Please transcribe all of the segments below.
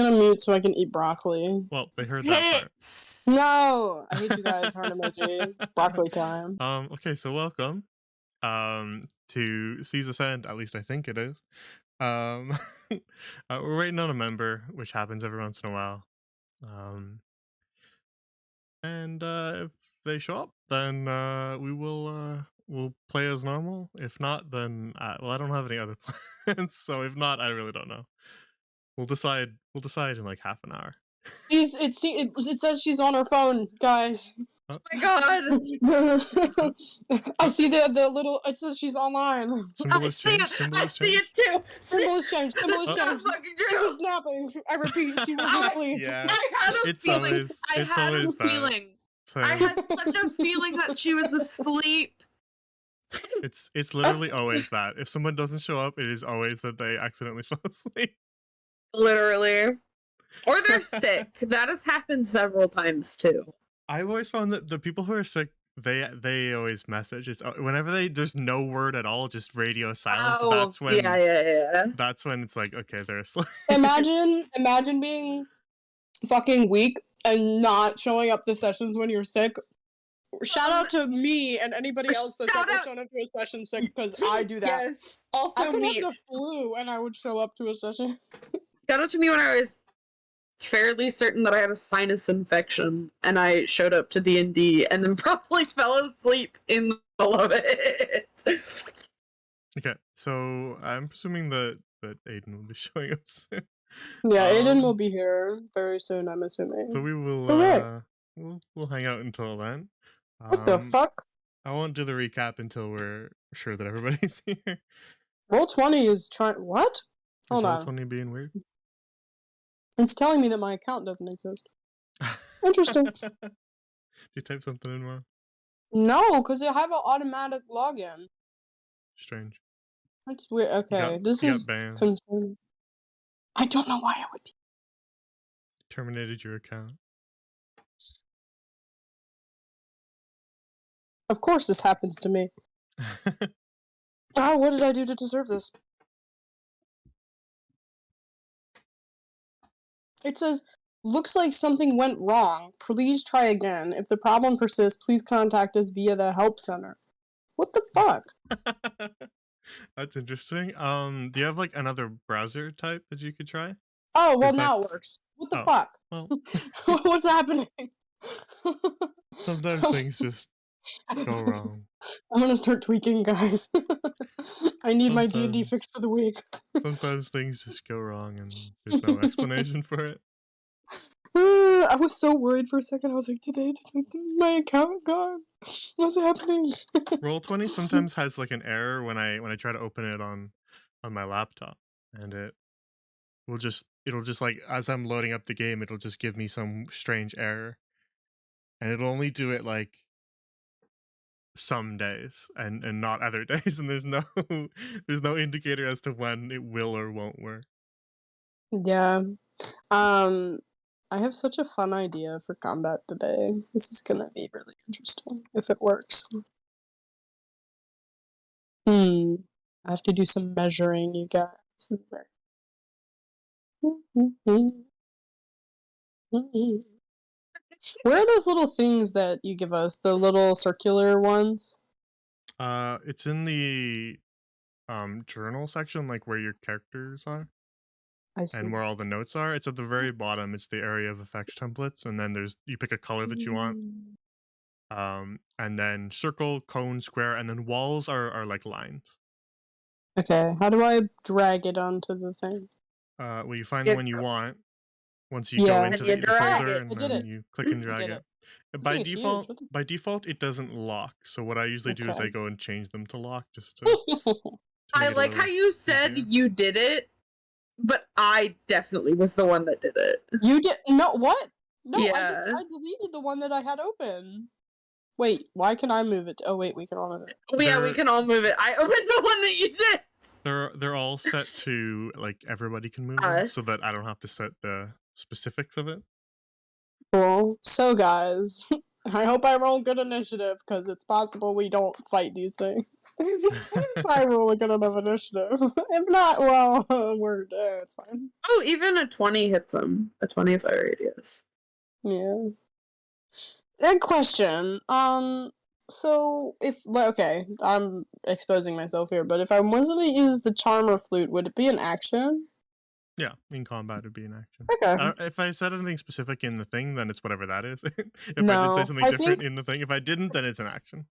gonna mute so I can eat broccoli. Well, they heard that part. No! I hate you guys, heart emoji. Broccoli time. Okay, so welcome to Season's End, at least I think it is. We're waiting on a member, which happens every once in a while. And if they show up, then we'll play as normal. If not, then well, I don't have any other plans. So if not, I really don't know. We'll decide in like half an hour. It says she's on her phone, guys. Oh my god! I see the little. It says she's online. Symbol has changed. I see it too. Symbol has changed. Symbol has That's changed. fucking She true. was napping. I repeat, she was napping. Yeah, I had a it's feeling. always I it's had always a that. feeling. Same. I had such a feeling that she was asleep. It's literally always that. If someone doesn't show up, it is always that they accidentally fall asleep. Literally. Or they're sick. That has happened several times too. I've always found that the people who are sick, they always message. It's whenever there's no word at all, just radio silence. Oh, That's when yeah. That's when it's like, okay, they're asleep. Imagine being fucking weak and not showing up to sessions when you're sick. Shout out to me and anybody else that's ever shown up to a session sick, because I do that. Yes. Also I could me. have the flu and I would show up to a session. Shout out to me when I was fairly certain that I had a sinus infection and I showed up to D&D and then probably fell asleep in the middle of it. Okay, so I'm presuming that Aiden will be showing up soon. Yeah, Aiden will be here very soon, I'm assuming. So we will Okay. we'll hang out until then. What the fuck? I won't do the recap until we're sure that everybody's here. Roll20 is trying. What? Hold on. Roll20 being weird? It's telling me that my account doesn't exist. Interesting. Did you type something in wrong? No, because I have an automatic login. Strange. That's weird. Okay, this is concerning. I don't know why I would be. Terminated your account. Of course this happens to me. Oh, what did I do to deserve this? It says, looks like something went wrong. Please try again. If the problem persists, please contact us via the help center. What the fuck? That's interesting. Do you have like another browser type that you could try? Oh, well, now it works. What the fuck? Well, what's happening? sometimes things just go wrong. I'm gonna start tweaking, guys. I need my D&D fix for the week. Sometimes things just go wrong and there's no explanation for it. I was so worried for a second. I was like, did my account gone? What's happening? Roll20 sometimes has like an error when I try to open it on my laptop, and it'll just like, as I'm loading up the game, it'll just give me some strange error, and it'll only do it like some days and not other days, and there's no indicator as to when it will or won't work. Yeah. I have such a fun idea for combat today. This is gonna be really interesting if it works. I have to do some measuring, you guys. Where are those little things that you give us? The little circular ones? It's in the journal section, like where your characters are. I see. And where all the notes are. It's at the very bottom. It's the area of effects templates, and then you pick a color that you want. And then circle, cone, square, and then walls are like lines. Okay, how do I drag it onto the thing? Well, you find the one you want once you go into the folder, and then you click and drag it. By default, it doesn't lock. So what I usually do is I go and change them to lock, just to I like how you said you did it, but I definitely was the one that did it. You did? No, what? No, Yeah. I deleted the one that I had open. Wait, why can I move it? Oh wait, we can all move it. Yeah, we can all move it. I opened the one that you did. They're all set to like everybody can move them, so that I don't have to set the specifics of it. Cool. So guys, I hope I roll good initiative, because it's possible we don't fight these things. If I roll a good enough initiative. If not, well, we're dead. It's fine. Oh, even a 20 hits him. A 25 radius. Yeah. Good question. So okay, I'm exposing myself here, but if I wasn't to use the charmer flute, would it be an action? Yeah, in combat it'd be an action. Okay. If I said anything specific in the thing, then it's whatever that is. If I No, did say something I different think- in the thing, if I didn't, then it's an action.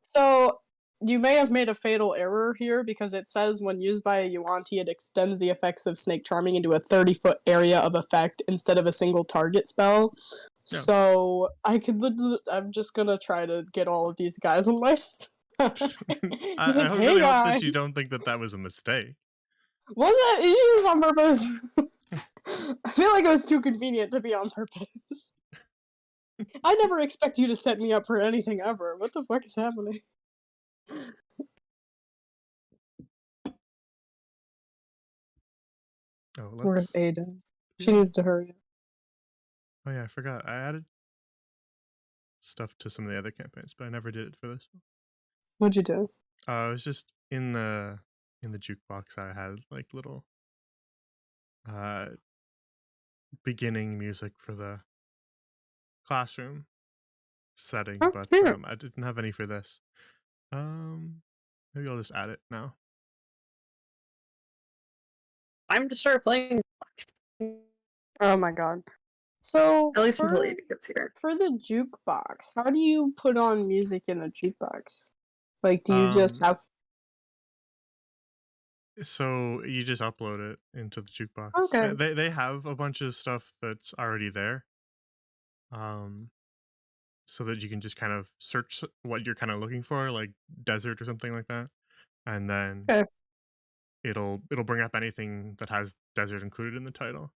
So you may have made a fatal error here because it says when used by a Yuan-Ti, it extends the effects of Snake Charming into a 30-foot area of effect instead of a single target spell. Yeah. So I'm just gonna try to get all of these guys on my side. I really hope that you don't think that that was a mistake. Was it? Is this on purpose? I feel like it was too convenient to be on purpose. I never expect you to set me up for anything ever. What the fuck is happening? Oh, Where's Ada? She needs to hurry. Oh yeah, I forgot. I added stuff to some of the other campaigns, but I never did it for this one. What'd you do? It was just in the jukebox. I had like little beginning music for the classroom setting, Oh, but cute. I didn't have any for this. Maybe I'll just add it now. Time to start playing. Oh my god. So At least for, until Ada gets here. for the jukebox, how do you put on music in the jukebox? Like, do you just have? So you just upload it into the jukebox. Okay. They have a bunch of stuff that's already there. So that you can just kind of search what you're kind of looking for, like desert or something like that, and then it'll bring up anything that has desert included in the title.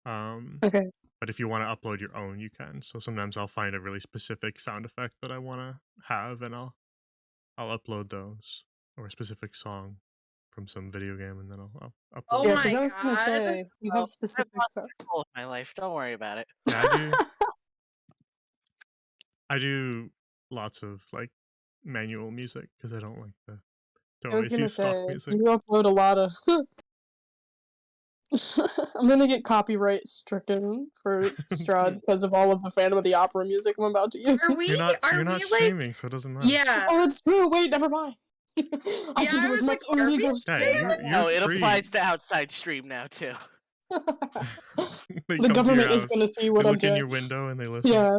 Okay. But if you want to upload your own, you can. So sometimes I'll find a really specific sound effect that I want to have, and I'll upload those, or a specific song from some video game, and then I'll upload. Oh Yeah, my because I was gonna God. say you have specific stuff. All of my life, don't worry about it. Yeah, I do lots of like manual music because I don't like to I was always gonna use stock say music. you upload a lot of. I'm gonna get copyright stricken for Strahd because of all of the Phantom of the Opera music I'm about to use. Are we? You're not like? streaming, so it doesn't matter. Yeah. Oh, it's true. Wait, never mind. I Yeah, can I do as was much like, are we illegal Hey, shit. No, it free. applies to outside stream now too. They The come to your government is house, gonna see they what I'm look in doing. your window and they listen. Yeah.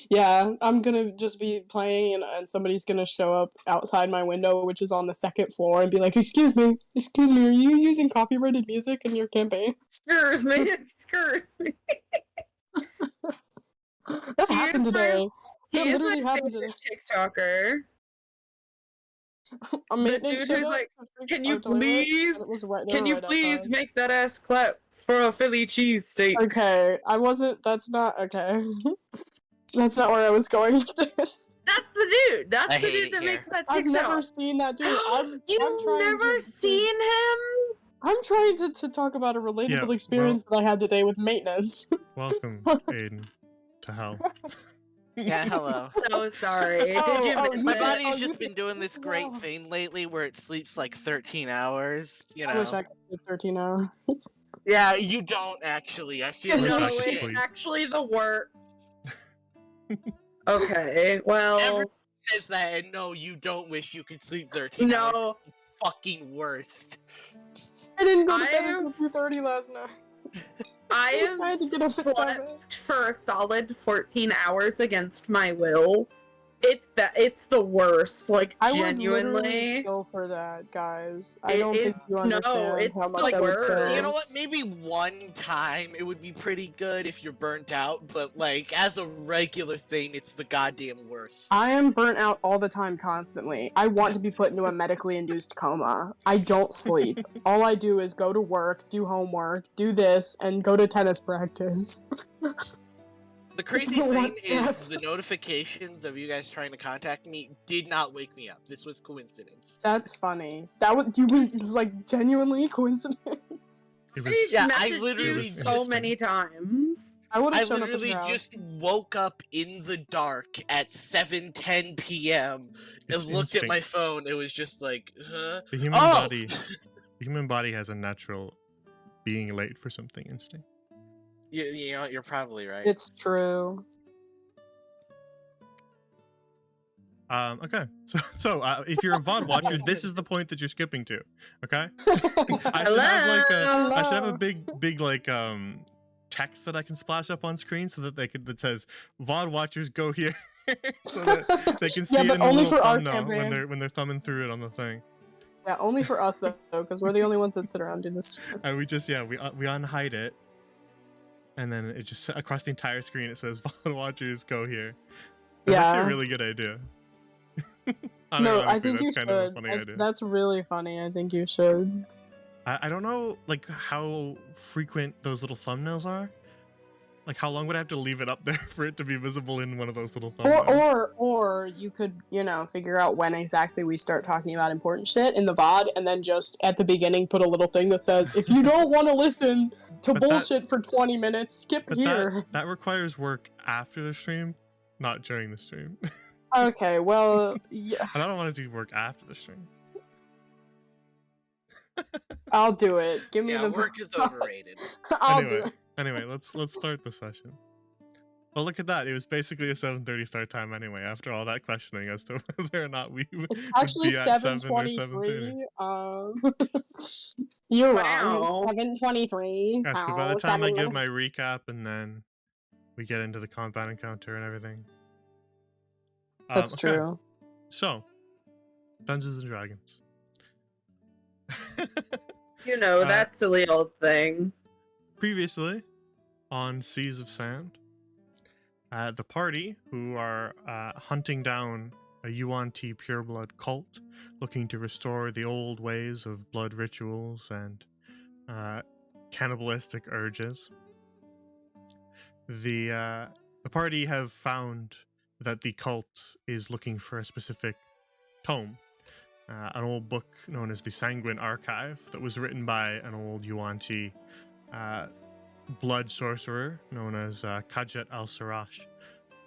Yeah, I'm gonna just be playing and somebody's gonna show up outside my window, which is on the second floor, and be like, excuse me, are you using copyrighted music in your campaign? Excuse me. Excuse me. That He happened is my- today. He That is literally my happened today. favorite TikToker. A The maintenance dude showed who's up like, to can fix you our toilet, and please, it was right- they can were you right please outside. make that ass clap for a Philly cheesesteak? Okay, I wasn't. That's not okay. That's not where I was going with this. That's the dude. That's I the hate dude it that here. makes that I've TikTok. never seen that dude. I'm You've trying never to seen him? I'm trying to talk about a relatable Yeah, well- experience that I had today with maintenance. Welcome, Aiden, to hell. Yeah, hello. So sorry. Oh, Did you oh, miss My you- it? body's you just been think doing this as great well. thing lately where it sleeps like 13 hours, you know. I wish I could sleep 13 hours. Yeah, you don't actually. I feel Wish I like could it's sleep. actually the work. Okay, well, Everyone says that, and no, you don't wish you could sleep 13 hours. no, It's the fucking worst. I didn't go to bed I've- until 2:30 last night. I I had to have get up at 7. slept for a solid 14 hours against my will. It's the worst, like, I would literally genuinely. go for that, guys. I It don't think is- you no, understand it's how the much I would worst. kill. You know what? Maybe one time it would be pretty good if you're burnt out, but like as a regular thing, it's the goddamn worst. I am burnt out all the time, constantly. I want to be put into a medically induced coma. I don't sleep. All I do is go to work, do homework, do this, and go to tennis practice. The crazy What thing is death? the notifications of you guys trying to contact me did not wake me up. This was coincidence. That's funny. That would you mean like genuinely coincidence? It was Yeah, I messaged literally you so just- many times. happens? I would I have shown up literally with her. just woke up in the dark at 7:10 p.m. It's and looked at instinct. my phone. It was just like, huh? The human Oh! body, the human body has a natural being late for something instinct. You know, you're probably right. It's true. Okay. So if you're a VOD watcher, this is the point that you're skipping to. Okay. I should have a big like text that I can splash up on screen so that that says VOD watchers go here, so that they can see it but in the only little for our thumbnail campaign. when they're thumbing through it on the thing. Yeah, only for us though, because we're the only ones that sit around and do this. And we just we unhide it, and then it just across the entire screen it says VOD watchers go here. That's actually a really good idea. No, I think you that's should. kind of a funny idea. That's really funny. I think you should. I don't know like how frequent those little thumbnails are. Like how long would I have to leave it up there for it to be visible in one of those little thumbnails? Or you could, figure out when exactly we start talking about important shit in the VOD, and then just at the beginning put a little thing that says, if you don't want to listen to bullshit for 20 minutes, skip here. That requires work after the stream, not during the stream. Okay, well, yeah. I don't want to do work after the stream. I'll do it. Give me Yeah, the work is overrated. I'll do it. Anyway, let's start the session. Well, look at that. It was basically a 7:30 start time anyway, after all that questioning as to whether or not we would Actually, be at 7 or 7:30. 7:23. You're wrong. 7:23. Yes, but by the time I give my recap and then we get into the combat encounter and everything. That's true. So, Dungeons and Dragons. That silly old thing. Previously, on Seas of Sand, the party, who are hunting down a Yuan-Ti pureblood cult, looking to restore the old ways of blood rituals and cannibalistic urges. The party have found that the cult is looking for a specific tome, an old book known as the Sanguine Archive that was written by an old Yuan-Ti blood sorcerer known as Kajet al-Sarash.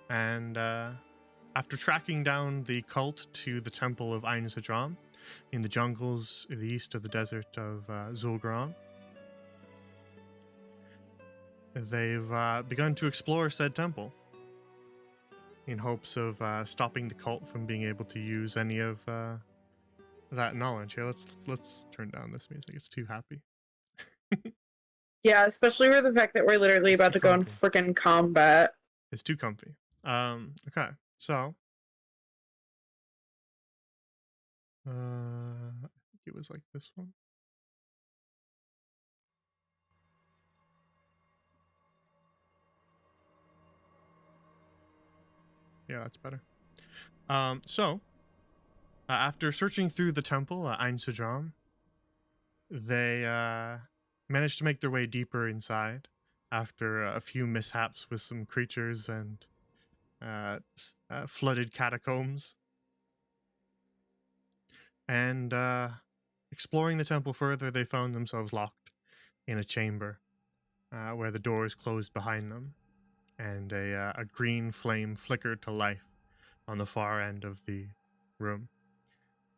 And after tracking down the cult to the temple of Ain Sadram in the jungles in the east of the desert of Zul'Gran, they've begun to explore said temple in hopes of stopping the cult from being able to use any of that knowledge. Here, let's turn down this music. It's too happy. Yeah, especially with the fact that we're literally about to go in freaking combat. It's too comfy. Okay, so I think it was like this one. Yeah, that's better. So after searching through the temple, Ain Sadram, they managed to make their way deeper inside after a few mishaps with some creatures and flooded catacombs. And exploring the temple further, they found themselves locked in a chamber where the doors closed behind them, and a green flame flickered to life on the far end of the room.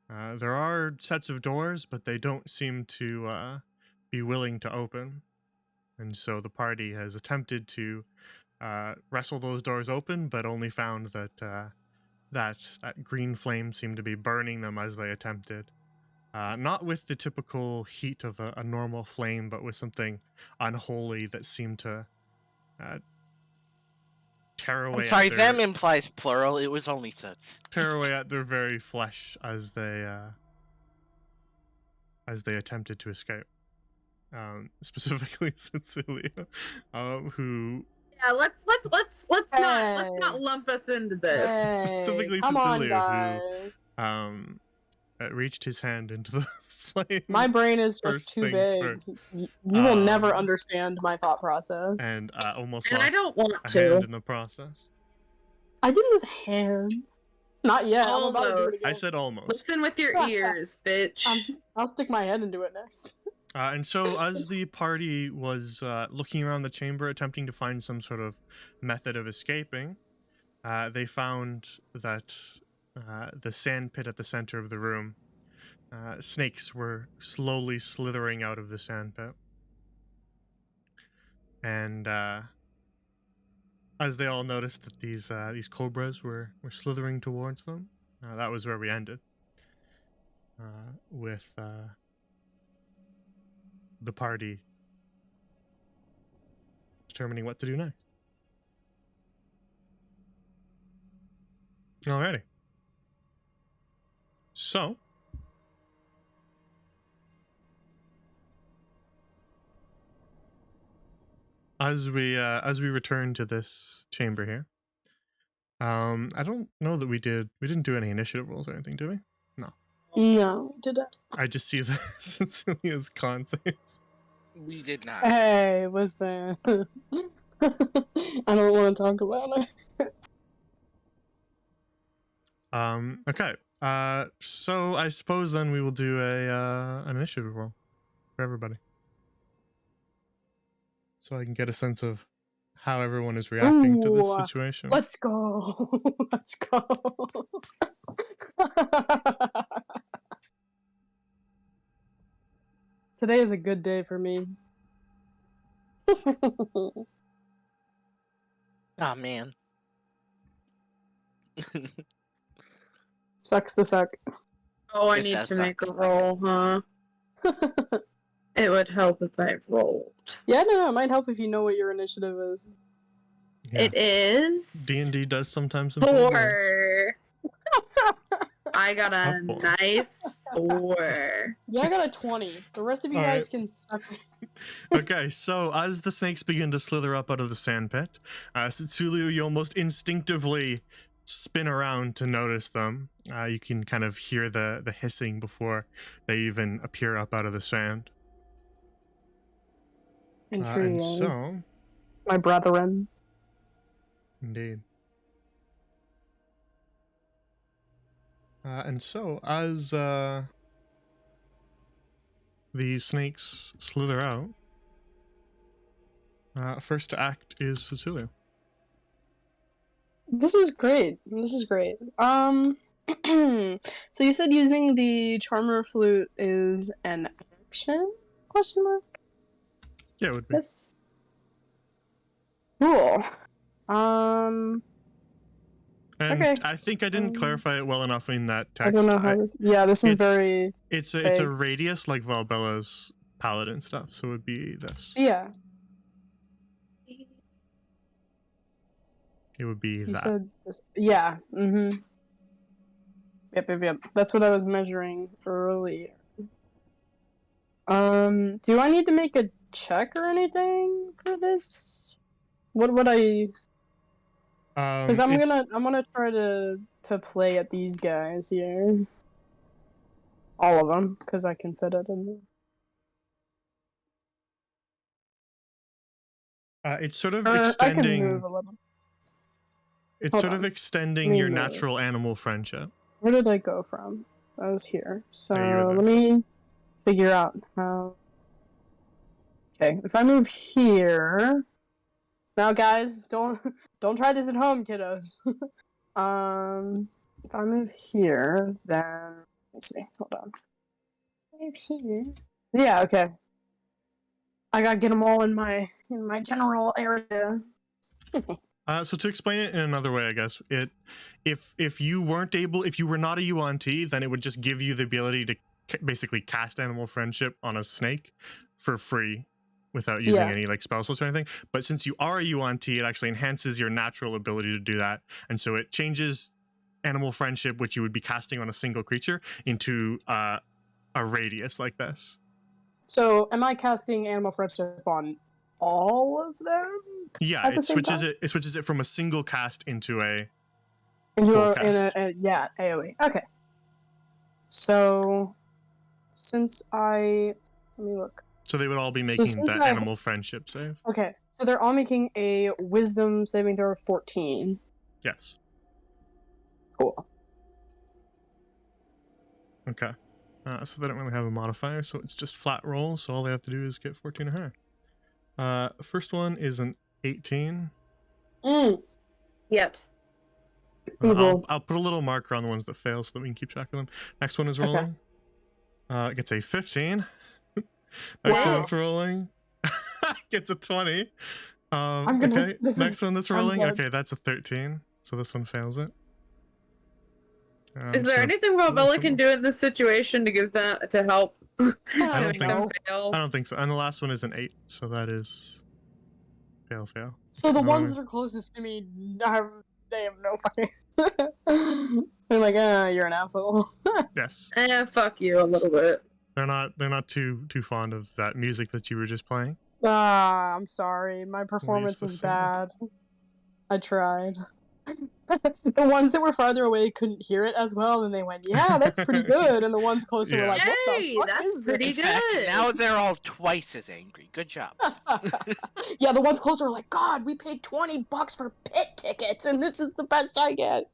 There are sets of doors, but they don't seem to be willing to open. And so the party has attempted to wrestle those doors open, but only found that that green flame seemed to be burning them as they attempted. Not with the typical heat of a normal flame, but with something unholy that seemed to tear away. I'm sorry, them implies plural. It was only such. Tear away at their very flesh as they attempted to escape. Specifically Cecilia, who. Yeah, let's not lump us into this. Specifically Cecilia, who reached his hand into the flame. My brain is just too big. You will never understand my thought process. And almost and lost I don't want a to. hand in the process. I didn't lose a hand. Not yet. I'm about to do it Almost. again. I said almost. Listen with your ears, bitch. I'll stick my head into it next. And so, as the party was looking around the chamber, attempting to find some sort of method of escaping, they found that the sand pit at the center of the room, snakes were slowly slithering out of the sand pit. And as they all noticed that these cobras were slithering towards them, that was where we ended. With the party determining what to do next. Alrighty. So, as we return to this chamber here, I don't know that we didn't do any initiative rolls or anything, did we? No. No, did I? I just see the Cecilia's con saves. We did not. Hey, listen. I don't want to talk about it. Okay. So I suppose then we will do an initiative roll for everybody, so I can get a sense of how everyone is reacting to this situation. Let's go. Let's go. Today is a good day for me. Oh man. Sucks to suck. Oh, I Yes, need that to make a sucks. roll, huh? It would help if I rolled. Yeah, no, it might help if you know what your initiative is. Yeah. It is D&D does sometimes involve rolls. 4. I got a A 4. nice 4. Yeah, I got a 20. The rest of you All guys right. can suck. Okay, so as the snakes begin to slither up out of the sand pit, Cecilio, you almost instinctively spin around to notice them. You can kind of hear the hissing before they even appear up out of the sand. Intriguing. And so, My brethren. indeed. And so, as the snakes slither out, first to act is Cecilia. This is great. This is great. So you said using the charmer flute is an action? Question mark? Yeah, it would be. Yes. Cool. And okay. I think I didn't clarify it well enough in that text. I don't know how this. Yeah, this is very. It's a vague. radius like Valbella's paladin stuff, so it would be this. Yeah. It would be You that. said this. Yeah. Mm-hmm. Yep. That's what I was measuring earlier. Do I need to make a check or anything for this? What would I? Because I'm gonna try to play at these guys here. All of them, because I can fit it in there. It's sort of I can extending. move a little. It's Hold sort on. of extending Let me your move. natural animal friendship. Where did I go from? I was here. So Yeah, you were there. let me figure out how. Okay, if I move here. Now, guys, don't try this at home, kiddos. If I move here, then let's see. Hold on. Move here. Yeah. Okay. I gotta get them all in my general area. So to explain it in another way, I guess if you were not a UNT, then it would just give you the ability to basically cast animal friendship on a snake for free without using any like spell slots or anything. But since you are a UNT, it actually enhances your natural ability to do that, and so it changes animal friendship, which you would be casting on a single creature, into a radius like this. So, am I casting animal friendship on all of them? Yeah, it switches it from a single cast into a full cast. AoE. Okay. So, since let me look. So they would all be making that animal friendship save. Okay, so they're all making a wisdom saving throw of 14. Yes. Cool. Okay. So they don't really have a modifier, so it's just flat roll, so all they have to do is get 14 or higher. First one is an 18. Yet. I'll put a little marker on the ones that fail so that we can keep track of them. Next one is rolling. It gets a 15. Next one's rolling. Gets a 20. Okay, next one that's rolling. Okay, that's a 13. So this one fails it. Is there anything Valbella can do in this situation to give that to help? I don't think. Fail? I don't think so. And the last one is an 8, so that is fail. So the ones that are closest to me, they have no fucking. They're like, you're an asshole. Yes. Fuck you a little bit. They're not too fond of that music that you were just playing. I'm sorry. My performance was bad. I tried. The ones that were farther away couldn't hear it as well, and they went, "Yeah, that's pretty good." And the ones closer were like, "What the fuck that's is pretty this?" good. Now they're all twice as angry. Good job. Yeah, the ones closer were like, "God, we paid $20 for pit tickets, and this is the best I get."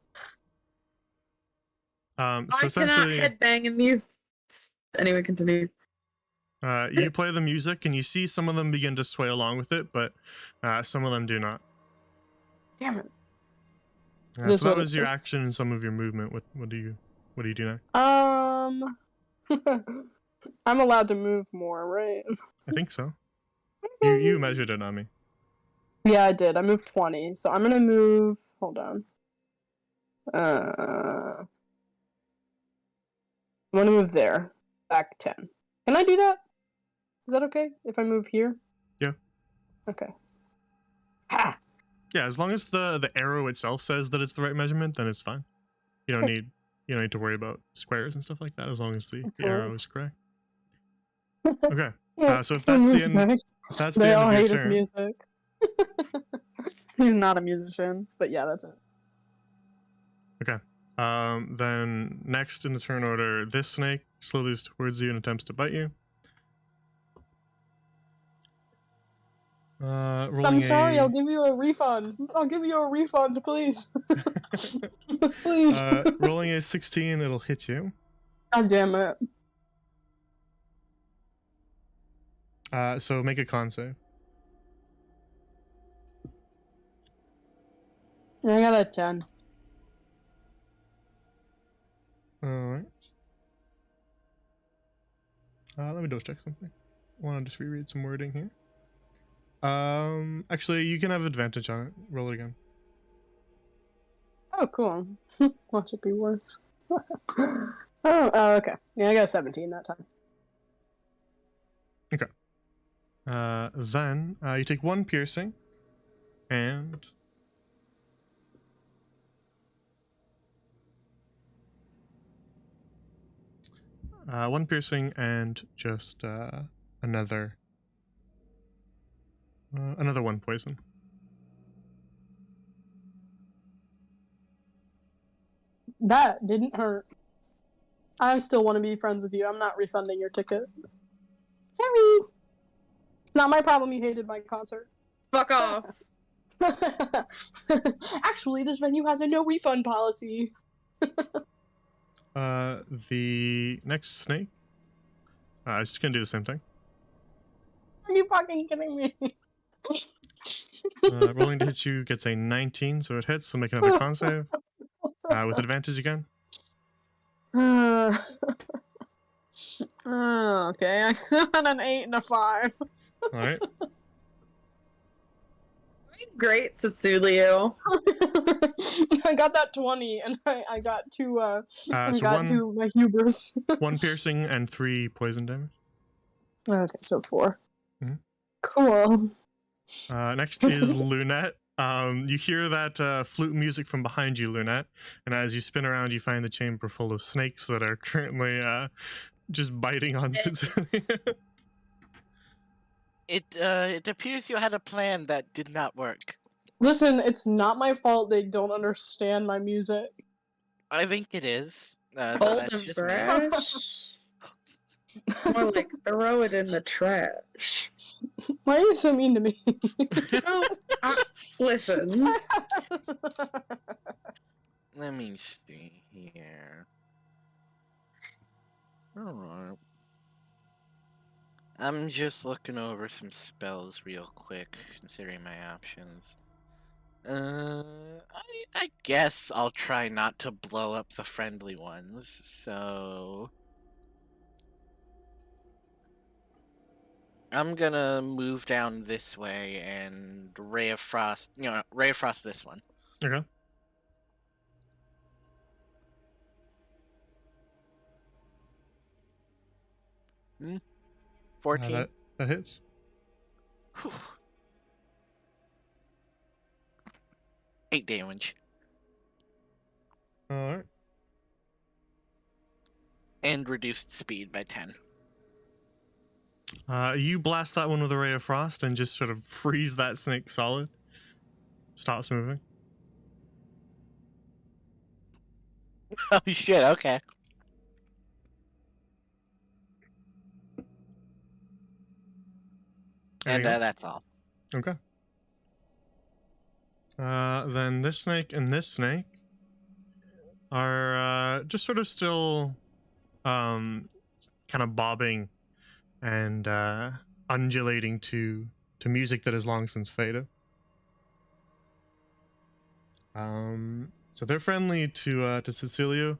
So I essentially, cannot headbang in these. Anyway, continue. You play the music, and you see some of them begin to sway along with it, but some of them do not. Damn it. So that was your action and some of your movement. What do you do now? I'm allowed to move more, right? I think so. You measured it on me. Yeah, I did. I moved 20, so I'm gonna move. Hold on. I'm gonna move there. Back 10. Can I do that? Is that okay if I move here? Yeah. Okay. Ha! Yeah, as long as the arrow itself says that it's the right measurement, then it's fine. You don't need to worry about squares and stuff like that, as long as the arrow is correct. Okay. So if that's the end, if that's the end of your turn. They all hate his music. He's not a musician, but yeah, that's it. Okay. Then next in the turn order, this snake slithers towards you and attempts to bite you. I'm sorry, I'll give you a refund. I'll give you a refund, please. Please. Rolling a 16, it'll hit you. God damn it. So make a con save. I got a 10. Alright. Let me double check something. I want to just reread some wording here. Actually, you can have advantage on it. Roll it again. Oh, cool. Watch it be worse. Okay. Yeah, I got a 17 that time. Okay. Then, you take 1 piercing, and... one piercing and just, another 1 poison. That didn't hurt. I still want to be friends with you. I'm not refunding your ticket. Sorry. Not my problem you hated my concert. Fuck off. Actually, this venue has a no refund policy. The next snake. It's just gonna do the same thing. Are you fucking kidding me? Rolling to hit you gets a 19, so it hits, so make another con save. With advantage again. Okay, I got an 8 and a 5. Alright. Great, Setsulio. I got that 20, and I got 2, so 2 my hubris. 1 piercing and 3 poison damage. Okay, so 4. Mm-hmm. Cool. Next is Lunette. You hear that flute music from behind you, Lunette, and as you spin around, you find the chamber full of snakes that are currently just biting on Setsulio. It appears you had a plan that did not work. Listen, it's not my fault they don't understand my music. I think it is. Hold them trash. More like throw it in the trash. Why are you so mean to me? Listen. Let me see here. Alright. I'm just looking over some spells real quick, considering my options. I guess I'll try not to blow up the friendly ones, so... I'm gonna move down this way and Ray of Frost, Ray of Frost this one. Okay. 14. That hits. Whew. 8 damage. All right. And reduced speed by 10. You blast that one with a ray of frost and just sort of freeze that snake solid. Stops moving. Oh shit, okay. Anything else? That's all. Okay. Then this snake and this snake are just sort of still kind of bobbing and undulating to music that has long since faded. So they're friendly to Cecilio,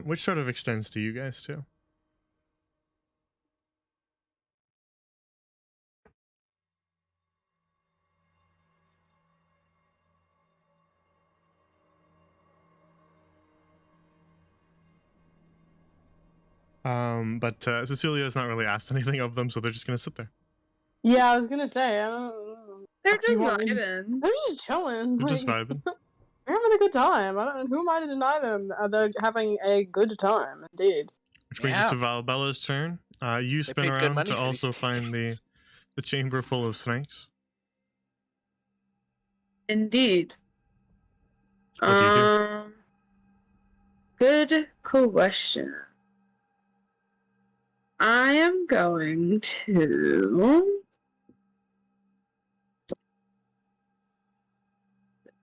which sort of extends to you guys too. But Cecilia has not really asked anything of them, so they're just gonna sit there. Yeah, I was gonna say, I don't. They're Fuck, do you just want me- vibing. They're just chilling. They're just like, vibing. They're having a good time. Who am I to deny them? They're having a good time, indeed. Which brings us to Valbella's turn. You spin paid good around money to for these also tickets. find the chamber full of snakes. Indeed. What do you do? Good question. I am going to...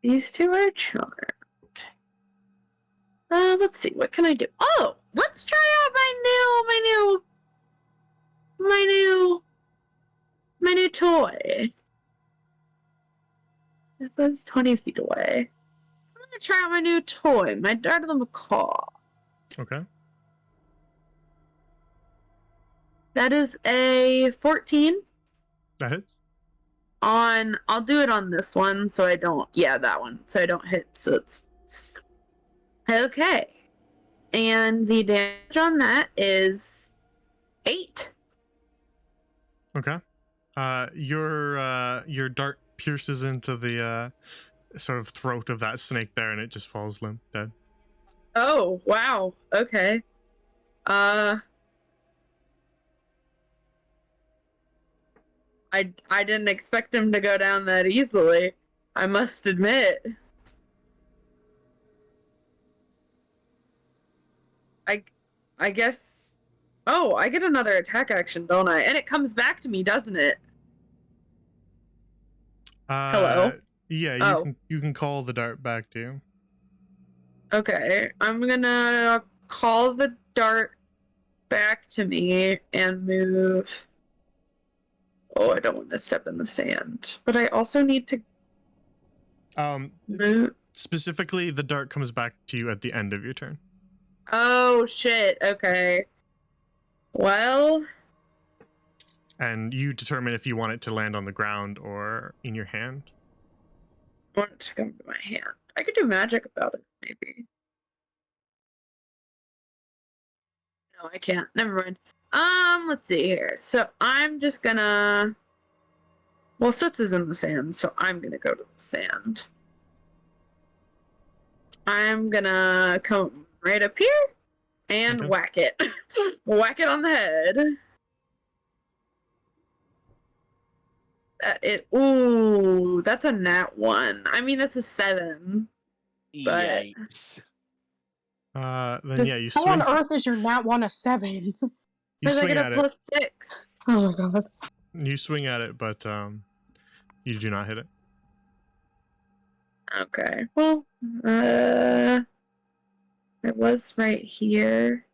These two are charmed. Let's see, what can I do? Oh, let's try out my new toy. This is 20 feet away. I'm gonna try out my new toy, my Dart of the Macaw. Okay. That is a 14 That hits. on, I'll do it on this one so I don't, yeah, that one, so I don't hit, so it's, okay. And the damage on that is 8. Okay. Your dart pierces into the sort of throat of that snake there, and it just falls limp, dead. Oh, wow, okay. I didn't expect him to go down that easily, I must admit. I guess... Oh, I get another attack action, don't I? And it comes back to me, doesn't it? Hello? Yeah, you can call the dart back to you. Okay, I'm gonna call the dart back to me and move... Oh, I don't want to step in the sand. But I also need to move... Specifically, the dart comes back to you at the end of your turn. Oh, shit, okay. Well... And you determine if you want it to land on the ground or in your hand. I want it to come to my hand. I could do magic about it, maybe. No, I can't. Never mind. Let's see here. So I'm just gonna... Well, Soots is in the sand, so I'm gonna go to the sand. I'm gonna come right up here and Okay. whack it. Whack it on the head. Ooh, that's a nat 1. I mean, it's a 7. But... Yikes. Then yeah, you How swing. on earth is your nat 1 a 7? You Because I swing get at a it. +6. Oh my god. You swing at it, but you do not hit it. Okay. Well, it was right here.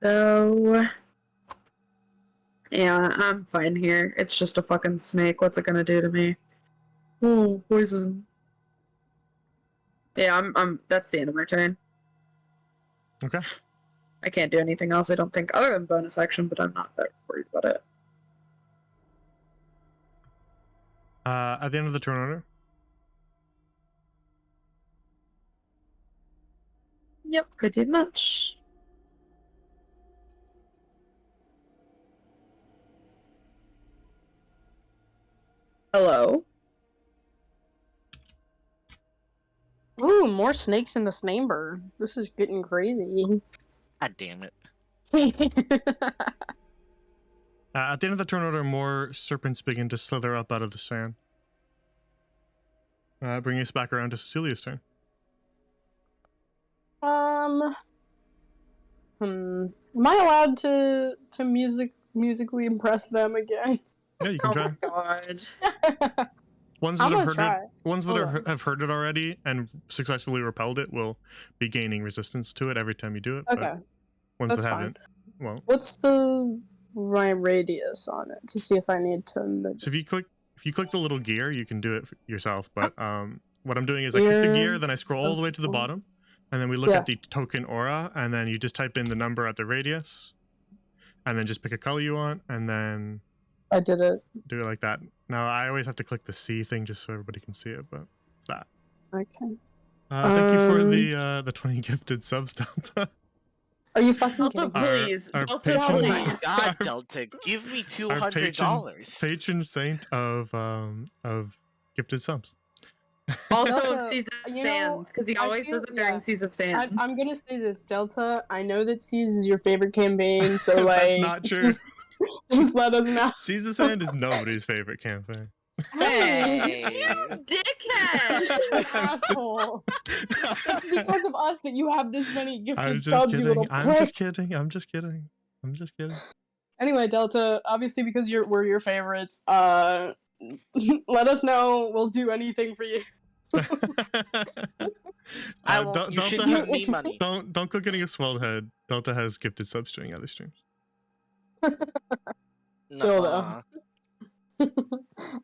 So, yeah, I'm fine here. It's just a fucking snake. What's it gonna do to me? Oh, poison. Yeah, that's the end of my turn. Okay. I can't do anything else, I don't think, other than bonus action, but I'm not that worried about it. At the end of the turn order. Yep, pretty much. Hello? Ooh, more snakes in the Snamer. This is getting crazy. God damn it. At the end of the turn order, more serpents begin to slither up out of the sand. Bringing us back around to Cecilia's turn. Am I allowed to musically impress them again? Yeah, you can try. Oh my god. Ones I'm that have gonna heard try. it, ones that Hold on. have heard it already and successfully repelled it will be gaining resistance to it every time you do it. Okay, But ones that's that fine. haven't, well. What's the right radius on it to see if I need to? So if you click the little gear, you can do it yourself. But what I'm doing is I click the gear, then I scroll all the way to the bottom, and then we look Yeah. at the token aura, and then you just type in the number at the radius, and then just pick a color you want, and then I did it. do it like that. Now I always have to click the C thing just so everybody can see it, but it's that. Okay. Thank you for the 20 gifted subs, Delta. Are you fucking Delta, kidding me? please. our Delta, patron- Oh please. my god, Our- Delta, give me our $200. patron saint of gifted subs. Also, Delta, Seas of you know, Sands, because he I always feel- does it during yeah. Seas of Sand. I'm gonna say this, Delta. I know that Seas is your favorite campaign, so That's like, not true. just let us know. Seas of Sand is nobody's favorite campaign. Hey. Dickhead! Asshole. It's because of us that you have this many I'm gifted just subs, you little kidding. I'm prick. just kidding. I'm just kidding. I'm just kidding. Anyway, Delta, obviously because we're your favorites, let us know. We'll do anything for you. I won't. You should Delta give me money. don't go getting a swelled head. Delta has gifted subs during other streams. Still Nuh-uh.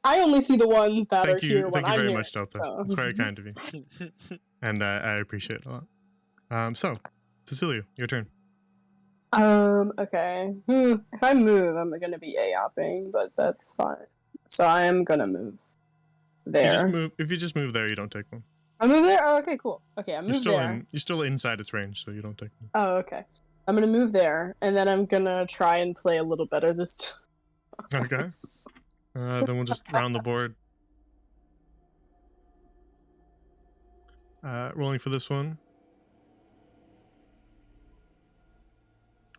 I only see the ones that are here when Thank you I'm very here. much, Delta. so. It's very kind of you, and I appreciate it a lot. So, Cecilia, your turn. Okay. If I move, I'm gonna be AOPing, but that's fine. So I am gonna move there. If you just move there, you don't take one. I move there? Oh, okay, cool. Okay, I You're move still there. you're still inside its range, so you don't take one. Oh, okay. I'm gonna move there, and then I'm gonna try and play a little better this time. Okay. Then we'll just round the board. Rolling for this one.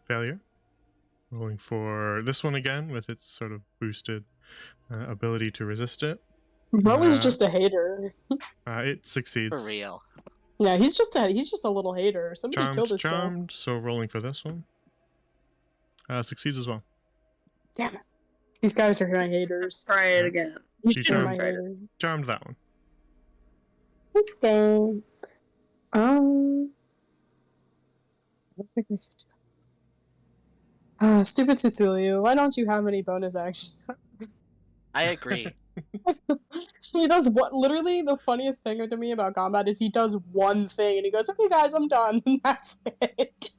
Failure. Rolling for this one again with its sort of boosted ability to resist it. What was just a hater? It For succeeds. real. Yeah, he's just a little hater. Somebody killed this guy. Charmed. So rolling for this one. Succeeds as well. Damn it. These guys are my haters. Try it Yeah. again. She They're my charmed. haters. Charmed that one. Okay. What think we should do? Stupid Cecilia, why don't you have any bonus actions? I agree. He does what? Literally, the funniest thing to me about combat is he does one thing and he goes, "Okay, guys, I'm done," and that's it.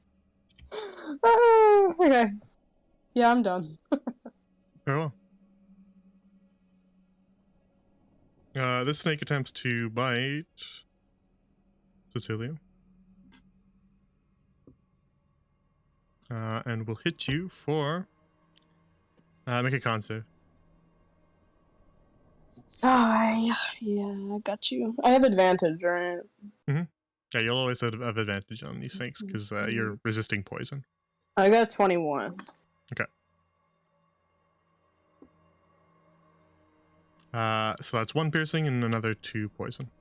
Okay. Yeah, I'm done. Very well. This snake attempts to bite Cecilia. And will hit you for make a con save. Sigh. Yeah, I got you. I have advantage, right? Yeah, you'll always have advantage on these snakes because you're resisting poison. I got 21. So that's 1 piercing and another 2 poison.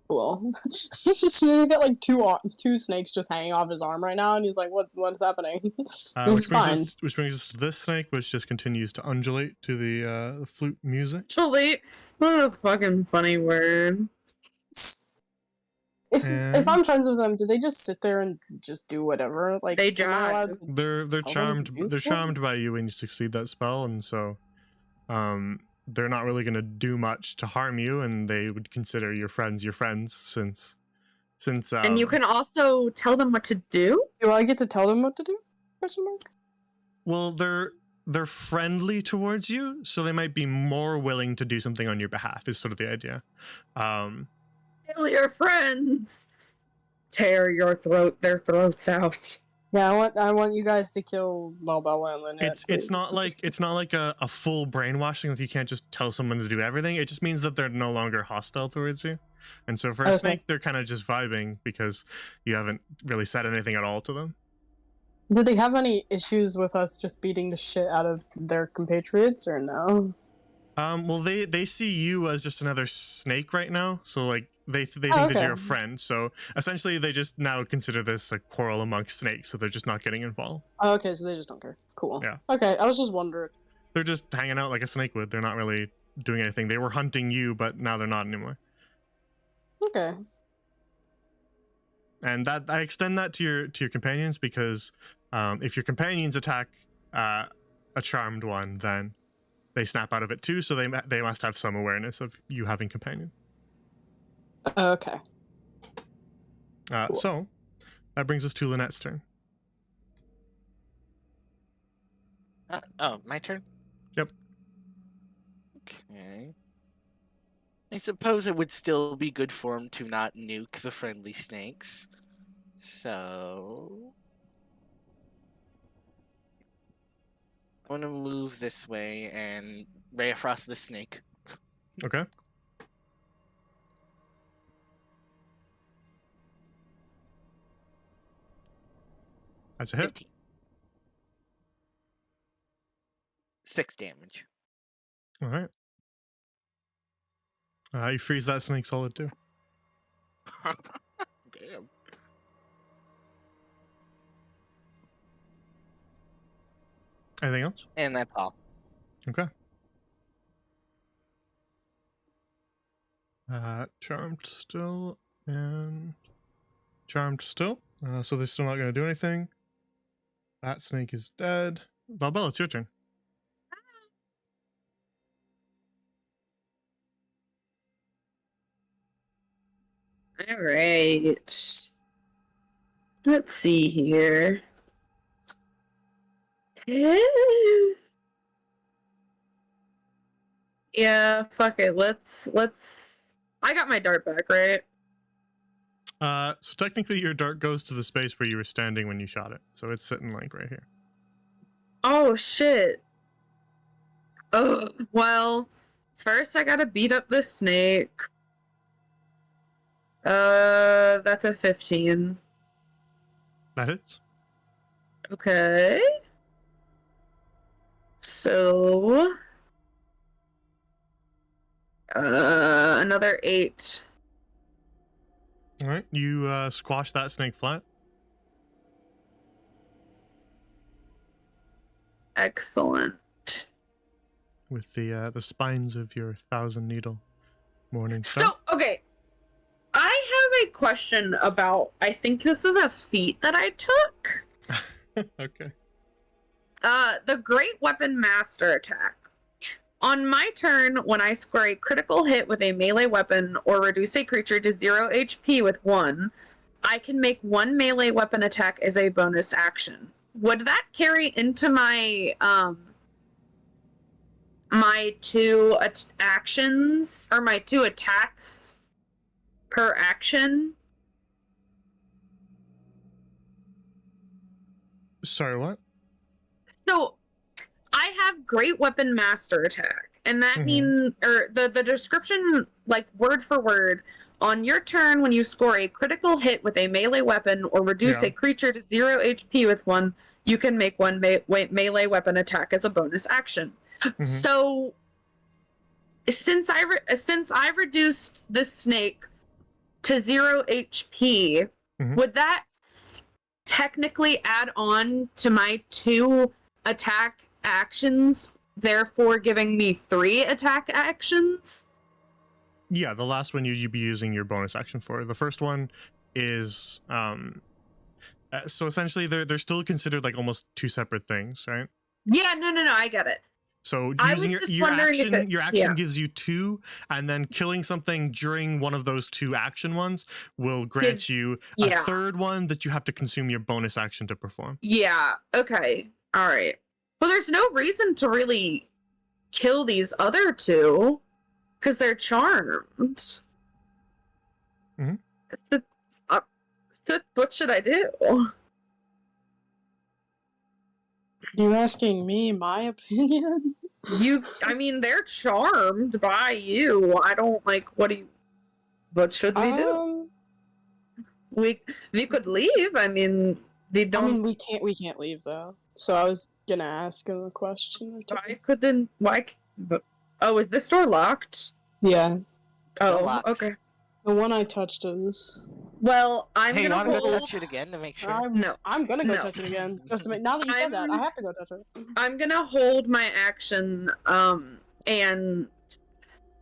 Cool. He's got like two snakes just hanging off his arm right now, and he's like, "What's happening?" This is fine. Which brings us to this snake, which just continues to undulate to the flute music. Actually, what a fucking funny word. If if I'm friends with them, do they just sit there and just do whatever? Like, They am I allowed jive. to They're tell them charmed. to do They're stuff? charmed by you when you succeed that spell, and so they're not really going to do much to harm you, and they would consider your friends since And you can also tell them what to do? Do I get to tell them what to do? Question mark. well, they're friendly towards you, so they might be more willing to do something on your behalf. Is sort of the idea. Kill your friends. Tear their throats out. Yeah, I want you guys to kill Valbella and Lynette. It's not like a full brainwashing that you can't just tell someone to do everything. It just means that they're no longer hostile towards you. And so for a Okay. snake, they're kind of just vibing because you haven't really said anything at all to them. Do they have any issues with us just beating the shit out of their compatriots or no? Well, they see you as just another snake right now, so like they think Oh, that okay. you're a friend. So essentially, they just now consider this a quarrel amongst snakes, so they're just not getting involved. Oh, okay, so they just don't care. Cool. Yeah. Okay, I was just wondering. They're just hanging out like a snake would. They're not really doing anything. They were hunting you, but now they're not anymore. Okay. And that I extend that to your companions because if your companions attack a charmed one, then they snap out of it too. So they must have some awareness of you having companion. Okay. Cool. So that brings us to Lynette's turn. Oh, my turn? Yep. Okay. I suppose it would still be good form to not nuke the friendly snakes. So... I'm gonna move this way and Ray of Frost the snake. Okay. That's a hit. 15. 6 damage. All right. You freeze that snake solid too. Damn. Anything else? And that's all. Okay. Charmed still and charmed still. So they're still not going to do anything. That snake is dead. Valbella, it's your turn. All right. Let's see here. Yeah, fuck it. Let's. I got my dart back, right? So technically your dart goes to the space where you were standing when you shot it. So it's sitting like right here. Oh shit. Oh well. First, I gotta beat up this snake. That's a 15. That hits. Okay. So, another 8. All right. You squash that snake flat. Excellent. With the spines of your 1,000 needle morning star. So, okay. I have a question about, I think this is a feat that I took. Okay. The Great Weapon Master attack. On my turn, when I score a critical hit with a melee weapon or reduce a creature to 0 HP with 1, I can make one melee weapon attack as a bonus action. Would that carry into my my 2 actions, or my 2 attacks per action? Sorry, what? So, I have Great Weapon Master attack, and that means, or the description, like word for word, on your turn when you score a critical hit with a melee weapon or reduce a creature to 0 HP with 1, you can make one melee weapon attack as a bonus action. So, since I reduced this snake to 0 HP, would that technically add on to my 2 attack actions, therefore giving me 3 attack actions? Yeah, the last one you'd be using your bonus action for. The first one, is so essentially they're still considered like almost two separate things, right? Yeah, no, I get it. So I was using just your wondering if action, it- your action yeah. gives you 2, and then killing something during one of those 2 action ones will grant Gives- you a yeah. third one that you have to consume your bonus action to perform. Yeah, okay. All right. Well, there's no reason to really kill these other 2 because they're charmed. Mhm. What should I do? You asking me my opinion? I mean, they're charmed by you. I don't like. What should we do? We could leave. I mean, they don't. I mean, we can't leave though. So I was gonna ask him a question or two. Why couldn't? Why? Oh, is this door locked? Yeah, Oh, locked. okay. the one I touched is. Well, I'm Hey, you gonna want to go hold. touch it again to make sure? I'm gonna go No. touch it again. Just to make, now that you said that, I have to go touch it. I'm gonna hold my action. And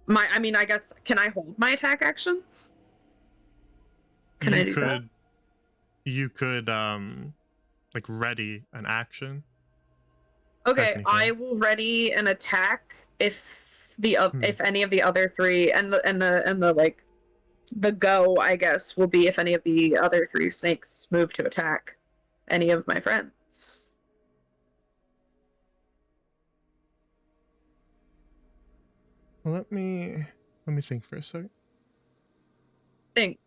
my. I mean, I guess. Can I hold my attack actions? Can I do that? You could like ready an action. Okay, Technically. I will ready an attack if if any of the other 3 and the like the go, I guess, will be if any of the other 3 snakes move to attack any of my friends. Let me think for a second. Think,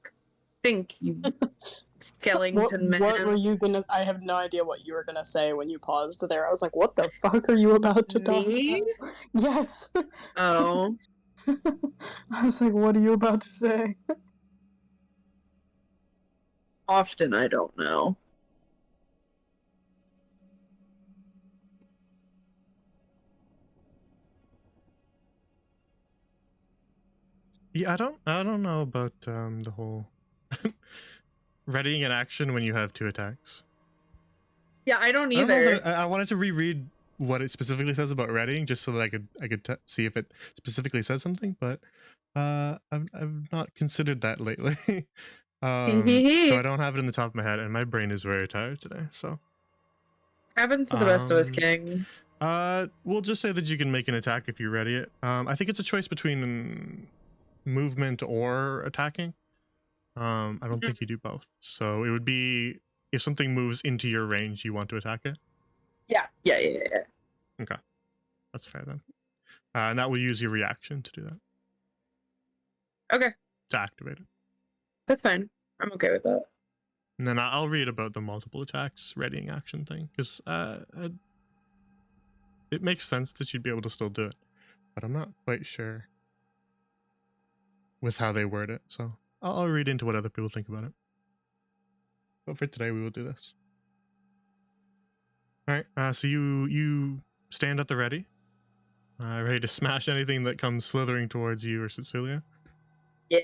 you skeleton man. What were you gonna? I have no idea what you were gonna say when you paused there. I was like, "What the fuck are you about to talk Me? about?" Yes. Oh, I was like, "What are you about to say?" often I don't know. Yeah, I don't know about the whole readying an action when you have 2 attacks. Yeah, I don't I don't know either. that, I wanted to reread what it specifically says about readying just so that I could see if it specifically says something, but I've not considered that lately. So I don't have it in the top of my head, and my brain is very tired today. So Happens to the best of us, King. We'll just say that you can make an attack if you ready it. I think it's a choice between movement or attacking. I don't think you do both. So it would be if something moves into your range, you want to attack it. Yeah. Okay, that's fair then. And that will use your reaction to do that. Okay, To activate it. that's fine. I'm okay with that. And then I'll read about the multiple attacks readying action thing because it makes sense that you'd be able to still do it, but I'm not quite sure with how they word it. So I'll read into what other people think about it. But for today, we will do this. All right. So you stand at the ready, ready to smash anything that comes slithering towards you or Cecilia. Yeah.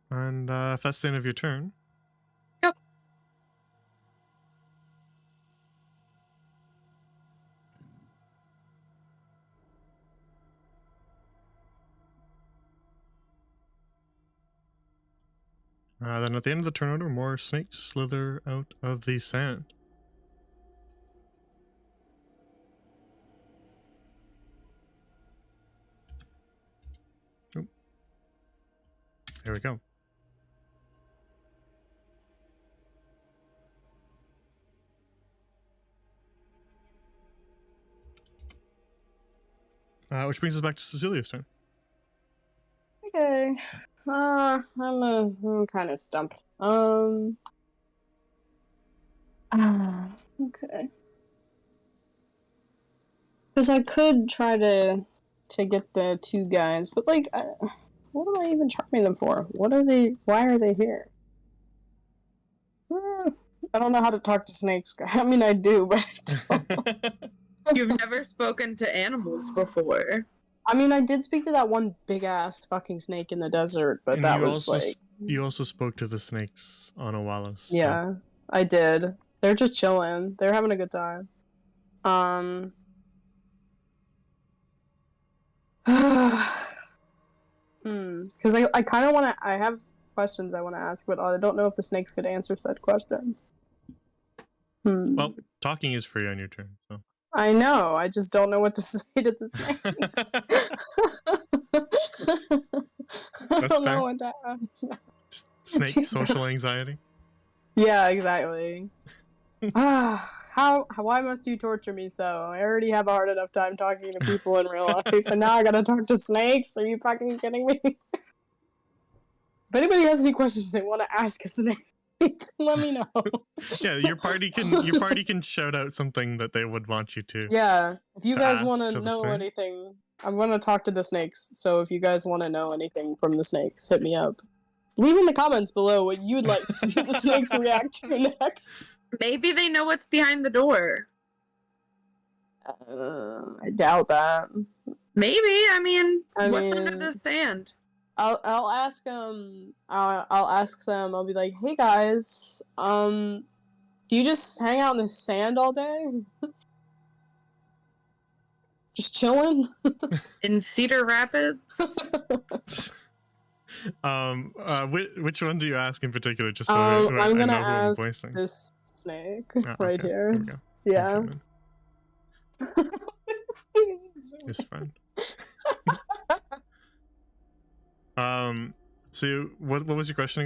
And if that's the end of your turn. Yep. Then at the end of the turn order, more snakes slither out of the sand. Oh. There we go. Which brings us back to Cecilia's turn. Okay. I'm kind of stumped. Okay. Because I could try to get the 2 guys, but like, what am I even charming them for? What are they? Why are they here? I don't know how to talk to snakes. I mean, I do, but I don't. You've never spoken to animals before. I mean, I did speak to that one big ass fucking snake in the desert, but And that you was also like. you also spoke to the snakes on Owalis. So. Yeah, I did. They're just chilling. They're having a good time. Because I kind of want to. I have questions I want to ask, but I don't know if the snakes could answer said question. Well, talking is free on your turn, so. I know. I just don't know what to say to the snakes. I don't know what to ask. Snake social anxiety. Yeah, exactly. Why must you torture me so? I already have a hard enough time talking to people in real life, and now I gotta talk to snakes? Are you fucking kidding me? If anybody has any questions they want to ask a snake, let me know. Yeah, your party can shout out something that they would want you to. Yeah, if you guys want to to the know snake. anything, I'm gonna talk to the snakes. So if you guys want to know anything from the snakes, hit me up. Leave in the comments below what you'd like to see the snakes react to next. Maybe they know what's behind the door. I doubt that. Maybe. I mean, I what's under mean- the sand? I'll ask them. I'll ask them. I'll be like, "Hey guys, do you just hang out in the sand all day? Just chilling?" In Cedar Rapids? Which one do you ask in particular? Just so I'm I gonna know who I'm ask voicing. this snake Ah, right okay, here. we go. Yeah. Zoom in. His friend. So what was your question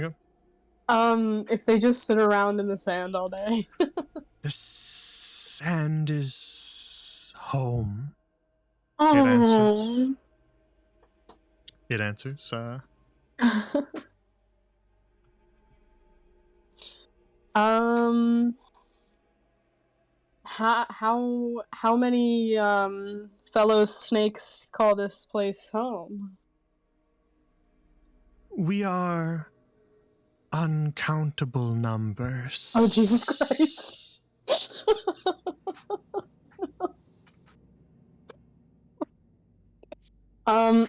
again? If they just sit around in the sand all day. The sand is home. Oh. answers. It answers. How many fellow snakes call this place home? We are uncountable numbers. Oh, Jesus Christ. I'm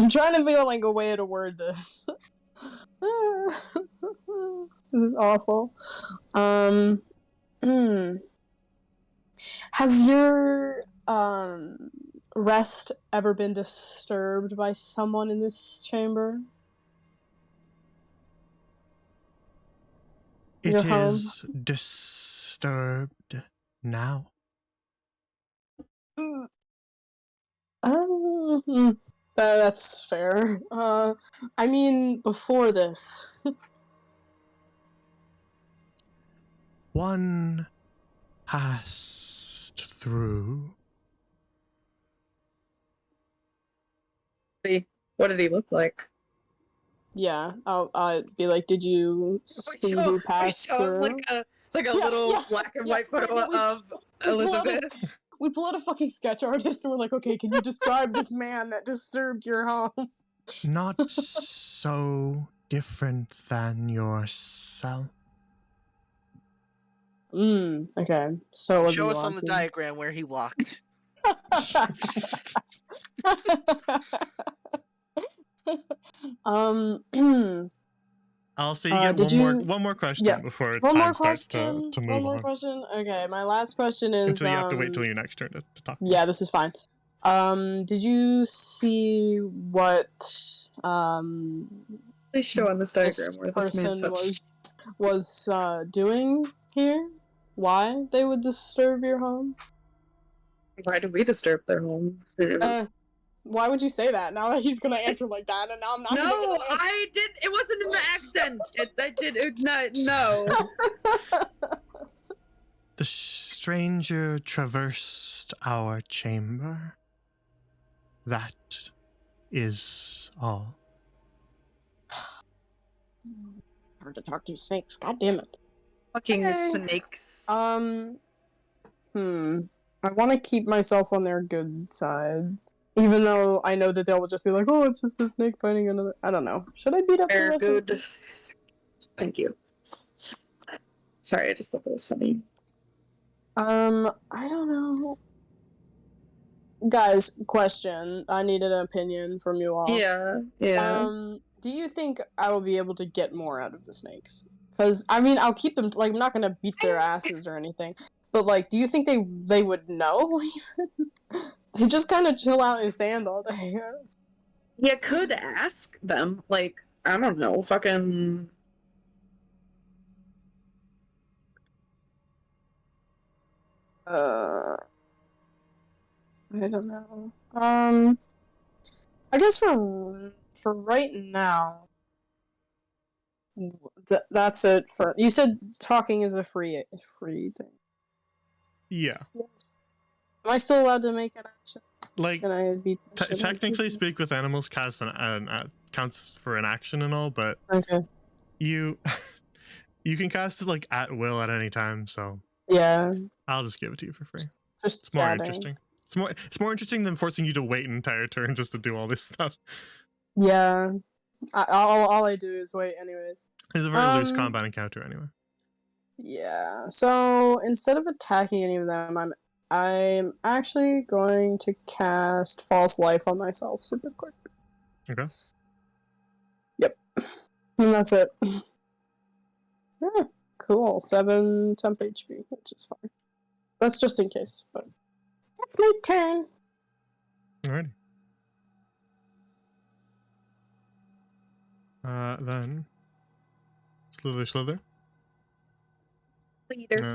trying to feel like a way to word this. This is awful. Has your rest ever been disturbed by someone in this chamber? It Your is disturbed now. That's fair. I mean, before this. One passed through. What did he look like? Yeah, I'll be like, did you see who passed through? Like a little black and white photo of Elizabeth. We pull out a fucking sketch artist and we're like, okay, can you describe this man that disturbed your home? Not so different than yourself. Okay. So Show us on the diagram where he walked. I'll say you get one more question before time starts to move on. One more question? Okay, my last question is... Until you have to wait till your next turn to talk. Yeah, this is fine. Did you see what... Please show on this diagram where this man person was doing here? Why they would disturb your home? Why did we disturb their home? Why would you say that? Now that he's gonna answer like that, and now I'm not. No, I did. It wasn't in the accent. No. The stranger traversed our chamber. That is all. Hard to talk to snakes. God damn it. Fucking snakes. I want to keep myself on their good side. Even though I know that they'll just be like, oh, it's just a snake fighting another... I don't know. Should I beat up the rest of them? Thank you. Sorry, I just thought that was funny. I don't know. Guys, question. I need an opinion from you all. Yeah. Do you think I will be able to get more out of the snakes? Because, I mean, I'll keep them... Like, I'm not going to beat their asses or anything. But like, do you think they would know? Even they just kind of chill out in sand all day. You could ask them, like, I don't know, fucking. I don't know. I guess for right now, that's it. For you said talking is a free thing. Yeah. Am I still allowed to make an action? Like, Can I be technically, speak with animals counts for an action and all, but okay. You can cast it like at will at any time, so Yeah. I'll just give it to you for free. Just It's more chatting. interesting. It's more interesting than forcing you to wait an entire turn just to do all this stuff. Yeah. All I do is wait anyways. It's a very loose combat encounter anyway. Yeah. So instead of attacking any of them, I'm actually going to cast False Life on myself super quick. Okay. Yep. And that's it. Yeah, cool. 7 temp HP, which is fine. That's just in case, but that's my turn. Alrighty. Then Slither.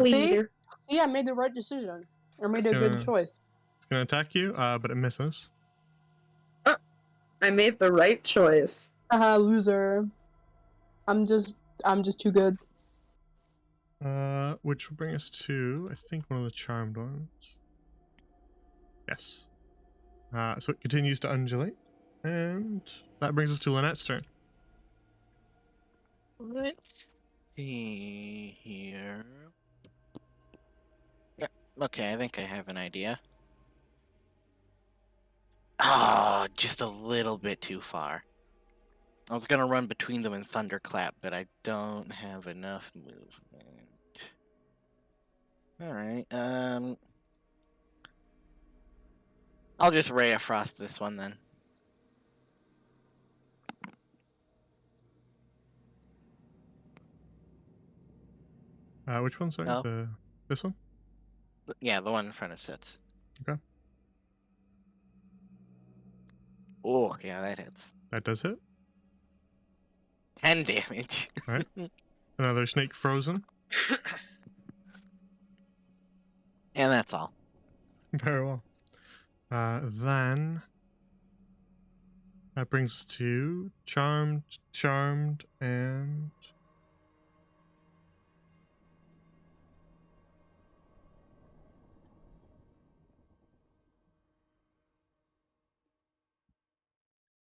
Leader. Yeah, I made the right decision. I made a good choice. It's gonna attack you, but it misses. I made the right choice. Haha, loser. I'm just too good. Which will bring us to, I think, one of the charmed ones. Yes. So it continues to undulate, and that brings us to Lynette's turn. Let's see here. Yeah, okay, I think I have an idea. Ah, just a little bit too far. I was gonna run between them and thunderclap, but I don't have enough movement. Alright, I'll just Ray of Frost this one then. Which one, sorry? Oh. This one? Yeah, the one in front of Sits. Okay. Oh, yeah, that hits. That does hit. 10 damage. Alright. Another snake frozen. And that's all. Very well. Then that brings us to charmed, and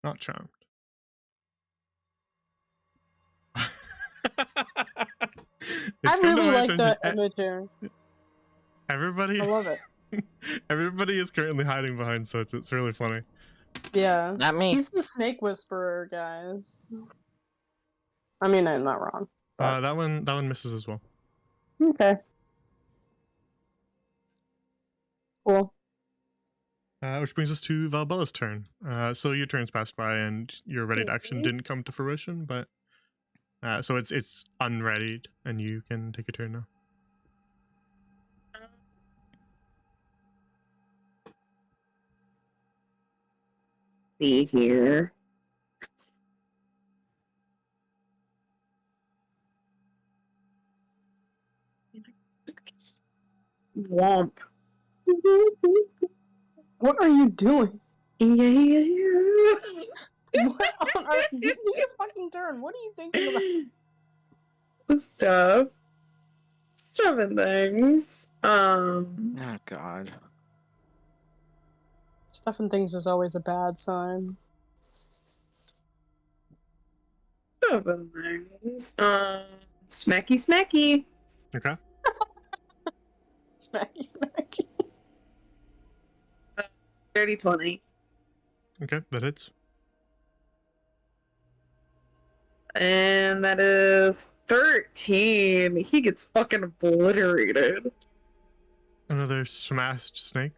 not charmed. I really like that image here. Everybody, I love it. Everybody is currently hiding behind, so it's really funny. Yeah. Not me. He's the snake whisperer, guys. I mean, I'm not wrong. That one misses as well. Okay. Cool. Which brings us to Valbella's turn. So your turn's passed by, and your readied action didn't come to fruition, but so it's unreadied, and you can take your turn now. See here. Womp. What are you doing? Yeah. What on earth? Give me your fucking turn. What are you thinking about? Stuff and things. Oh, God. Stuff and things is always a bad sign. Stuff and things. Smacky. Okay. Smacky. Dirty 20. Okay, that hits. And that is 13. He gets fucking obliterated. Another smashed snake.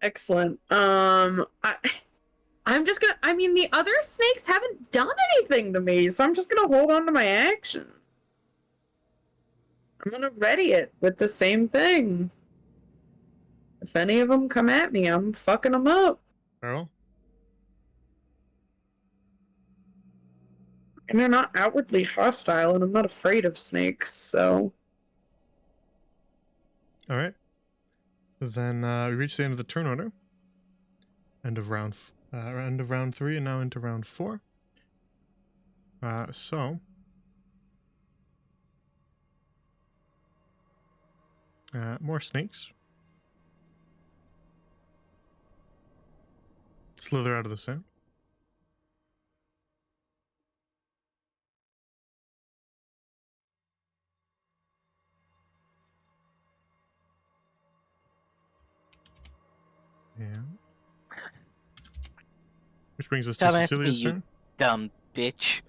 Excellent. I I'm just gonna. I mean, the other snakes haven't done anything to me, so I'm just gonna hold on to my action. I'm gonna ready it with the same thing. If any of them come at me, I'm fucking them up. Barrel? And they're not outwardly hostile, and I'm not afraid of snakes, so. Alright. Then we reach the end of the turn order. End of round 3 and now into round 4. More snakes. Slither out of the sand. Yeah. Which brings us to Come at me, Cecilia's you turn. dumb bitch.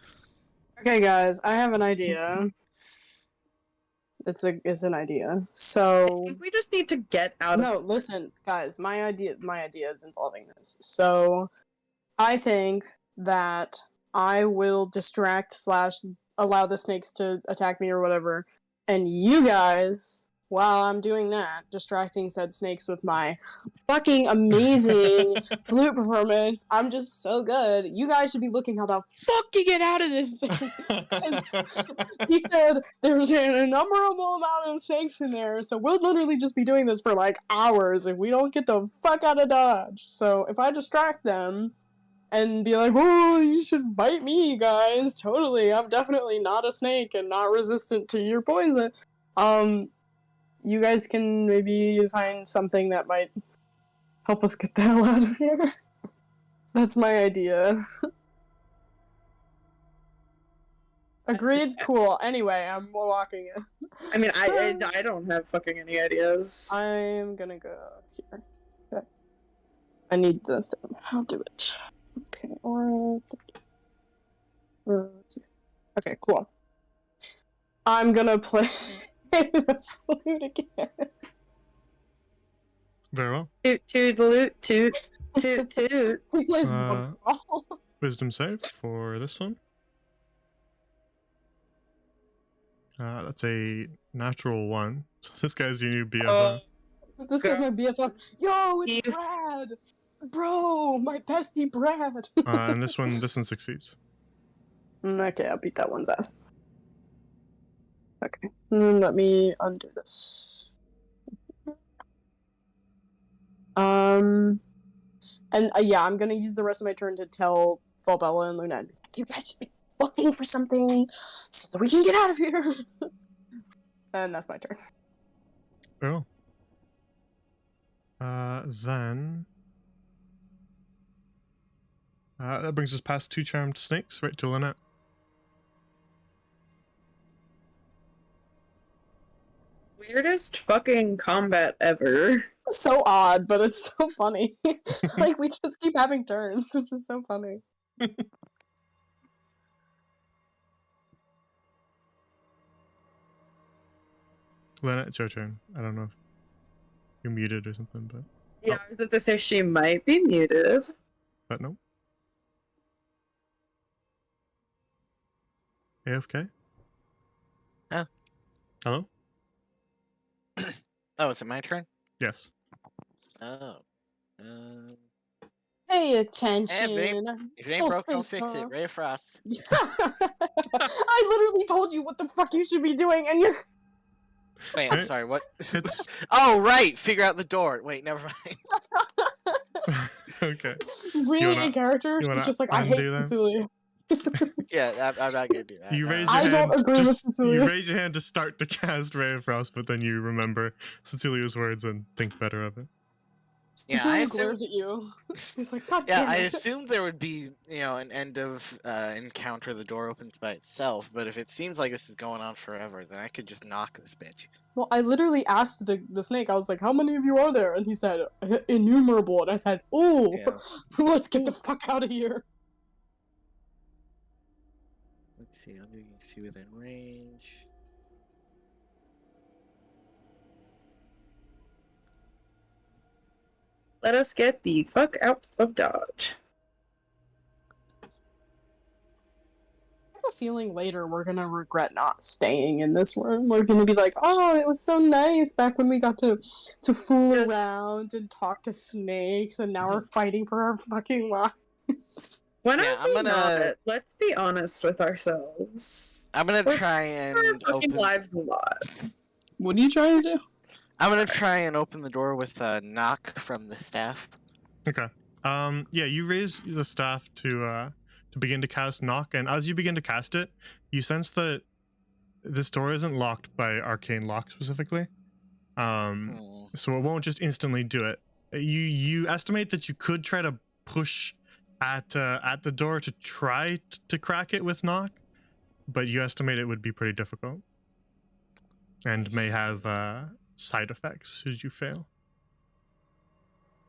Okay, guys, I have an idea. It's an idea. So I think we just need to get out of. no, listen, guys. My idea is involving this. So I think that I will distract / allow the snakes to attack me or whatever, and you guys, while I'm doing that, distracting said snakes with my fucking amazing flute performance. I'm just so good. You guys should be looking how the fuck to get out of this thing. He said there's an innumerable amount of snakes in there, so we'll literally just be doing this for like hours if we don't get the fuck out of Dodge. So if I distract them and be like, oh, you should bite me, guys. Totally. I'm definitely not a snake and not resistant to your poison. You guys can maybe find something that might help us get the hell out of here. That's my idea. Agreed? Cool. Anyway, I'm walking in. I mean, I don't have fucking any ideas. I'm gonna go here. Okay. I need the thing. I'll do it. Okay, okay, cool. I'm gonna play the flute again. Very well. Toot toot the loot, toot toot toot. He plays one ball. Wisdom save for this one. That's a natural 1. So this guy's your new BFF. This guy's my BFF. Yo, it's Brad! Bro, my bestie Brad! And this one succeeds. Okay, I'll beat that one's ass. Okay, let me undo this. And yeah, I'm gonna use the rest of my turn to tell Valbella and Lunette, you guys should be looking for something so that we can get out of here. And that's my turn. Oh. Then that brings us past 2 charmed snakes right to Lynette. Weirdest fucking combat ever. So odd, but it's so funny. Like, we just keep having turns, which is so funny. Lynette, it's your turn. I don't know if you're muted or something, but... Yeah, I was about to say she might be muted. But no. AFK? Oh. Hello? Oh, is it my turn? Yes. Oh. Pay attention. If it ain't broke, don't fix it. Ray of Frost. I literally told you what the fuck you should be doing, and you're... Wait, I'm sorry, what? It's... Oh, right! Figure out the door. Wait, never mind. Okay. Really, in character, she's just like, I hate Cecilia. Yeah, I'm not gonna do that. You raise your hand. I don't agree with Cecilia. You raise your hand to start to cast Ray of Frost, but then you remember Cecilia's words and think better of it. Yeah, Cecilia glares at you. He's like, God damn I it. assumed there would be, an end of encounter. The door opens by itself, but if it seems like this is going on forever, then I could just knock this bitch. Well, I literally asked the snake, I was like, how many of you are there? And he said, innumerable. And I said, ooh, let's get the fuck out of here. Let's see, I'll do see within range. Let us get the fuck out of Dodge. have a feeling later we're gonna regret not staying in this room. We're gonna be like, oh, it was so nice back when we got to fool around and talk to snakes, and now we're fighting for our fucking lives. When Yeah, are we not? Let's be honest with ourselves. I'm gonna try and our fucking open lives a lot. What are you trying to do? I'm gonna try and open the door with a knock from the staff. Okay. Yeah, you raise the staff to begin to cast knock, and as you begin to cast it, you sense that this door isn't locked by arcane lock specifically. So it won't just instantly do it. You estimate that you could try to push at the door to try to crack it with knock, but you estimate it would be pretty difficult and may have side effects should you fail.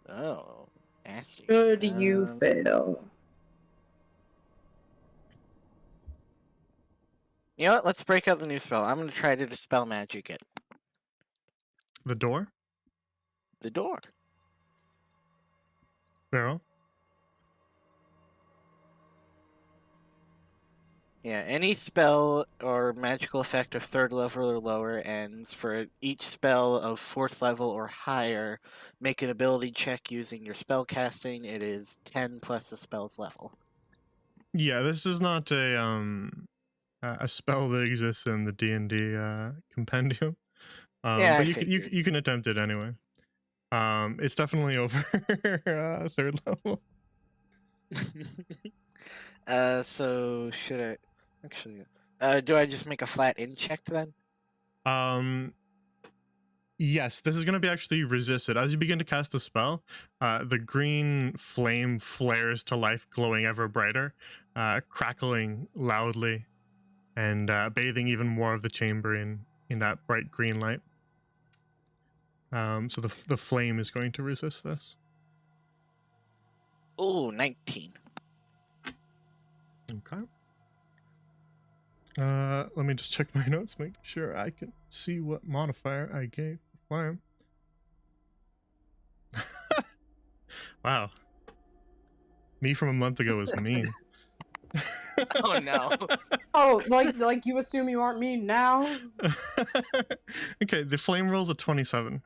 Oh, nasty. Should you fail? You know what? Let's break out the new spell. I'm gonna try to dispel magic it. The door? The door. Barrel? Yeah, any spell or magical effect of 3rd level or lower ends for each spell of 4th level or higher. Make an ability check using your spell casting. It is 10 plus the spell's level. Yeah, this is not a spell that exists in the D&D compendium. Yeah, but I you can attempt it anyway. It's definitely over 3rd level. So should I actually? Do I just make a flat in check then? Yes, this is going to be actually resisted. As you begin to cast the spell, the green flame flares to life, glowing ever brighter, crackling loudly, and bathing even more of the chamber in that bright green light. So the flame is going to resist this. Oh, 19. Okay. Let me just check my notes, make sure I can see what modifier I gave the flame. Wow. Me from a month ago was mean. Oh no. Oh, like you assume you aren't me now? Okay, the flame rolls a 27.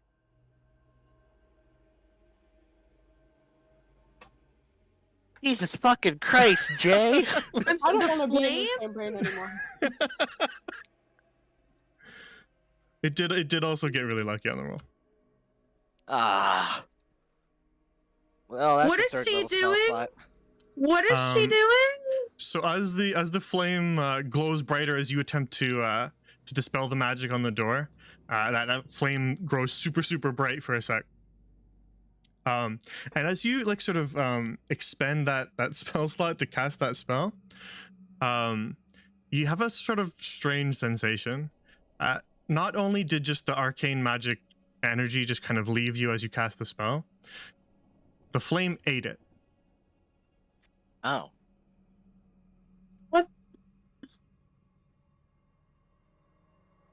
Jesus fucking Christ, Jay. I don't want to be in this campaign anymore. It did also get really lucky on the roll. Ah. Well, that's What a is 3rd she level spell doing? slot. What is she doing? So as the flame glows brighter as you attempt to dispel the magic on the door, that flame grows super bright for a sec. And as you like sort of expend that spell slot to cast that spell, you have a sort of strange sensation. Not only did just the arcane magic energy just kind of leave you as you cast the spell, the flame ate it. Oh. What?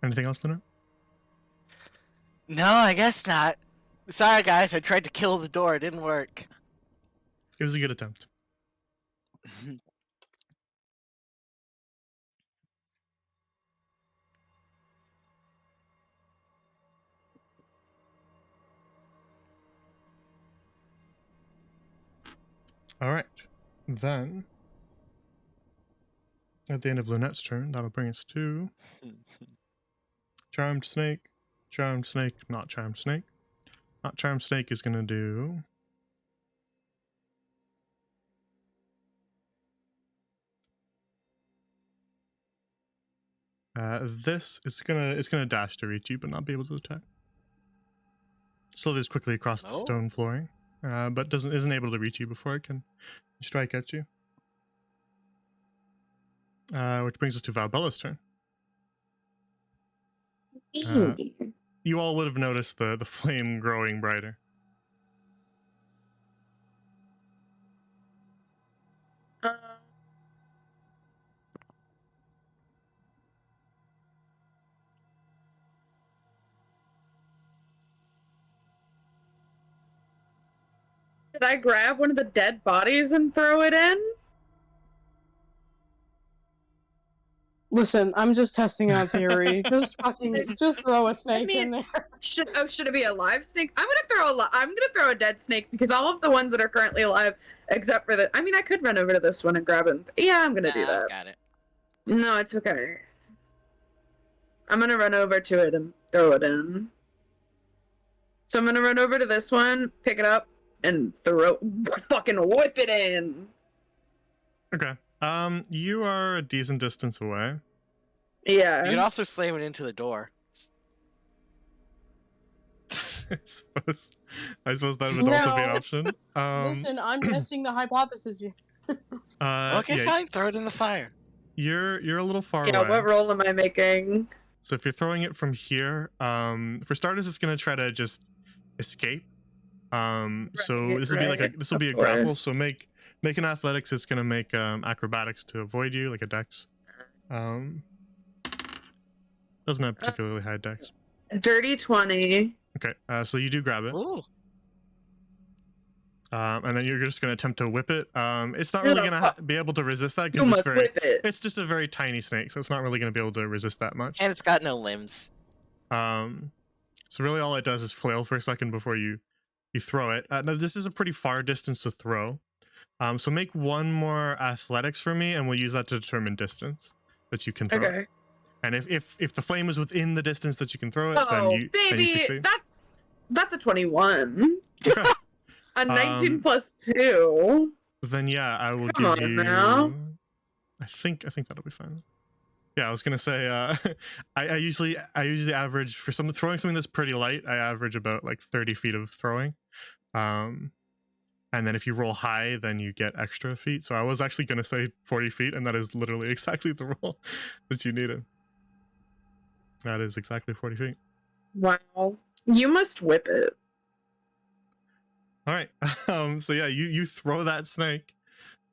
Anything else to know? No, I guess not. Sorry, guys. I tried to kill the door. It didn't work. It was a good attempt. All right. Then, at the end of Lunette's turn, that'll bring us to Charmed Snake, not Charmed Snake. Not Charmed Snake is going to do... this is gonna dash to reach you, but not be able to attack. Slithers quickly across the stone flooring, but isn't able to reach you before it can strike at you. Which brings us to Valbella's turn. You all would have noticed the flame growing brighter. Did I grab one of the dead bodies and throw it in? Listen, I'm just testing out theory. Just throw a snake in there. Should it be a live snake? I'm gonna throw a dead snake because all of the ones that are currently alive, except for I could run over to this one and grab it. Yeah, I'm gonna do that. Got it. No, it's okay. I'm gonna run over to it and throw it in. So I'm gonna run over to this one, pick it up, and fucking whip it in. Okay. You are a decent distance away. Yeah. You can also slam it into the door. I suppose that would also be an option. Listen, I'm testing the hypothesis here. Okay, yeah, fine. Throw it in the fire. You're a little far away. Yeah, what roll am I making? So if you're throwing it from here, for starters, it's gonna try to just escape. So this will be like this will be a grapple. So make an athletics. It's gonna make acrobatics to avoid you, like a dex. Doesn't have particularly high dex. Dirty 20. Okay, so you do grab it. Ooh. And then you're just gonna attempt to whip it. It's not really gonna be able to resist that because it's just a very tiny snake, so it's not really gonna be able to resist that much. And it's got no limbs. So really all it does is flail for a second before you throw it. Now this is a pretty far distance to throw. So make one more athletics for me, and we'll use that to determine distance that you can throw. Okay. And if the flame is within the distance that you can throw it, then you succeed. That's a 21. Okay. A 19 plus 2. Then yeah, I will Come give on you. now. I think that'll be fine. Yeah, I was gonna say. I usually average for throwing something that's pretty light. I average about like 30 feet of throwing. And then if you roll high, then you get extra feet. So I was actually gonna say 40 feet, and that is literally exactly the roll that you needed. That is exactly 40 feet. Wow. You must whip it. All right. So yeah, you throw that snake,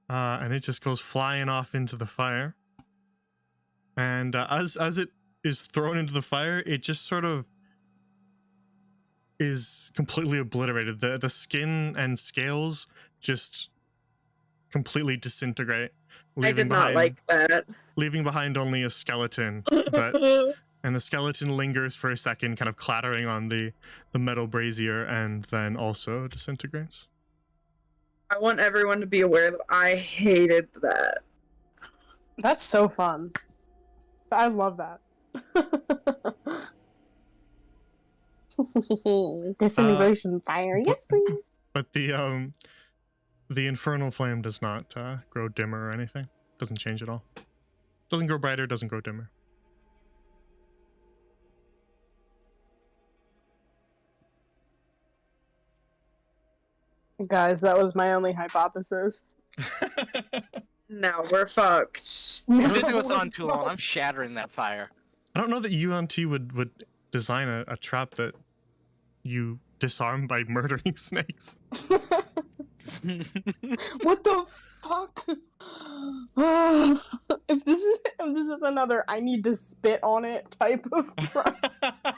and it just goes flying off into the fire. And as it is thrown into the fire, it just sort of is completely obliterated. The skin and scales just completely disintegrate. I did not like that. Leaving behind only a skeleton, and the skeleton lingers for a second, kind of clattering on the metal brazier, and then also disintegrates. I want everyone to be aware that I hated that. That's so fun. I love that. Disintegration fire, yes please. But the infernal flame does not grow dimmer or anything. Doesn't change at all. Doesn't grow brighter, doesn't grow dimmer. Guys, that was my only hypothesis. Now we're fucked. If this goes on too long, I'm shattering that fire. I don't know that UNT would design a trap that you disarm by murdering snakes. What the fuck? If this is another I need to spit on it type of crime,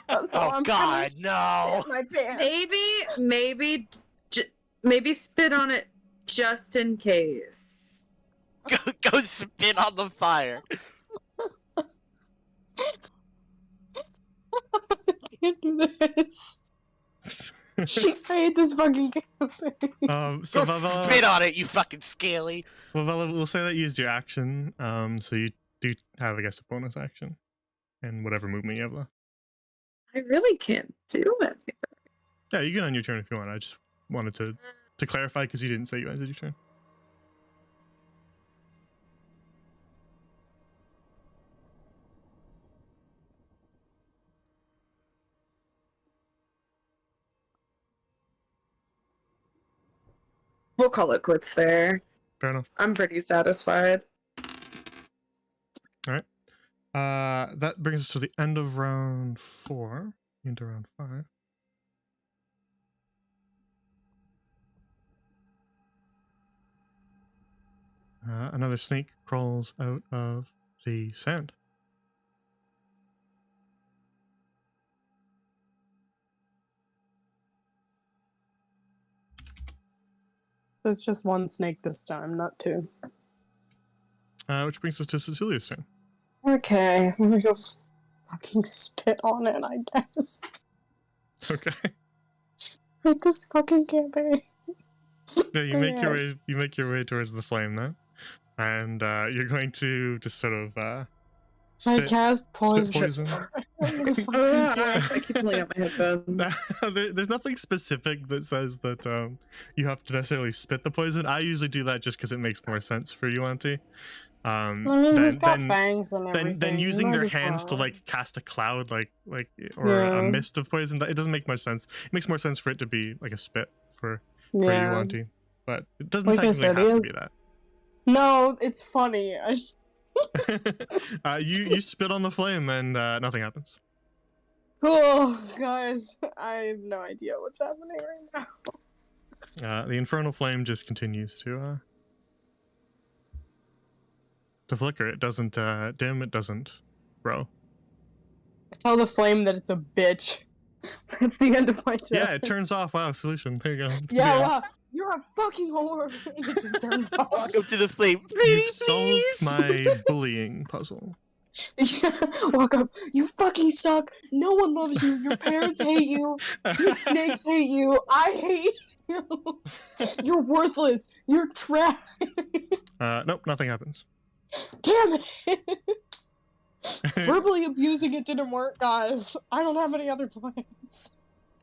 that's all I'm God, no. shit my pants. Maybe spit on it just in case. Go spit on the fire. I can't do this. I hate this fucking campaign. So Go Valbella, spit on it, you fucking scaly. Valbella, we'll say that you used your action. So you do have, I guess, a bonus action, and whatever movement you have left. I really can't do anything. Yeah, you can end your turn if you want. I just wanted to clarify because you didn't say you ended your turn. We'll call it quits there. Fair enough. I'm pretty satisfied. All right. That brings us to the end of round 4 into round 5. Another snake crawls out of the sand. There's just one snake this time, not two. Which brings us to Cecilia's turn. Okay, I'm gonna go fucking spit on it, I guess. Okay. Like this fucking campaign. No, you make your way. You make your way towards the flame now, and you're going to just sort of I spit. cast poison. I keep pulling up my headphones. There's nothing specific that says that you have to necessarily spit the poison. I usually do that just because it makes more sense for you, Auntie. I mean, he's got fangs and everything. Then using their Might as hands to well. like cast a cloud, or a mist of poison, it doesn't make much sense. It makes more sense for it to be like a spit for you, Auntie. But it doesn't Like I technically said, have to be that. No, it's funny. You spit on the flame and nothing happens. Oh, guys, I have no idea what's happening right now. The infernal flame just continues to flicker. It doesn't dim. It doesn't grow. I tell the flame that it's a bitch. That's the end of my turn. Yeah, it turns off. Wow, solution. There you go. Yeah, wow. You're a fucking whore. And it just turns off. Welcome to the flame. You've solved my bullying puzzle. Yeah, walk up. You fucking suck. No one loves you. Your parents hate you. These snakes hate you. I hate you. You're worthless. You're trash. Nope, nothing happens. Damn it. Verbally abusing it didn't work, guys. I don't have any other plans.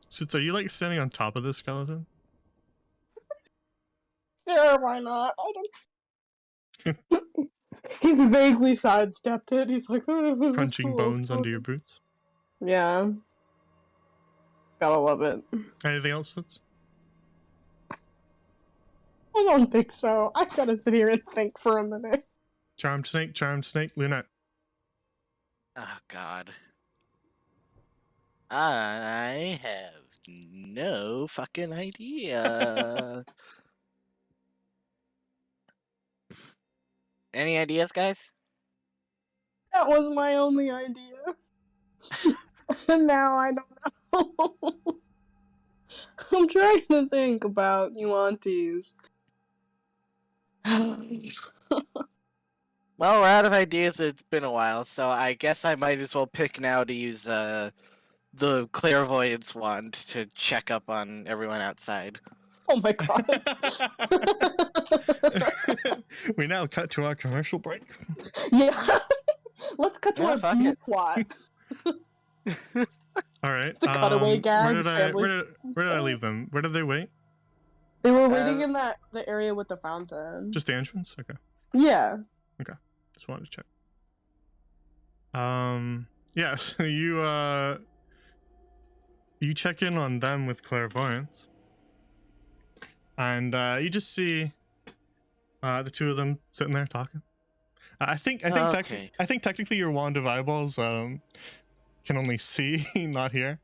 So are you like standing on top of this skeleton? Sure, why not? I don't. He's vaguely sidestepped it. He's like Crunching bones under your boots. Yeah. Gotta love it. Anything else that's? I don't think so. I gotta sit here and think for a minute. Charmed snake, Lunette. Oh God. I have no fucking idea. Any ideas, guys? That was my only idea. And now I don't know. I'm trying to think about you aunties. Well, we're out of ideas. It's been a while, so I guess I might as well pick now to use the clairvoyance wand to check up on everyone outside. Oh my god. We now cut to our commercial break. Yeah. Let's cut to Yeah, our fuck B it. plot. All right. It's a cutaway gag. Where did I leave them? Where did they wait? They were waiting in the area with the fountain. Just the entrance? Okay. Yeah. Just wanted to check. Yeah, so you check in on them with clairvoyance. And you just see the two of them sitting there talking. I think technically your wand of eyeballs can only see, not hear.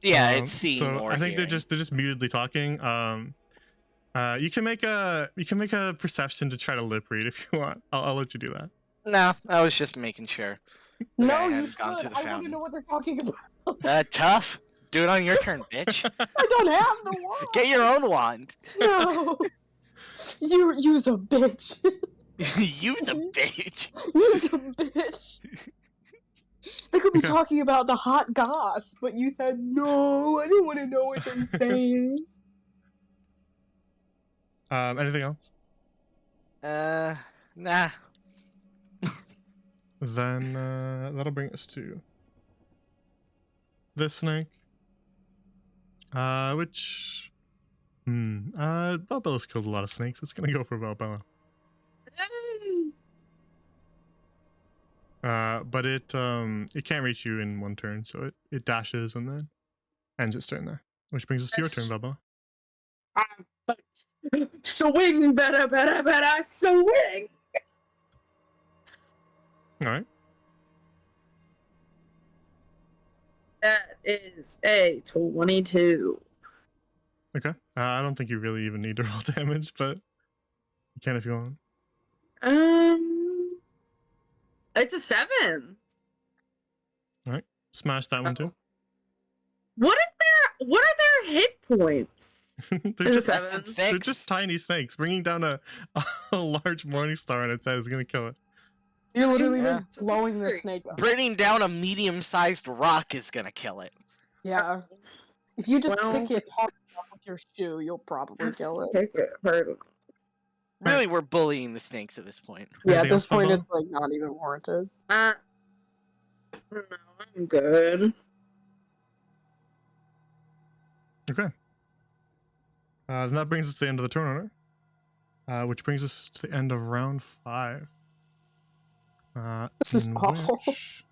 Yeah, it's seeing so more. I think they're just mutedly talking. You can make a perception to try to lip read if you want. I'll let you do that. No, I was just making sure. No, guy you hadn't gone should. to the I want to fountain. know what they're talking about. Tough. Do it on your turn, bitch. I don't have the wand. Get your own wand. No. You use a bitch. Use a bitch. Use a bitch. They could be talking about the hot goss, but you said no. I don't want to know what they're saying. Anything else? Nah. Then that'll bring us to this snake. Valbella's killed a lot of snakes. It's gonna go for Valbella. But it can't reach you in one turn, so it dashes and then ends its turn there. Which brings us to your turn, Valbella. Swing, better, swing! Alright. That is a 22. Okay. I don't think you really even need to roll damage, but you can if you want. It's a 7. Alright. Smash that one too. What are their hit points? they're, Is just, it 7? they're just tiny snakes. Bringing down a large morning star on its head is gonna kill it. You're literally Yeah. like blowing the snake up. Bringing down a medium-sized rock is gonna kill it. Yeah. If you just Well, kick it hard enough with your shoe, you'll probably kill it. Take it hard. Really, we're bullying the snakes at this point. Yeah, at Anything this else, point, Valbella? it's like not even warranted. I don't know. I'm good. Okay. Then that brings us to the end of the turn order, which brings us to the end of round 5. This is in awful. which-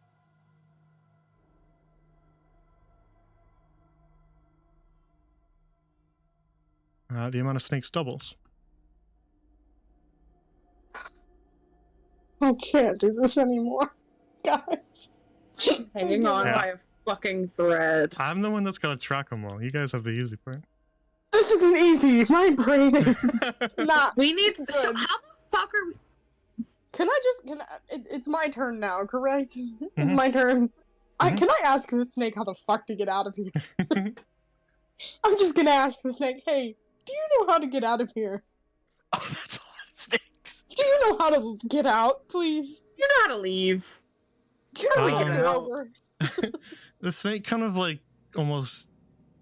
the amount of snakes doubles. I can't do this anymore, guys. Hanging on Yeah. by a fucking thread. I'm the one that's got to track them all. You guys have the easy part. This isn't easy. My brain is not. We need. So Good. how the fuck are we? It's my turn now, correct? It's Mhm. my turn. Mhm. Can I ask the snake how the fuck to get out of here? I'm just gonna ask the snake, hey, do you know how to get out of here? Oh, that's a lot of snakes. Do you know how to get out, please? You know how to leave. Do you know how Um, the door works? The snake kind of like almost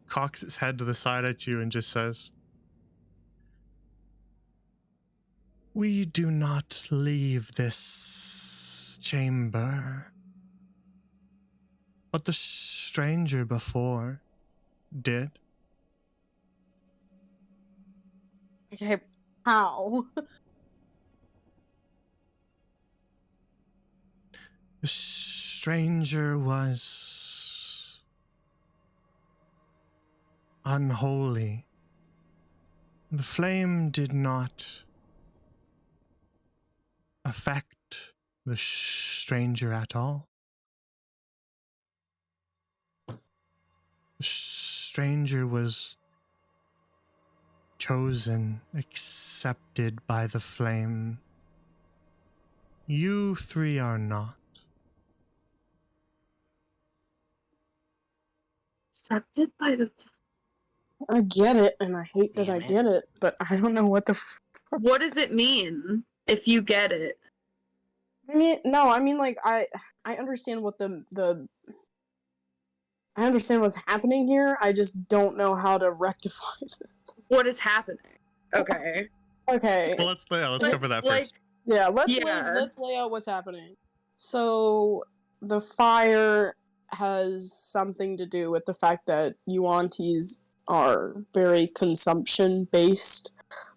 cocks its head to the side at you and just says, "We do not leave this chamber, but the stranger before did." Okay, how? The stranger was unholy. The flame did not affect the stranger at all. The stranger was chosen, accepted by the flame. You three are not. Accepted by the. I get it, and I hate that I Damn it. get it, but I don't know what the. What does it mean if you get it? I mean, no, I mean, like, I understand what the. I understand what's happening here. I just don't know how to rectify this. What is happening? Okay. Okay. Well, let's Like- cover that like, first. Yeah, Yeah. let's lay out what's happening. So the fire has something to do with the fact that Yuan-Tis are very consumption based.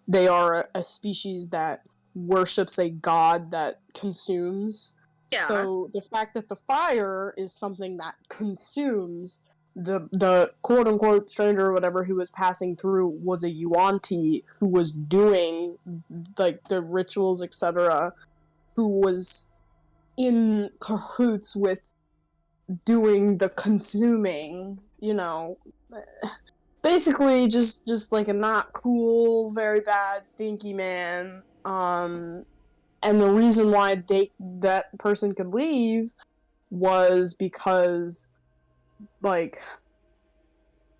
They are a species that worships a god that consumes. Yeah. So the fact that the fire is something that consumes, the quote unquote stranger or whatever who was passing through was a Yuan-Ti who was doing like the rituals, etc., who was in cahoots with doing the consuming, you know. Basically just like a not cool, very bad, stinky man. And the reason why that person could leave was because, like,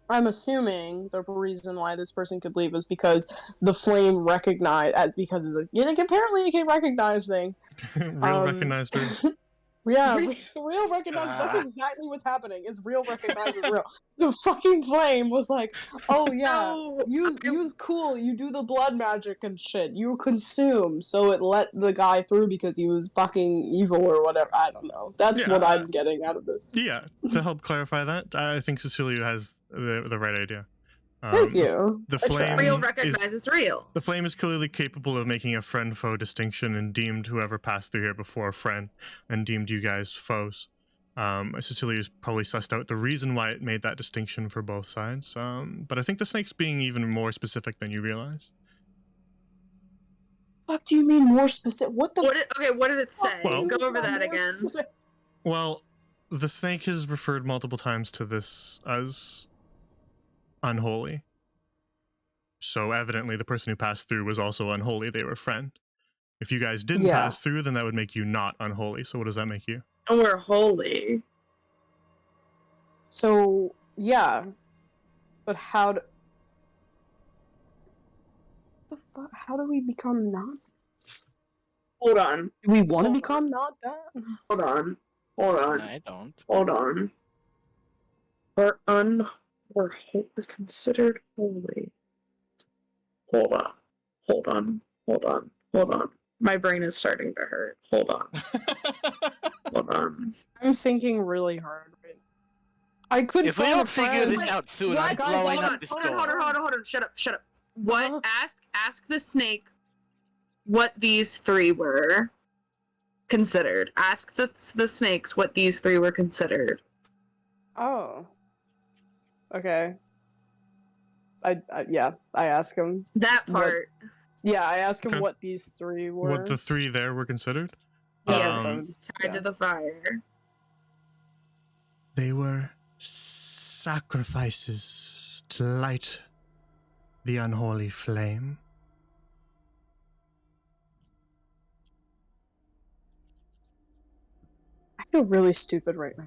I'm assuming the reason why this person could leave was because the flame recognized, because of the, like, apparently it can recognize things. Real recognized her. Yeah, real recognize. That's exactly what's happening. Is real recognizes real. The fucking flame was like, oh yeah, No. use cool. You do the blood magic and shit. You consume, so it let the guy through because he was fucking evil or whatever. I don't know. That's what Yeah. I'm getting out of it. Yeah, to help clarify that, I think Cecilia has the right idea. Thank you. The I tried. flame Real is recognizes real. the flame is clearly capable of making a friend-foe distinction and deemed whoever passed through here before a friend and deemed you guys foes. Cecilia's probably sussed out the reason why it made that distinction for both sides. But I think the snake's being even more specific than you realize. Fuck, do you mean more specific? What the? What did it say? Well- Go over that More again. specific. Well, the snake has referred multiple times to this as unholy. So evidently the person who passed through was also unholy. They were a friend. If you guys didn't Yeah. pass through, then that would make you not unholy. So what does that make you? And we're holy. So yeah, but how do? The fuck? How do we become not? Hold on. Do we want to become not that? Hold on. Hold on. I don't. Hold on. We're considered holy. Hold on. Hold on. Hold on. Hold on. My brain is starting to hurt. Hold on. Hold on. I'm thinking really hard. I could If we find don't a figure friend. this out soon, What? I'm Guys, blowing hold up on, the Hold store. on. Shut up. What? Uh-huh. Ask the snake what these three were considered. Ask the snakes what these three were considered. Oh. Okay. I ask him. That What- part. Yeah, I ask him Okay. what these three were. What the three there were considered? Yes. Um, Tied to the fire. They were sacrifices to light the unholy flame. I feel really stupid right now.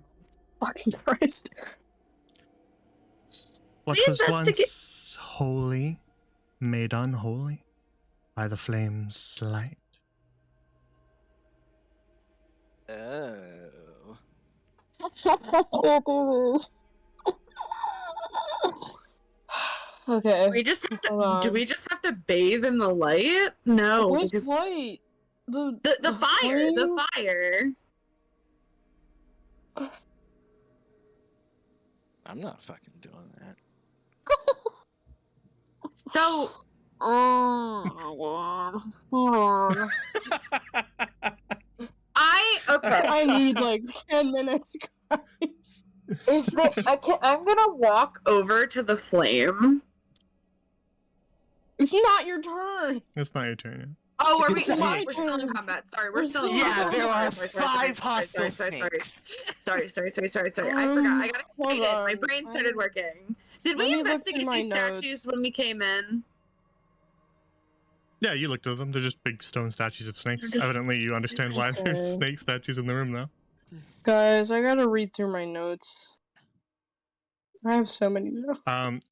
Fucking Christ. What We was investigate- once holy, made unholy by the flame's light. Oh. Okay. We just have Hold to. on. Do we just have to bathe in the light? No, Which because light? The fire. The flame? fire. I'm not fucking doing that. So Oh, hold on. okay. I need like 10 minutes, guys. I'm gonna walk over to the flame. It's not your turn. It's not your turn yet. Oh, are we? It's my We're still in turn. combat. Sorry, we're We're still in still in combat. Yeah, there are Sorry. 5 hostile snakes. Sorry. I forgot. I got Hold excited. My on. brain started working. Did Let we me look through investigate my these statues notes. when we came in? Yeah, you looked at them. They're just big stone statues of snakes. Evidently, you understand why there's Okay. snake statues in the room now. Guys, I gotta read through my notes. I have so many notes.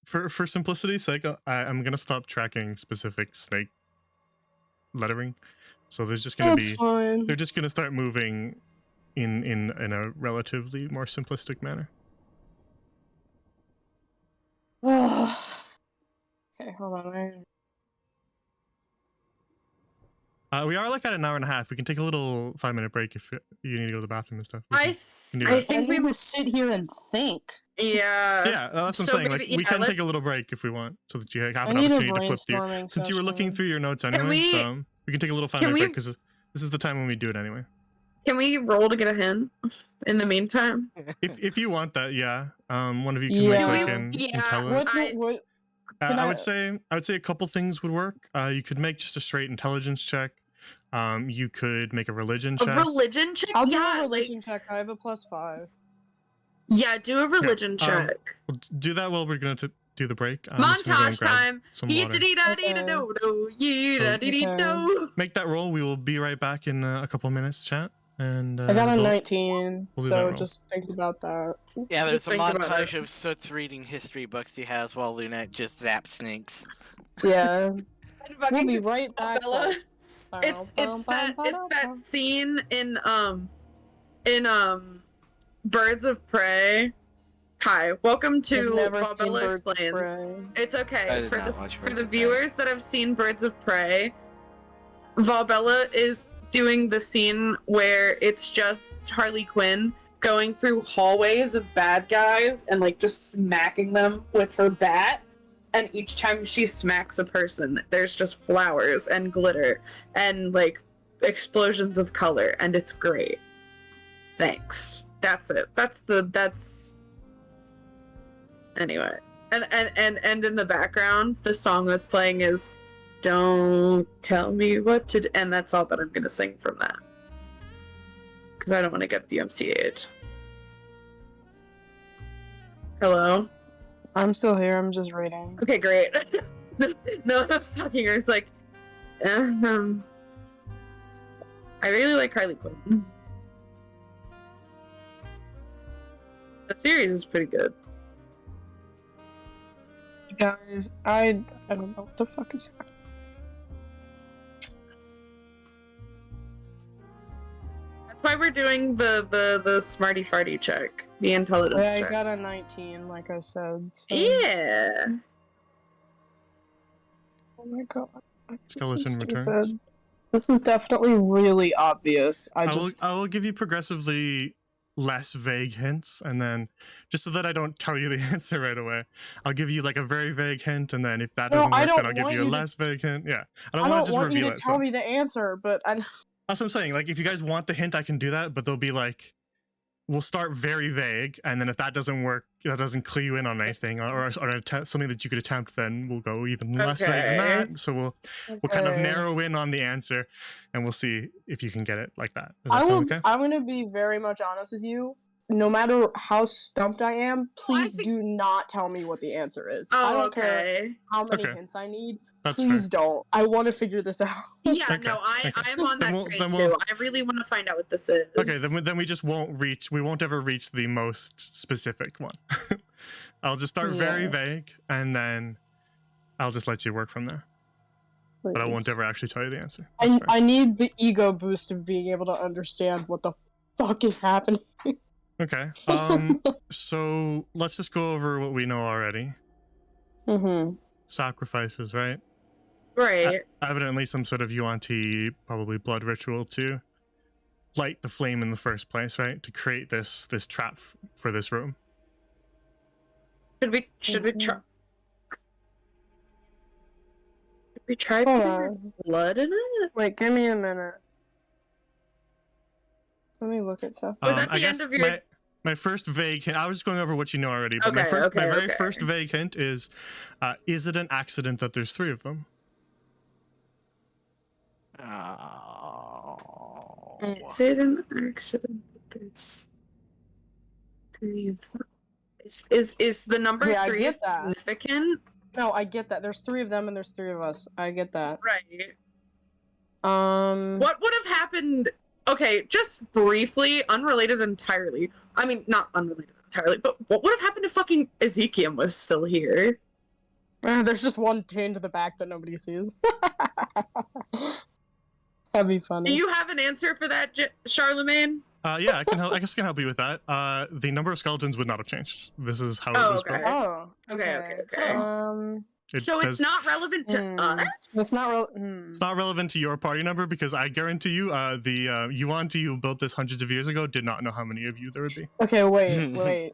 For simplicity's sake, I'm gonna stop tracking specific snake lettering. So there's just gonna That's be fine. they're just gonna start moving in a relatively more simplistic manner. Okay, hold on. We are like at an hour and a half. We can take a little 5-minute break if you need to go to the bathroom and stuff. We can do I that. think we will sit here and think. Yeah. Yeah, that's what I'm so saying. Like, maybe- we yeah, can let's- take a little break if we want, so that you have I an need a opportunity to flip through. brainstorming Since you were looking session. through your notes anyway, we- so we can take a little 5-minute break because this is the time when we do it anyway. Can we roll to get a hint in the meantime? If you want that, yeah. One of you can Yeah. make Can like we- an yeah, intelligence. What? I can I- would say a couple things would work. You could make just a straight intelligence check. You could make a religion A check. religion check? I'll do yeah, a religion check. I have a +5. Yeah, do a religion check. We'll do that while we're gonna do the break. I'm just gonna go and Montage grab time. some water. Make that roll. We will be right back in a couple minutes, chat. And I got a we'll- 19, we'll do that so roll. just think about that. Yeah, there's a Think about montage it. of Soot's reading history books he has while Lunette just zaps snakes. Yeah, we'll be right back. Valbella. guys. It's that scene in Birds of Prey. Hi, welcome to I've never seen Valbella Birds of Explains. Prey. It's I okay did for not watch the Birds of Prey. viewers that have seen Birds of Prey. Valbella is doing the scene where it's just Harley Quinn going through hallways of bad guys and like just smacking them with her bat. And each time she smacks a person, there's just flowers and glitter and like explosions of color, and it's great. Thanks. That's it. That's anyway. And in the background, the song that's playing is "Don't Tell Me What to Do," and that's all that I'm gonna sing from that. Because I don't want to get DMCA'd. Hello? I'm still here. I'm just reading. Okay, great. No, I was talking. I was like, I really like Harley Quinn. The series is pretty good. Guys, I don't know what the fuck is happening. we're doing the smarty farty check, the intelligence I check. got a 19, like I said. So. Yeah. Oh my god. Skeleton returns. This is definitely really obvious. I will give you progressively less vague hints, and then just so that I don't tell you the answer right away, I'll give you like a very vague hint, and then if that doesn't work, then I'll give you a less vague hint. Yeah, I don't want to just reveal it. I don't want you to tell me the answer, but that's what I'm saying. Like, if you guys want the hint, I can do that, but they'll be like, we'll start very vague, and then if that doesn't work, that doesn't clue you in on anything, or something that you could attempt, then we'll go even less vague than that. So we'll kind of narrow in on the answer, and we'll see if you can get it like that. Does that sound okay? I'm gonna be very much honest with you. No matter how stumped I am, please do not tell me what the answer is. I don't care how many hints I need. Please don't. I want to figure this out. Yeah, no, I'm on that train too. I really want to find out what this is. Okay, then we just won't ever reach the most specific one. I'll just start very vague, and then I'll just let you work from there. Please. But I won't ever actually tell you the answer. I need the ego boost of being able to understand what the fuck is happening. Okay, so let's just go over what we know already. Sacrifices, right? Right. Evidently some sort of Yuan-Ti, probably blood ritual to light the flame in the first place, right? To create this trap for this room. Should we try? Should we try putting blood in it? Wait, give me a minute. Let me look at stuff. Was that the end of your... My first vague hint, I was just going over what you know already, but my very first vague hint is it an accident that there's 3 of them? Oh. Is it an accident that there's 3 of them? Is the number 3 significant? No, I get that. There's 3 of them and there's 3 of us. I get that. Right. What would have happened... Okay, just briefly, unrelated entirely. I mean, not unrelated entirely, but what would have happened if fucking Ezekiel was still here? There's just one chain to the back that nobody sees. That'd be funny. Do you have an answer for that, Charlemagne? Yeah, I can help. I guess I can help you with that. The number of skeletons would not have changed. This is how it was built. Oh, okay. It's not relevant to us? It's not It's not relevant to your party number, because I guarantee you, the Yuan-Ti who built this hundreds of years ago did not know how many of you there would be. Okay, wait.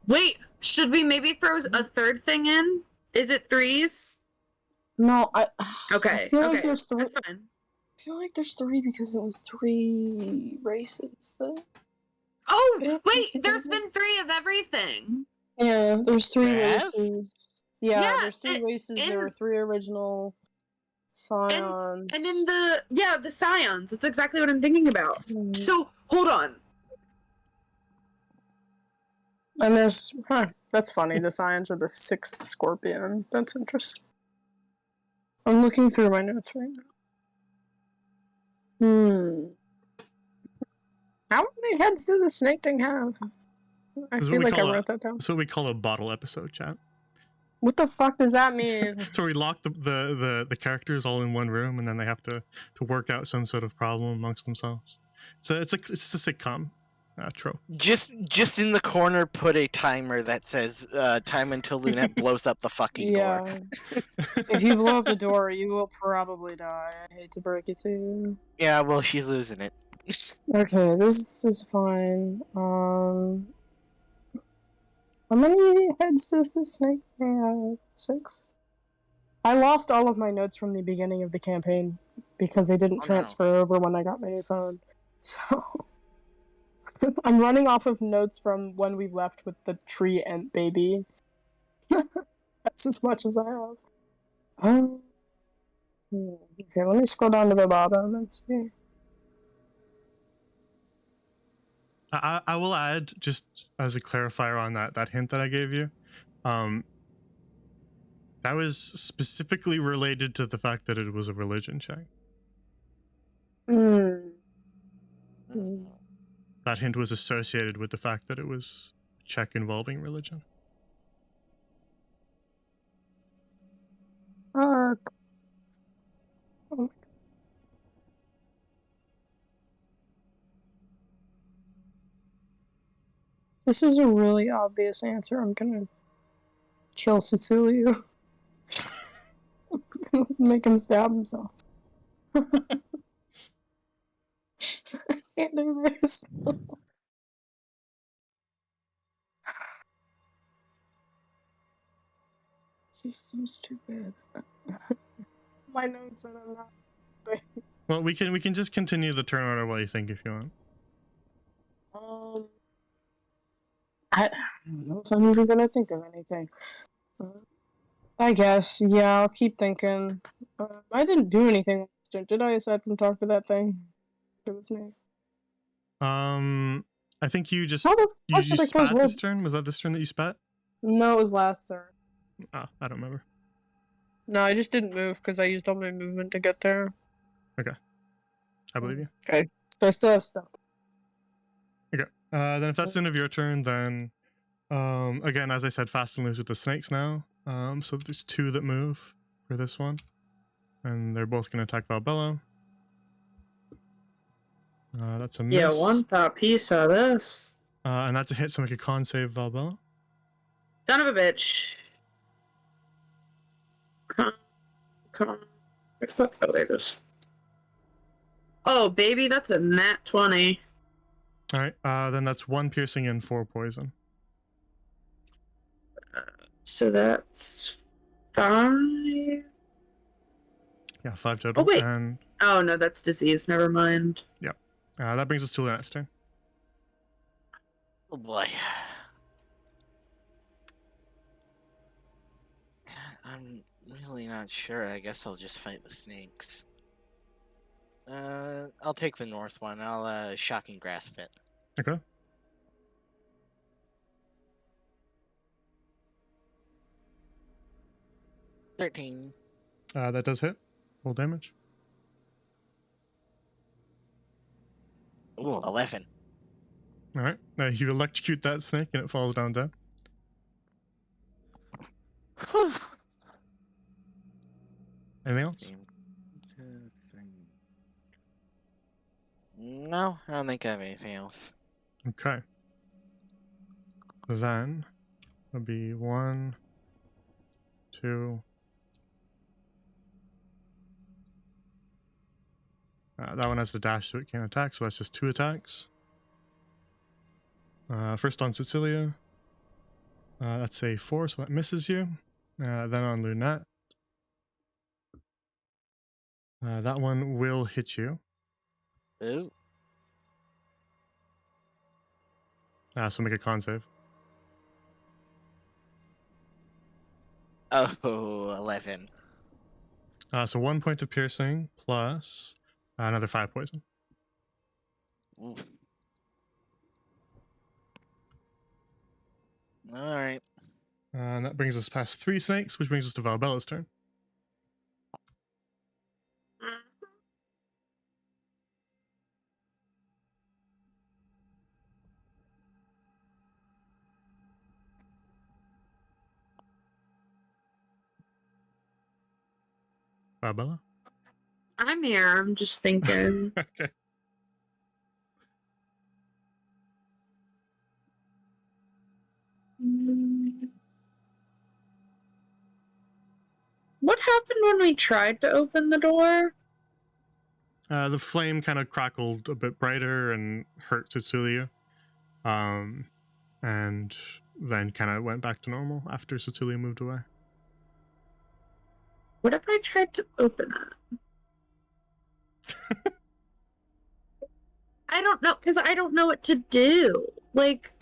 Wait, should we maybe throw a third thing in? Is it 3s? No, Okay. I feel like there's 3. That's fine. I feel like there's 3 because it was 3 races. Oh, wait, there's been 3 of everything. Yeah, there's 3 races. Yeah, there's 3 races. There were 3 original scions. And in the scions, that's exactly what I'm thinking about. So, hold on. And there's, that's funny, the scions are the 6th scorpion. That's interesting. I'm looking through my notes right now. How many heads does the snake thing have? I feel like I wrote that down. That's what we call a bottle episode, chat. What the fuck does that mean? So we lock the characters all in one room, and then they have to work out some sort of problem amongst themselves. It's a sitcom trope. Just in the corner, put a timer that says time until Lunette blows up the fucking door. If you blow up the door, you will probably die. I hate to break it to you. Yeah, well, she's losing it. Okay, this is fine. How many heads does the snake have? 6? I lost all of my notes from the beginning of the campaign because they didn't transfer over when I got my new phone. So I'm running off of notes from when we left with the tree ant baby. That's as much as I have. Okay, let me scroll down to the bottom and see. I will add, just as a clarifier on that hint that I gave you, that was specifically related to the fact that it was a religion check. That hint was associated with the fact that it was a check involving religion. This is a really obvious answer. I'm gonna kill Cecilia. Let's make him stab himself. I can't do this. This is so stupid. My notes and I'm not. Well, we can just continue the turn order while you think if you want. I don't know if I'm even gonna think of anything. I guess, yeah, I'll keep thinking. I didn't do anything last turn, did I, aside from talk to that thing? What was his name? I think you just How the you fuck did I close spat this web? turn. Was that this turn that you spat? No, it was last turn. Ah, I don't remember. No, I just didn't move because I used all my movement to get there. I believe you. Okay. So I still have stuff. Okay. Then if that's the end of your turn, then again, as I said, fast and loose with the snakes now. So there's 2 that move for this one, and they're both going to attack Valbella. That's a miss. Yeah, one thought piece of this. And that's a hit, so make a con save, Valbella. Son of a bitch. Come on. Where's that? Oh, there it is. Oh, baby, that's a nat 20. All right. Then that's 1 piercing and 4 poison. So that's 5. Yeah, 5 total. Oh, wait. And Oh, no, that's disease. Never mind. that brings us to Lynette's turn. Oh boy. I'm really not sure. I guess I'll just fight the snakes. I'll take the north one. I'll shocking grasp it. Okay. $13. That does hit. Full damage. Ooh, 11. All right. You electrocute that snake and it falls down dead. Anything else? No, I don't think I have anything else. Okay. Then it'll be 1, 2. That one has the dash, so it can't attack. So that's just 2 attacks. First on Cecilia. That's a 4, so that misses you. Then on Lunette. That one will hit you. Ooh. So make a con save. Oh, 11. So 1 point of piercing plus another 5 poison. Ooh. All right. And that brings us past 3 snakes, which brings us to Valbella's turn. Valbella? I'm here. I'm just thinking. Okay. What happened when we tried to open the door? The flame kind of crackled a bit brighter and hurt Cecilia. And then kind of went back to normal after Cecilia moved away. What if I tried to open it? I don't know, because I don't know what to do. Like,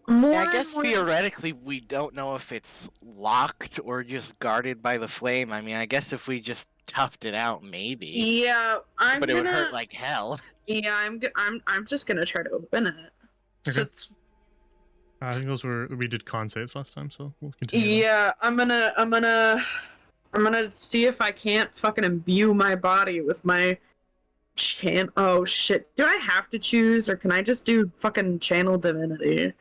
more. Yeah, I guess and more... theoretically we don't know if it's locked or just guarded by the flame. I mean, I guess if we just toughed it out, maybe. Yeah, But it would hurt like hell. Yeah, I'm just gonna try to open it. Okay. So it's... I think we did con saves last time, so we'll continue. Yeah, I'm gonna see if I can't fucking imbue my body with my oh shit. Do I have to choose, or can I just do fucking channel divinity?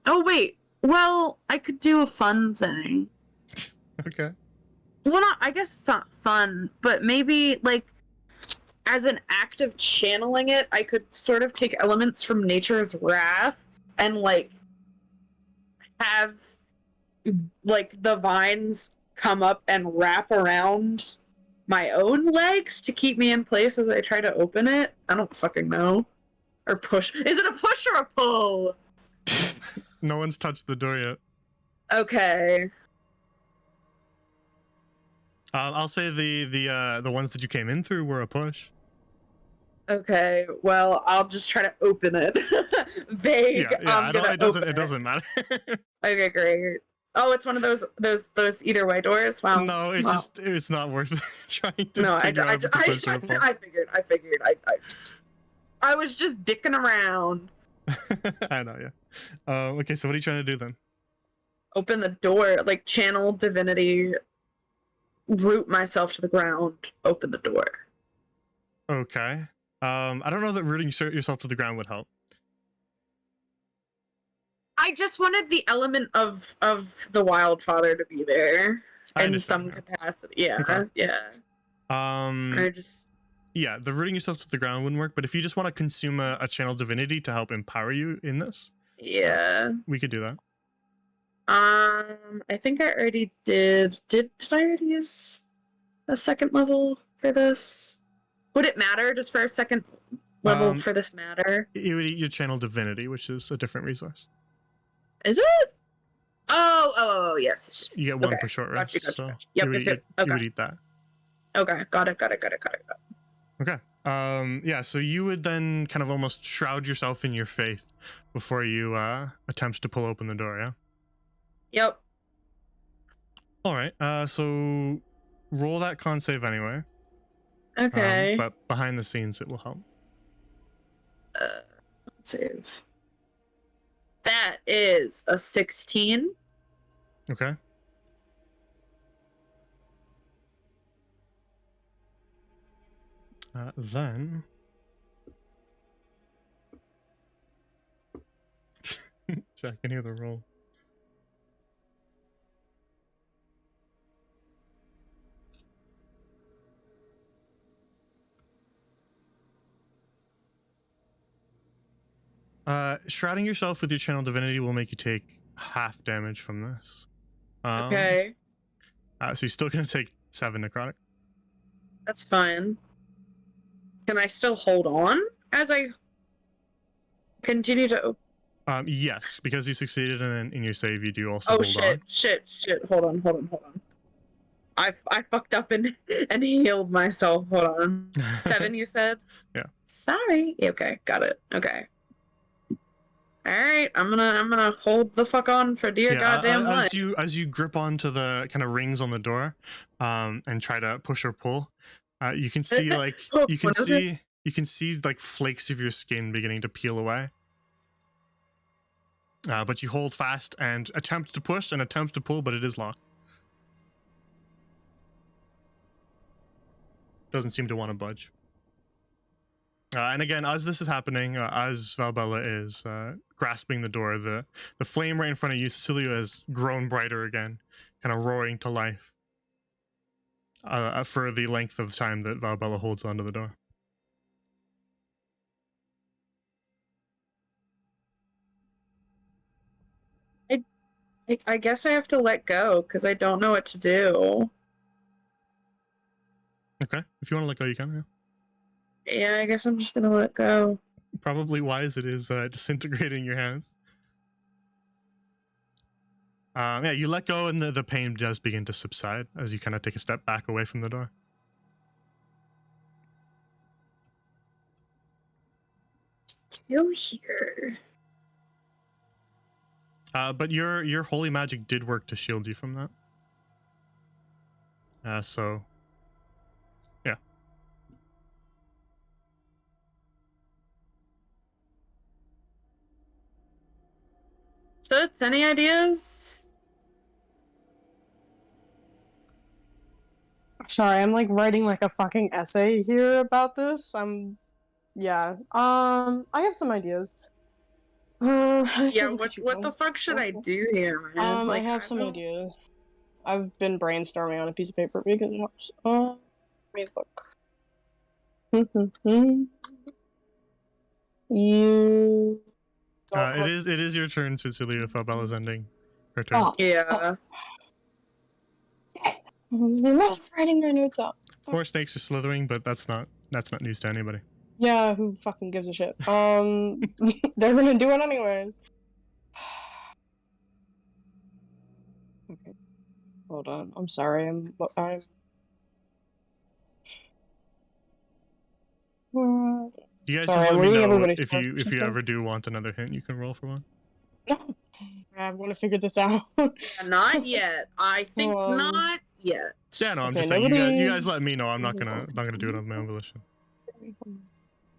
Oh wait, well, I could do a fun thing. Okay. Well, I guess it's not fun, but maybe, like, as an act of channeling it, I could sort of take elements from nature's wrath and like have like the vines come up and wrap around my own legs to keep me in place as I try to open it. I don't fucking know. Or push. Is it a push or a pull? No one's touched the door yet. Okay. I'll say the ones that you came in through were a push. Okay. Well, I'll just try to open it. Vague. Yeah. It doesn't matter. Okay, great. Oh, it's one of those either way doors. Wow. No, it's not worth trying to No, figure out if it's a push or a pull. I figured. I was just dicking around. I know, yeah. Okay, so what are you trying to do then? Open the door, like channel divinity, root myself to the ground, open the door. Okay. I don't know that rooting yourself to the ground would help. I just wanted the element of the Wildfather to be there in some capacity. Yeah, okay. Yeah. Yeah, the rooting yourself to the ground wouldn't work, but if you just want to consume a channel divinity to help empower you in this, yeah, we could do that. I think I already did. Did I already use a second level for this? Would it matter just for a second level for this matter? It would eat your channel divinity, which is a different resource. Is it? Oh, yes. You get one per short rest. Gotcha. So Yep, you would eat that. Okay, got it. Okay. Yeah, so you would then kind of almost shroud yourself in your faith before you attempt to pull open the door, yeah? Yep. Alright, so roll that con save anyway. Okay. But behind the scenes it will help. Save. That is a 16. Okay. Then check any of the rolls. Shrouding yourself with your channel divinity will make you take half damage from this. Okay. So you're still gonna take 7 necrotic. That's fine. Can I still hold on as I continue to? Yes, because you succeeded in your save, you do also Oh hold shit! on. Shit! Hold on. I fucked up and healed myself. Hold on. 7, you said? Yeah. Sorry. Okay, got it. Okay. All right, I'm gonna hold the fuck on for dear goddamn life. As you grip onto the kind of rings on the door, and try to push or pull, you can see like you can see like flakes of your skin beginning to peel away. But you hold fast and attempt to push and attempt to pull, but it is locked. Doesn't seem to want to budge. And again, as this is happening, as Valbella is grasping the door, the flame right in front of you, Cecilia, has grown brighter again, kind of roaring to life for the length of time that Valbella holds onto the door. I guess I have to let go because I don't know what to do. Okay, if you want to let go, you can. Yeah. Yeah, I guess I'm just gonna let go. Probably wise it is disintegrating your hands. Yeah, you let go and the pain does begin to subside as you kind of take a step back away from the door. Still here. But your holy magic did work to shield you from that. So yeah. So it's any ideas? Sorry, I'm like writing like a fucking essay here about this. Yeah. I have some ideas. Yeah, what the fuck should I do here, man? Like, I have some ideas. I've been brainstorming on a piece of paper because let me look. You. It is your turn, Cecilia. Valbella's ending her turn. Oh, Yeah. Not writing my notes up. Four snakes are slithering, but that's not news to anybody. Yeah, who fucking gives a shit? They're gonna do it anyways. Okay. Hold on. I'm sorry. I'm. You guys Sorry, just I'm let me reading know everybody's if you questions. ever do want another hint. You can roll for one. No. I want to figure this out. Not yet. I think not yet. Yeah, no, I'm Okay, just saying. nobody- You guys let me know. I'm not gonna do it on my own volition.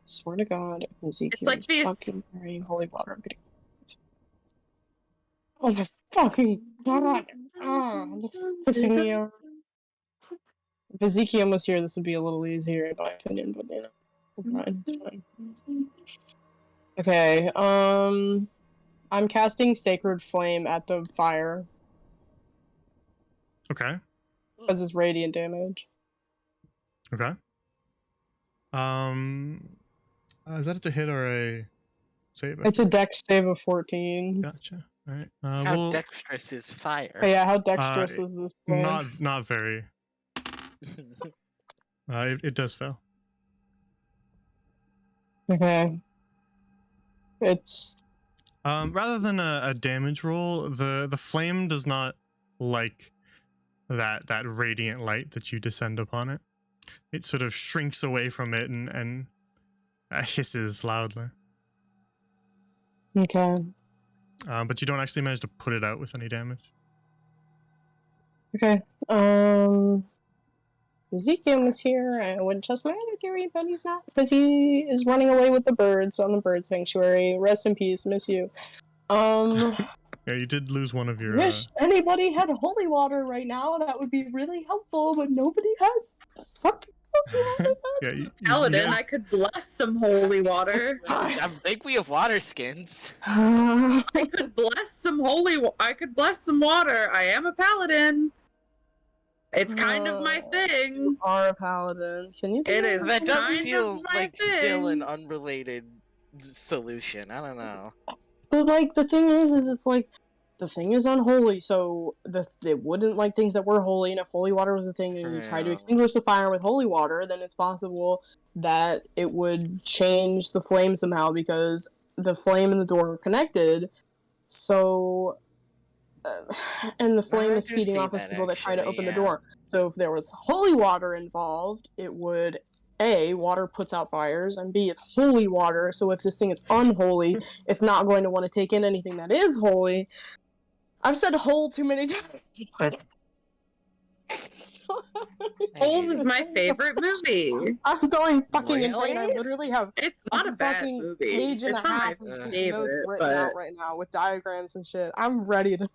Swear to God, Ezekiel It's like these- fucking carrying holy water. I'm getting... Oh my fucking God! Pissing me off. If Ezekiel was here, this would be a little easier in my opinion, but you know, it's fine. Okay, I'm casting Sacred Flame at the fire. Okay. Because it's radiant damage. Okay. Is that a hit or a save? It's a dex save of 14. Gotcha. All right. How dexterous is fire? Oh, yeah, how dexterous is this flame? Not very. It does fail. Okay. It's rather than a damage roll, the flame does not like that radiant light that you descend upon it. It sort of shrinks away from it and hisses loudly. okay. But you don't actually manage to put it out with any damage. Okay. Ezekiel was here. I would trust my other theory, but he's not because he is running away with the birds on the bird sanctuary. Rest in peace. Miss you. Yeah, you did lose one of your. Wish anybody had holy water right now. That would be really helpful, but nobody has fucking holy water. Yeah, Paladin, guys... I could bless some holy water. I think we have water skins. I could bless some I could bless some water. I am a paladin. It's kind of my thing. You are a paladin. Can you do It is. That does kind feel of my like still an thing. unrelated solution. I don't know. But like the thing is it's like the thing is unholy, so they wouldn't like things that were holy, and if holy water was a thing and you try to Yeah. extinguish the fire with holy water, then it's possible that it would change the flame somehow because the flame and the door are connected. So and the flame I is do feeding see off of that, people that try to actually, open the yeah. door. So if there was holy water involved, it would A, water puts out fires, and B, it's holy water, so if this thing is unholy, it's not going to want to take in anything that is holy. I've said whole too many times. Holes is my favorite movie. I'm going fucking insane. I Really? literally have It's not a bad fucking movie. page and It's a not half my of notes favorite, written out but right now with diagrams and shit. I'm ready to...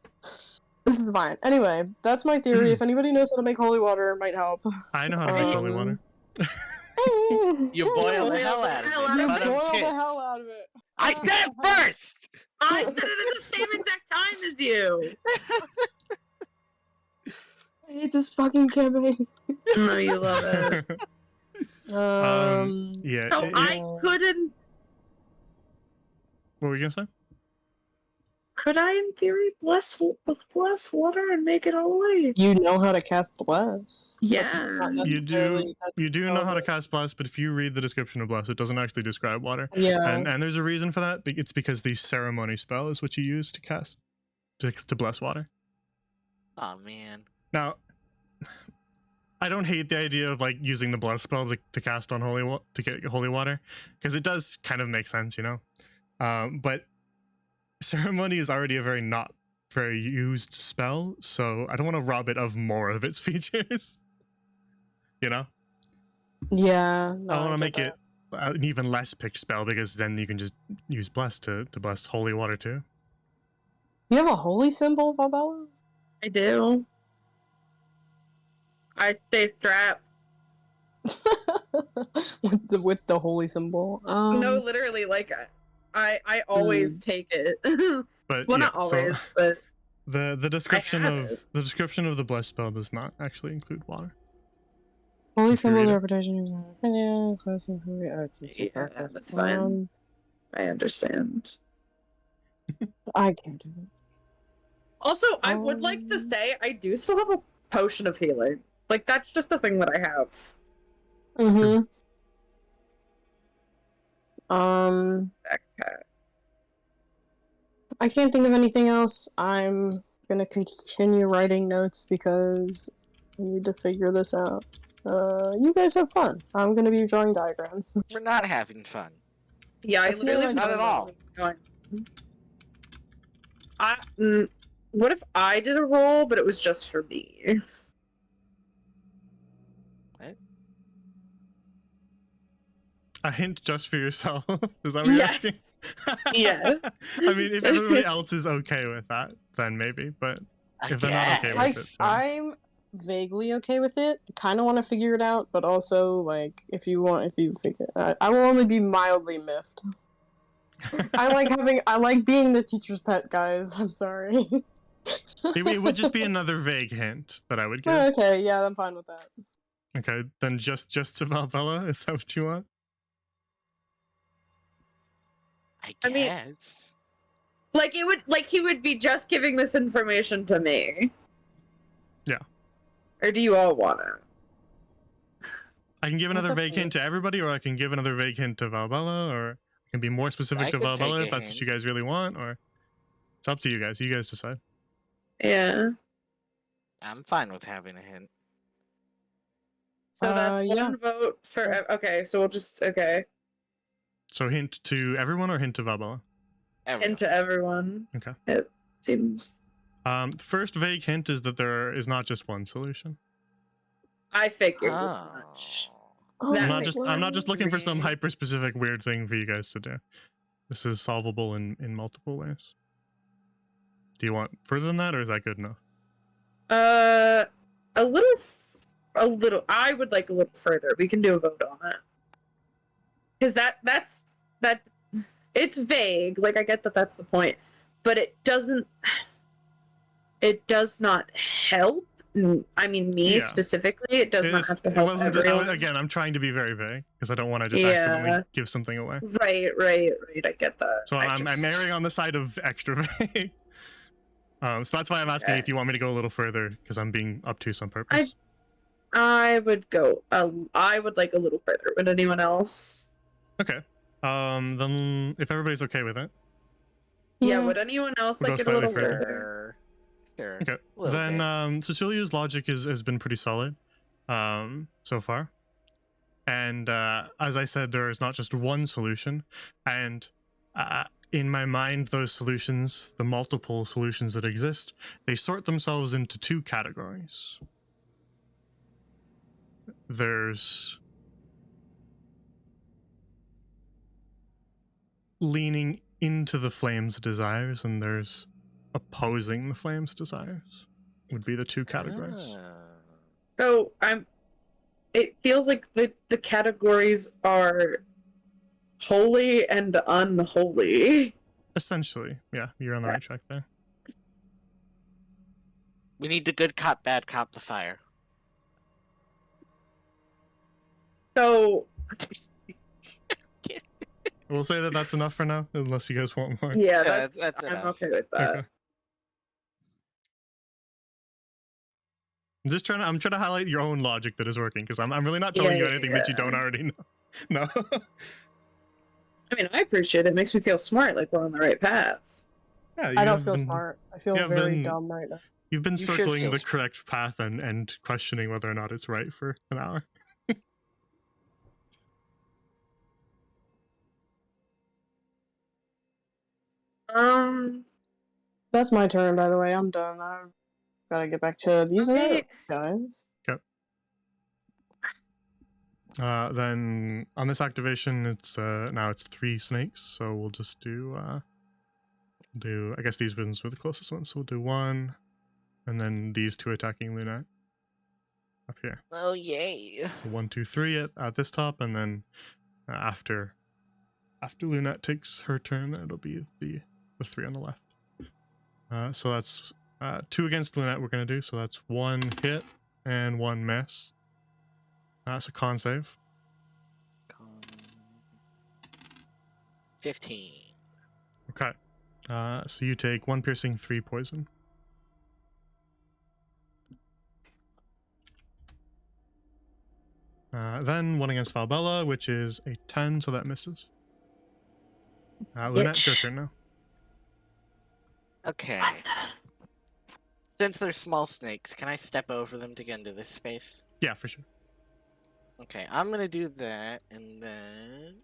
This is fine. Anyway, that's my theory. If anybody knows how to make holy water, it might help. I know how to make holy water. You boil the hell out of it. You but I'm boil the pissed. hell out of it. I said it first! I said it at the same exact time as you. I hate this fucking campaign. No, you love it. Yeah. So I couldn't. What were you gonna say? Could I, in theory, bless water and make it holy? You know how to cast bless. Yeah. You do know how to cast bless, but if you read the description of bless, it doesn't actually describe water. Yeah. And there's a reason for that. It's because the ceremony spell is what you use to cast to bless water. Oh man. Now, I don't hate the idea of like using the bless spell to cast on to get holy water, because it does kind of make sense, you know. But ceremony is already a not very used spell, so I don't want to rob it of more of its features. You know? Yeah. No, I want to get make that. it an even less picked spell, because then you can just use bless to bless holy water too. You have a holy symbol, Valbella? I do. I stay strapped. with the holy symbol. No, literally, like I always take it. But Well, yeah, not always, but the description have of it. the description of the bless spell does not actually include water. Only you symbol read of it? reputation. Yeah, that's fine. I understand. I can't do it. Also, I would like to say I do still have a potion of healing. Like, that's just a thing that I have. Mm-hmm. Backpack. I can't think of anything else. I'm gonna continue writing notes because I need to figure this out. You guys have fun. I'm gonna be drawing diagrams. We're not having fun. Yeah, I That's the literally only Not at all. going. What if I did a roll, but it was just for me? What? A hint just for yourself? Is that what you're asking? Yes. I mean, if everybody else is okay with that, then maybe. But if they're not okay with it, then... I'm vaguely okay with it. Kind of want to figure it out, but also like if you figure, I will only be mildly miffed. I like being the teacher's pet, guys. I'm sorry. it would just be another vague hint that I would give. Oh, okay, yeah, I'm fine with that. Okay, then just to Valbella, is that what you want? I mean- guess. Like he would be just giving this information to me. Yeah. Or do you all want it? I can give another That's vague okay. hint to everybody, or I can give another vague hint to Valbella, or I can be more specific I to could Valbella take if a that's what hint. you guys really want, or it's up to you guys. You guys decide. Yeah. I'm fine with having a hint. So that's yeah. one vote for. Okay, so we'll just So hint to everyone or hint to Valbella? Everyone. into everyone. Okay. It seems. First vague hint is that there is not just one solution. I figured as much. Oh, That I'm not just looking for some great. hyper specific weird thing for you guys to do. This is solvable in multiple ways. Do you want further than that, or is that good enough? A little. I would like a little further. We can do a vote on it. Because that's it's vague. Like, I get that that's the point, but it doesn't. It does not help. I mean, me Yeah. specifically, it does not have to It help wasn't. everyone. Again, I'm trying to be very vague because I don't want to just accidentally give something away. Right. I get that. So I'm erring on the side of extra vague. So that's why I'm asking if you want me to go a little further because I'm being obtuse on purpose. I would go. I would like a little further. Would anyone else? Okay. Then if everybody's okay with it. Yeah. Would anyone else We'll like go it a little slightly further? Sure. Okay. Then Cecilia's logic has been pretty solid so far. And as I said, there is not just one solution. And in my mind, those solutions, the multiple solutions that exist, they sort themselves into two categories. There's leaning into the flame's desires, and there's opposing the flame's desires, would be the two categories. So it feels like the categories are holy and unholy. Essentially, yeah, you're on the right track there. We need the good cop, bad cop, the fire. So We'll say that that's enough for now, unless you guys want more. yeah, that's I'm enough. okay with that. Okay. I'm trying to highlight your own logic that is working, because I'm really not telling you anything that you don't already know. No. I mean, I appreciate it. It makes me feel smart, like we're on the right path. Yeah, I don't feel smart. I feel you have very been- dumb right now. You've been You should circling feel the smart. correct path and questioning whether or not it's right for an hour. That's my turn, by the way. I'm done. I've gotta get back to using it, guys. Then on this activation, it's now it's 3 snakes, so we'll just do I guess these ones were the closest ones, so we'll do 1, and then these 2 attacking Lunette up here. Oh yay! So 1, 2, 3 at this top, and then after Lunette takes her turn, then it'll be the 3 on the left. So that's 2 against Lunette we're gonna do, so that's 1 hit and 1 miss. So con save. 15. Okay. So you take 1 piercing, 3 poison. Then 1 against Valbella, which is a 10, so that misses. Lunette, it's your turn now. Okay. Since they're small snakes, can I step over them to get into this space? Yeah, for sure. Okay, I'm gonna do that, and then...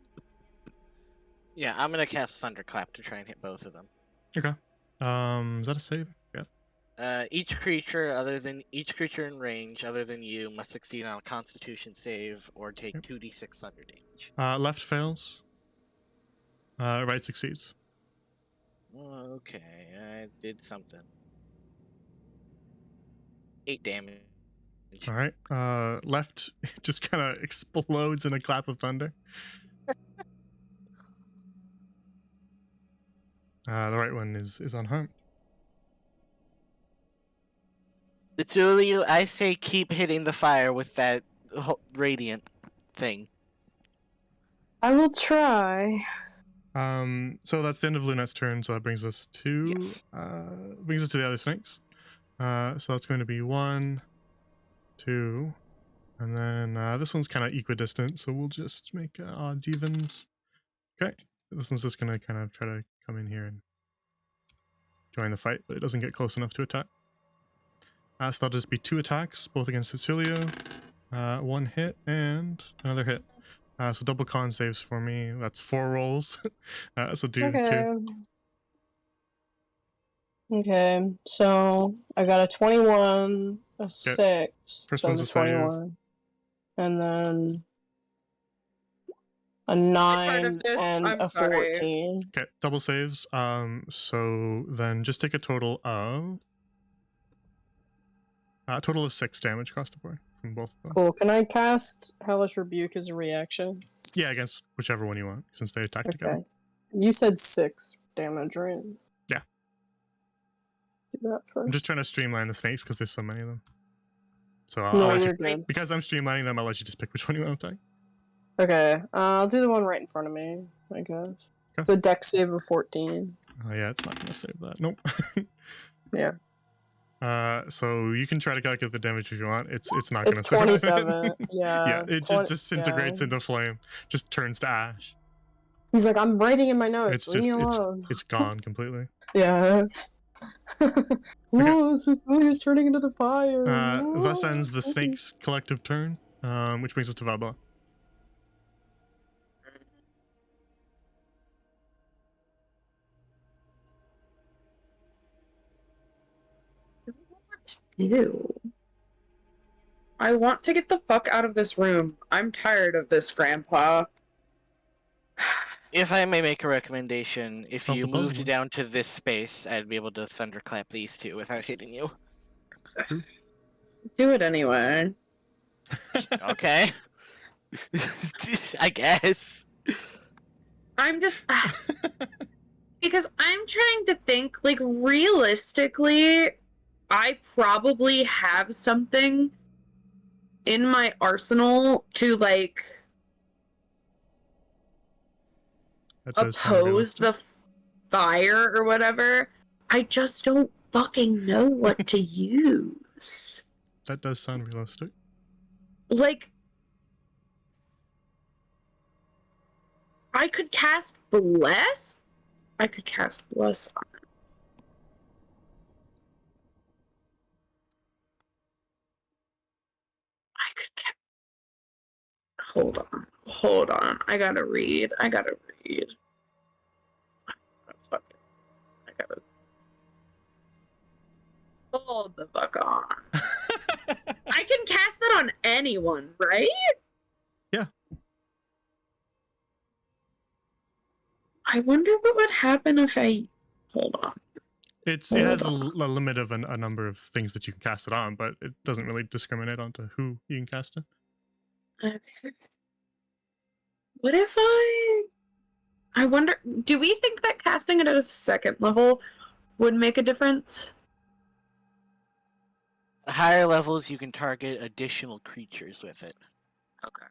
Yeah, I'm gonna cast Thunderclap to try and hit both of them. Okay. Is that a save? Yeah. Each creature in range other than you must succeed on a Constitution save or take 2d6 thunder damage. Left fails. Right succeeds. Okay, I did something. 8 damage. All right. Left just kind of explodes in a clap of thunder. The right one is unharmed. The two of you, I say keep hitting the fire with that radiant thing. I will try. So that's the end of Lunette's turn. So that brings us to the other snakes. So that's going to be 1, 2, and then this one's kind of equidistant. So we'll just make odds evens. Okay, this one's just gonna kind of try to come in here and join the fight, but it doesn't get close enough to attack. So that'll just be 2 attacks, both against Cecilio. 1 hit and another hit. So double con saves for me. That's 4 rolls. So do 2. Okay, so I got a 21, a 6. First so one's the a save. 21. And then a 9 and a 14. Okay, double saves. So then just take a total of 6 damage across the board from both of them. Cool. Can I cast Hellish Rebuke as a reaction? Yeah, against whichever one you want, since they attack together. You said 6 damage, right? Yeah. Do that first. I'm just trying to streamline the snakes because there's so many of them. So I'll No, let you're you, good. because I'm streamlining them, I'll let you just pick which one you want to attack. Okay, I'll do the one right in front of me, I guess. Okay. It's a dex save of 14. Oh yeah, it's not gonna save that. Nope. Yeah. So you can try to calculate the damage if you want. It's not gonna It's survive. 27. Yeah. Yeah, it just disintegrates into flame. Just turns to ash. He's like, I'm writing in my notes. It's Leave just me alone. it's gone completely. Yeah. No, Cecilia's turning into the fire. Thus ends the snake's collective turn, which brings us to Valbella. Ew. I want to get the fuck out of this room. I'm tired of this, Grandpa. If I may make a recommendation, if Solve you the puzzle. moved down to this space, I'd be able to thunderclap these two without hitting you. Do it anyway. Okay. I guess. I'm just... because I'm trying to think, like, realistically, I probably have something in my arsenal to, like, oppose the fire or whatever. I just don't fucking know what to use. That does sound realistic. Like, I could cast Bless? I could cast Bless on it. I could Hold on. I gotta read. Hold the fuck on. I can cast it on anyone, right? Yeah. I wonder what would happen if I... Hold on. It has a limit of a number of things that you can cast it on, but it doesn't really discriminate onto who you can cast it. Okay. What if I wonder... Do we think that casting it at a 2nd level would make a difference? At higher levels, you can target additional creatures with it. Okay.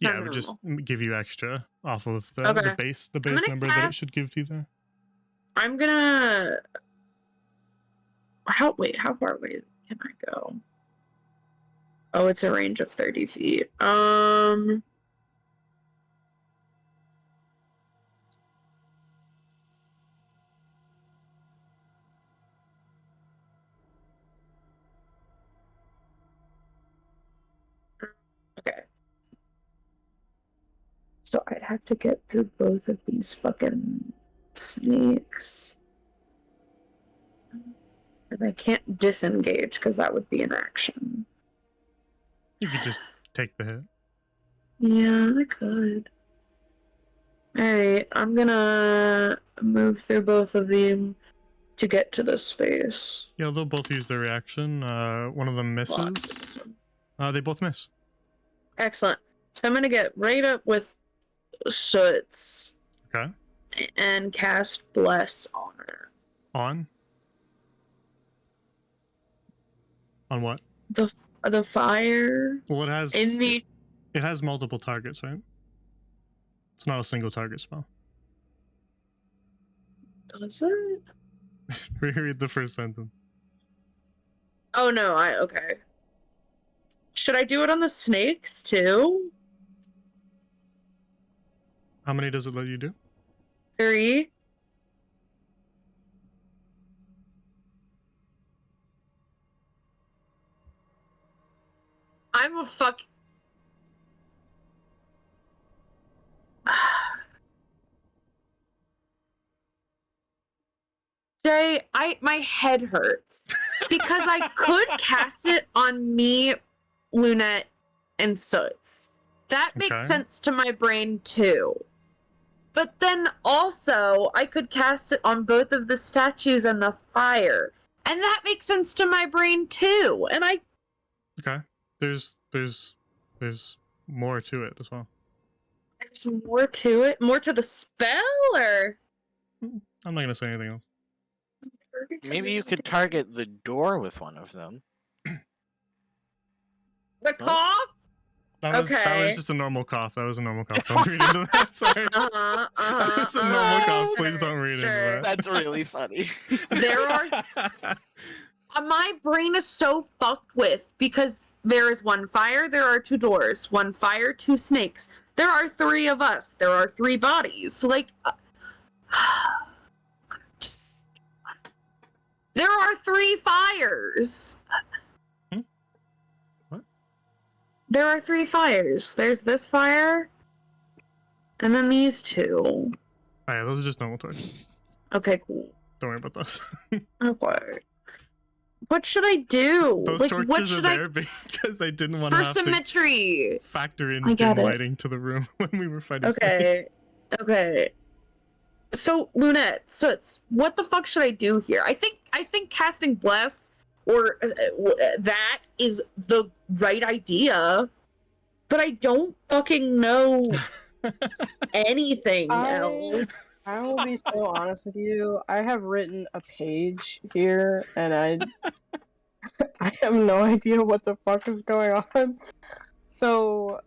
Yeah, Not it would just normal. give you extra off of the Okay. base gonna number that it should give you there. I'm gonna. How far away can I go? Oh, it's a range of 30 feet. Okay. So I'd have to get through both of these fucking snakes. And I can't disengage because that would be an action. You could just take the hit. Yeah, I could. Alright, I'm gonna move through both of them to get to this space. Yeah, they'll both use their reaction. One of them misses. They both miss. Excellent. So I'm gonna get right up with Soots. Okay. And cast Bless on her. On what? The fire. Well, it has In the. It has multiple targets, right? It's not a single target spell. Does it? Reread the first sentence. Oh no, okay. Should I do it on the snakes too? How many does it let you do? 3. I'm a fuck. Jay, my head hurts because I could cast it on me, Lunette, and Soots. That makes sense to my brain too. But then also, I could cast it on both of the statues and the fire. And that makes sense to my brain too. And I... Okay. There's more to it as well. There's more to it? More to the spell, or...? I'm not going to say anything else. Maybe you could target the door with one of them. The cough? That was just a normal cough. That was a normal cough. Don't read into that. Sorry. That's a normal cough. Please don't read into that. That's really funny. There are... my brain is so fucked with because there is one fire, there are 2 doors. 1 fire, 2 snakes. There are 3 of us. There are 3 bodies. Like... just... There are 3 fires! What? There are 3 fires. There's this fire, and then these 2. Oh yeah, those are just normal torches. Okay, cool. Don't worry about those. Okay. What should I do? Those torches are there because I didn't want to have symmetry. To factor in dim lighting to the room when we were fighting snakes. Okay. So, Lunette, what the fuck should I do here? I think casting Bless or that is the right idea, but I don't fucking know anything else. I will be so honest with you. I have written a page here, and I have no idea what the fuck is going on. So,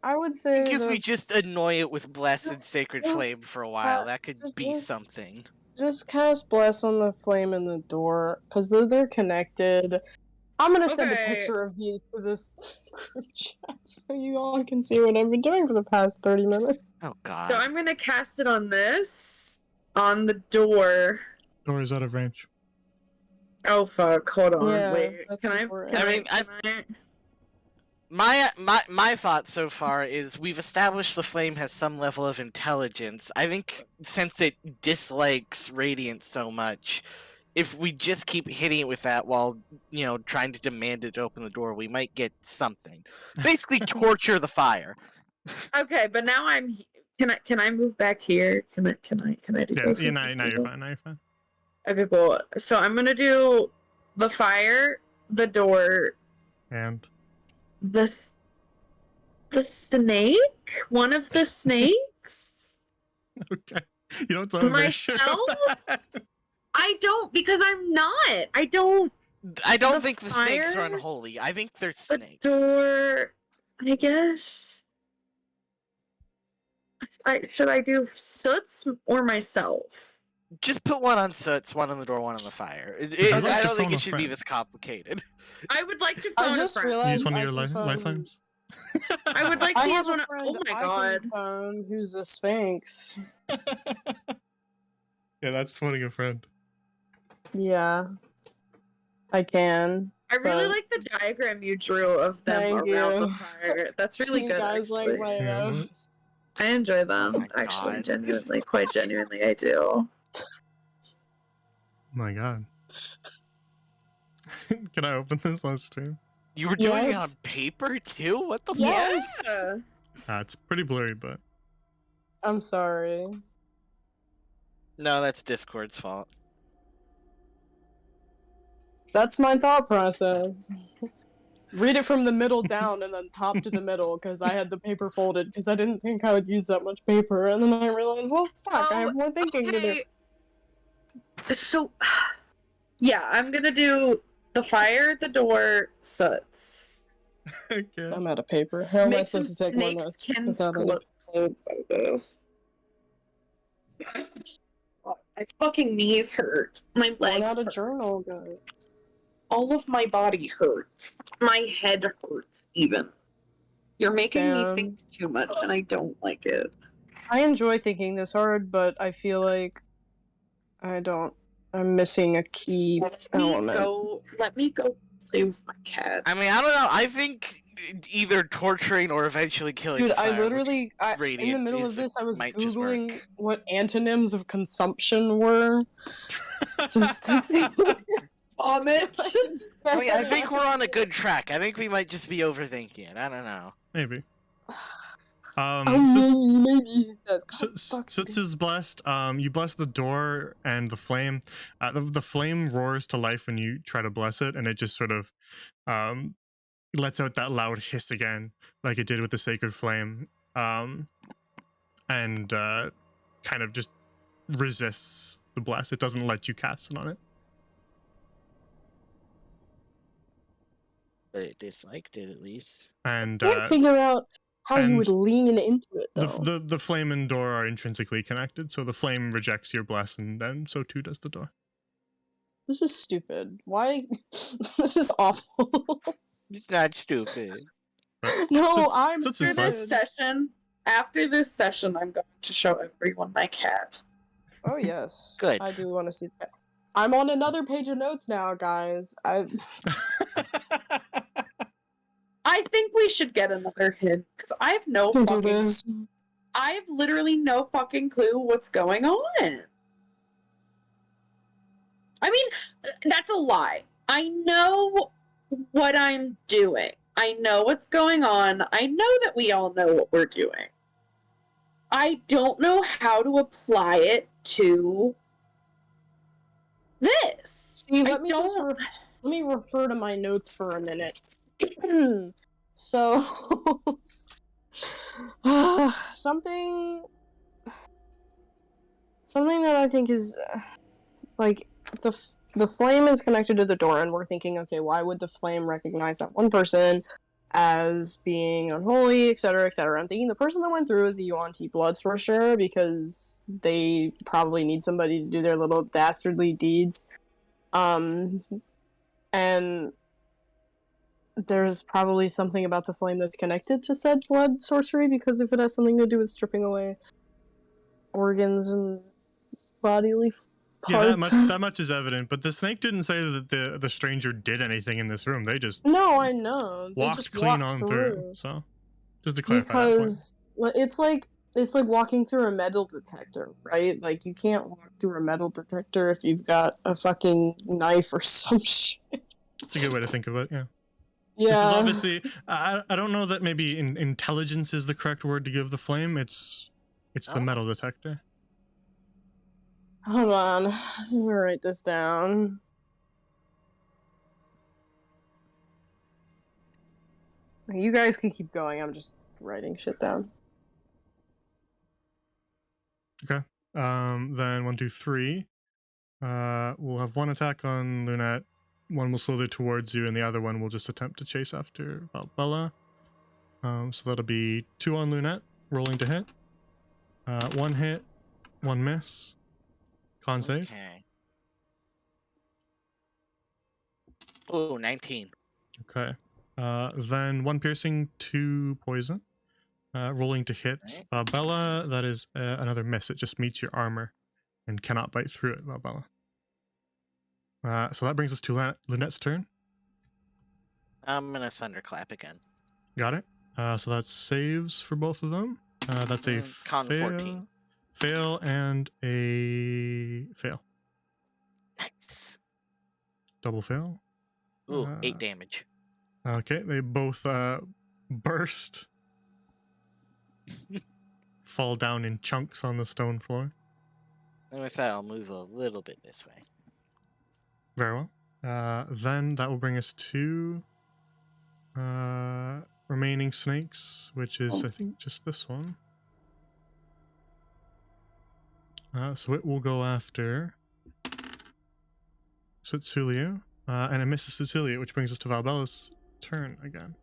I would say I guess we just annoy it with Bless and Sacred Flame for a while. That could be something. Just cast Bless on the flame and the door, because they're connected. I'm gonna send a picture of these to this group chat so you all can see what I've been doing for the past 30 minutes. Oh god. So I'm gonna cast it on on the door. Door is out of range. Oh fuck, hold on, Yeah, wait. My thought so far is we've established the flame has some level of intelligence. I think since it dislikes radiance so much, if we just keep hitting it with that while, trying to demand it to open the door, we might get something. Basically torture the fire. Okay, but now can I move back here? Can I do this? Yeah, now you're fine. Okay, cool. So I'm gonna do the fire, the door, and the snake? One of the snakes? Okay. You don't sound very sure of that. I don't, because I'm not. I don't think the snakes are unholy. I think they're snakes. The door... I guess. Should I do Soots or myself? Just put one on Soots, one on the door, one on the fire. Would you like I to don't think phone a it should be friend? this complicated. I would like to I phone a just friend. realized Use one of I your can phone- lifelines. I would like I to have use one. a friend Oh my I god. can phone who's a Sphinx. Yeah, that's phoning a friend. Yeah, I can. I really But- like the diagram you drew of them Thank around the you. fire. That's really you good. guys Actually. like my Yeah, notes? I enjoy them. my Actually, God. genuinely, quite genuinely, I do. My God. Can I open this on stream? You were doing it on Yes. paper too? What the Yes. Yeah. It's pretty blurry, but I'm sorry. No, that's Discord's fault. That's my thought process. Read it from the middle down and then top to the middle because I had the paper folded because I didn't think I would use that much paper and then I realized, well, fuck, I have more thinking to do. Okay. So, yeah, I'm gonna do the fire, the door, Soots. okay. I'm out of paper. How am I Make some supposed to take more snakes notes? can without any- clothes like this. My fucking knees hurt. My One legs out of hurt. journal, guys. All of my body hurts. My head hurts, even. You're making me think too much, and I don't like it. I enjoy thinking this hard, but I feel like I'm missing a key element. Let me go play with my cat. I mean, I don't know. I think either torturing or eventually killing Dude, the I fire literally, in the radiant middle of is- this, I was might just googling work. what antonyms of consumption were, just to see. Vomit. I mean, I think we're on a good track. I think we might just be overthinking it. I don't know. Maybe. Maybe. Soots is blessed. You bless the door and the flame. The flame roars to life when you try to bless it, and it just sort of lets out that loud hiss again, like it did with the sacred flame, and kind of just resists the bless. It doesn't let you cast it on it. But it disliked it at least. And I can't figure out how you would lean into it, though. the flame and door are intrinsically connected, so the flame rejects your bless, and then so too does the door. This is stupid. Why? This is awful. It's not stupid. No, Soots- I'm Soots is stupid. After this session, I'm going to show everyone my cat. Oh yes, Good. I do want to see that. I'm on another page of notes now, guys. I think we should get another hint, because I have no Don't do fucking... this. I have literally no fucking clue what's going on. I mean, that's a lie. I know what I'm doing. I know what's going on. I know that we all know what we're doing. I don't know how to apply it to this. See, let me refer to my notes for a minute. So, something that I think is like the flame is connected to the door, and we're thinking, okay, why would the flame recognize that one person as being unholy, etc., etc. I'm thinking the person that went through is a Yuan-Ti Bloods for sure, because they probably need somebody to do their little dastardly deeds. And there's probably something about the flame that's connected to said blood sorcery, because if it has something to do with stripping away organs and bodily parts. Yeah, that much is evident. But the snake didn't say that the stranger did anything in this room. They just No, I know. They walked just clean walked on through. So, just to clarify because it's like walking through a metal detector, right? Like, you can't walk through a metal detector if you've got a fucking knife or some shit. That's a good way to think of it. Yeah. Yeah. This is obviously. I don't know that maybe intelligence is the correct word to give the flame. It's the metal detector. Hold on. Let me write this down. You guys can keep going. I'm just writing shit down. Okay. Then 1, 2, 3. We'll have one attack on Lunette. One will slither towards you, and the other one will just attempt to chase after Valbella. So that'll be 2 on Lunette, rolling to hit. 1 hit, 1 miss. Con save. Okay. Oh, 19. Okay. Then 1 piercing, 2 poison. Rolling to hit. Right. Valbella, that is another miss. It just meets your armor and cannot bite through it, Valbella. So that brings us to Lynette's turn. I'm gonna thunderclap again. Got it. So that's saves for both of them. That's a Con 14. fail and a fail. Nice. Double fail. Ooh, 8 damage. Okay, they both burst. Fall down in chunks on the stone floor. And with that, I'll move a little bit this way. Very well. Then that will bring us to remaining snakes, which is, I think, just this one. So it will go after Setsulia, and it misses Setsulia, which brings us to Valbella's turn again.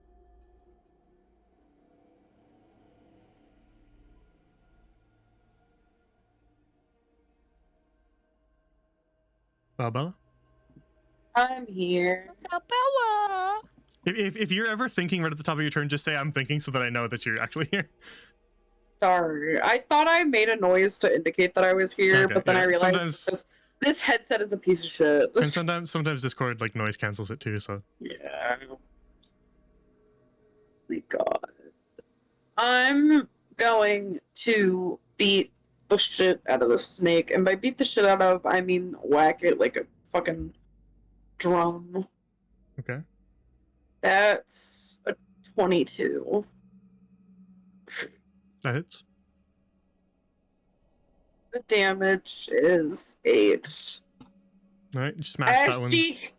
Valbella? I'm here. Valbella! If you're ever thinking right at the top of your turn, just say I'm thinking so that I know that you're actually here. Sorry. I thought I made a noise to indicate that I was here, Okay, but then yeah. I realized Sometimes- this headset is a piece of shit. And sometimes Discord like noise cancels it too, so. Yeah. My god. I'm going to beat the shit out of the snake, and by beat the shit out of, I mean whack it like a fucking drum. Okay. That's a 22. That hits. The damage is 8. Alright, you smash that one.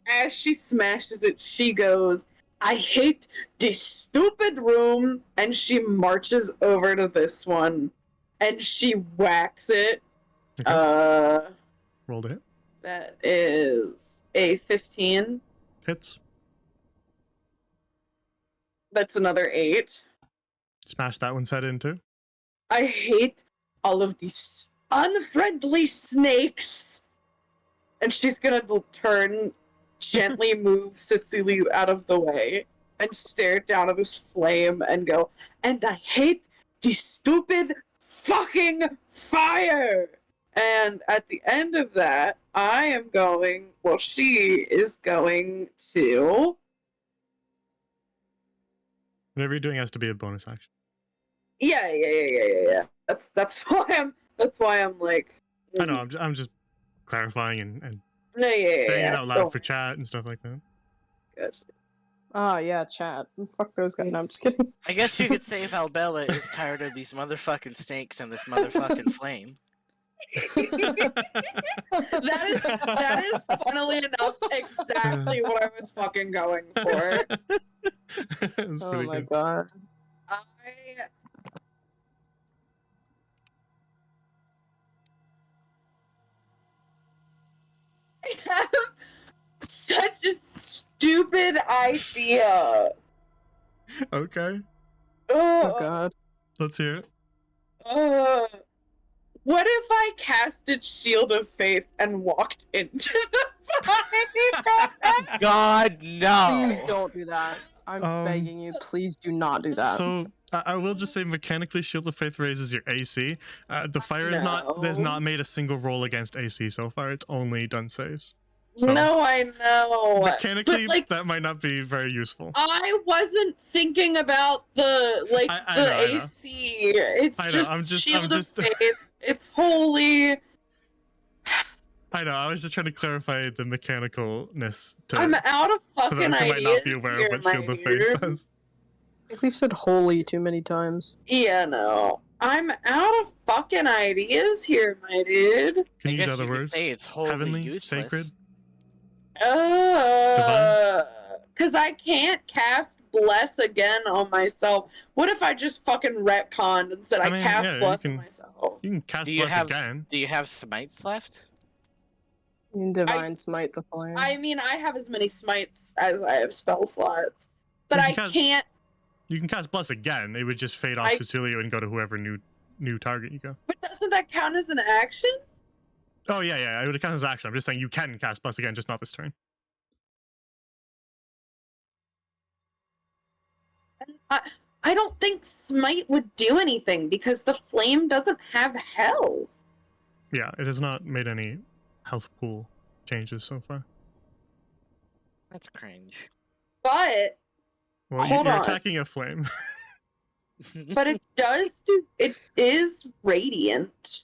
As she smashes it, she goes, I hate this stupid room, and she marches over to this one, and she whacks it. Okay. Roll to hit. That is a 15. Hits. That's another 8. Smash that one's head in too. I hate all of these unfriendly snakes. And she's gonna turn, gently move Cecilia out of the way, and stare down at this flame and go, and I hate this stupid fucking fire! And at the end of that, I am going, well, she is going to... Whatever you're doing has to be a bonus action. Yeah. That's why I'm like... I know, I'm just clarifying and No, saying it out loud Don't- for chat and stuff like that. Gotcha. Yeah, chat. Fuck those guys. No, I'm just kidding. I guess you could say Valbella is tired of these motherfucking snakes and this motherfucking flame. That is funnily enough exactly what I was fucking going for. That's Oh pretty my good. god. I have such a stupid idea. Okay, Oh god. let's hear it. What if I casted Shield of Faith and walked into the fire? God, no! Please don't do that. I'm begging you. Please do not do that. So I will just say mechanically Shield of Faith raises your AC. The fire is not there's not made a single roll against AC so far. It's only done saves. So No, I know. mechanically But, like, that might not be very useful. I wasn't thinking about the I know. AC. It's I know, just I'm Shield just- of Faith. It's holy. I know, I was just trying to clarify the mechanicalness I'm to out of for fucking those who ideas might not be aware here, of what my Shield of Faith dude. does. I think we've said holy too many times. Yeah, no. I'm out of fucking ideas here, my dude. Can I you use guess other you could words? say it's wholly Heavenly, useless. sacred. Because I can't cast Bless again on myself. What if I just fucking retconned and said I mean, cast yeah, you Bless can- on myself? You can cast Do you Bless have again. Do you have smites left? You can divine smite the flame. I mean, I have as many smites as I have spell slots. But You I can cast- can't You can cast Bless again. It would just fade off Cecilio and go to whoever new target you go. But doesn't that count as an action? Oh, yeah. It would count as action. I'm just saying you can cast Bless again, just not this turn. I don't think Smite would do anything because the flame doesn't have health. Yeah, it has not made any health pool changes so far. That's cringe. But Well, hold you're on. attacking a flame. But it does do. It is radiant.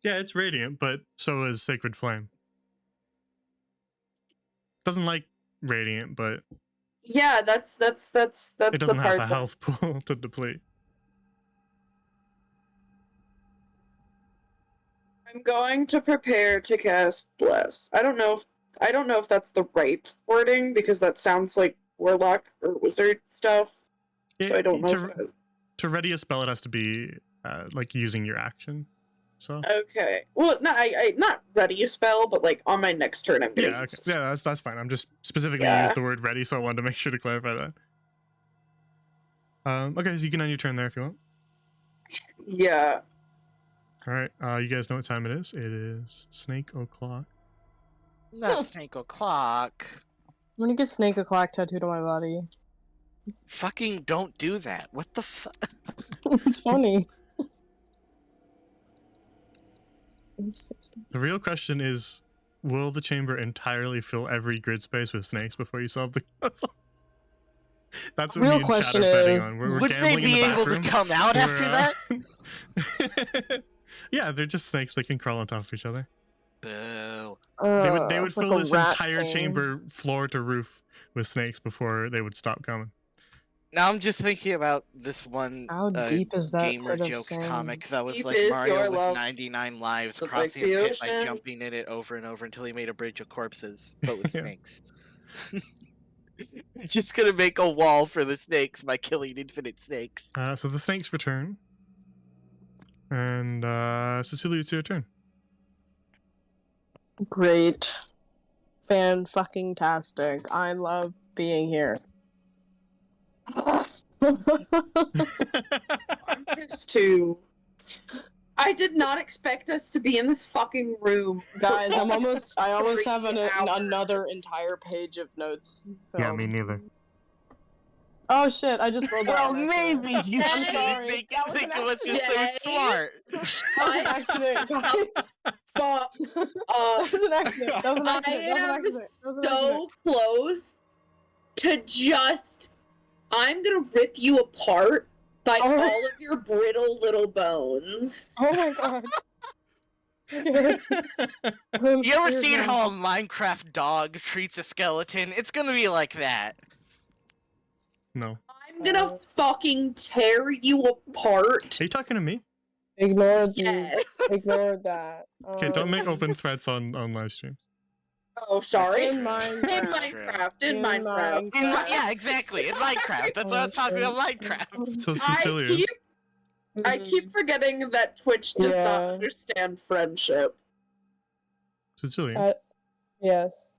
Yeah, it's radiant, but so is Sacred Flame. Doesn't like radiant, but Yeah, that's it doesn't the have part a health pool to deplete. I'm going to prepare to cast Bless. I don't know if that's the right wording because that sounds like warlock or wizard stuff. So I don't know. To ready a spell, it has to be like using your action. So Okay. Well, no, I not ready a spell, but like on my next turn, I'm gonna use this. yeah, that's fine. I'm just specifically used the word ready, so I wanted to make sure to clarify that. Okay, so you can end your turn there if you want. Yeah. All right, you guys know what time it is. It is Snake O'Clock. Not Snake O'Clock. I'm gonna get Snake O'Clock tattooed on my body. Fucking don't do that. What the fuck? It's funny. The real question is, will the chamber entirely fill every grid space with snakes before you solve the puzzle? That's what Real me and question Chad are betting is, on. We're would they gambling in be the back able room. to come out after that? Yeah, they're just snakes. They can crawl on top of each other. Boo. They would it's fill like a this rat entire thing. chamber floor to roof with snakes before they would stop coming. Now I'm just thinking about this one How deep is that gamer pit of joke sand? comic that was Deep like is Mario your with love. 99 lives So, like, crossing a the pit by ocean. jumping in it over and over until he made a bridge of corpses, but with Yeah. snakes. Just gonna make a wall for the snakes by killing infinite snakes. So the snakes return. And Cecilia, it's your turn. Great. Fan-fucking-tastic. I love being here. I'm pissed too. I did not expect us to be in this fucking room. Guys, I almost have 3 hours. another entire page of notes filled. Yeah, me neither. Oh shit, I just rolled that. Well, on accident. maybe you I'm shouldn't sorry. make That it was think an it was just so accident. smart. That was an accident, guys. Stop. That was an accident. That was an accident. That was an accident. That was an accident. So close to just. I'm gonna rip you apart by Oh. all of your brittle little bones. Oh my god. Okay. You ever seen how a Minecraft dog treats a skeleton? It's gonna be like that. No. I'm gonna fucking tear you apart. Are you talking to me? Ignore these. Yes. Ignore that. Okay, don't make open threats on live streams. Oh, sorry. In In Minecraft. Minecraft. In In Minecraft. Minecraft. Yeah, exactly. In Minecraft. That's what I'm talking about. Minecraft. So Cecilia, I keep forgetting that Twitch does not Yeah. understand friendship. Cecilia, Yes.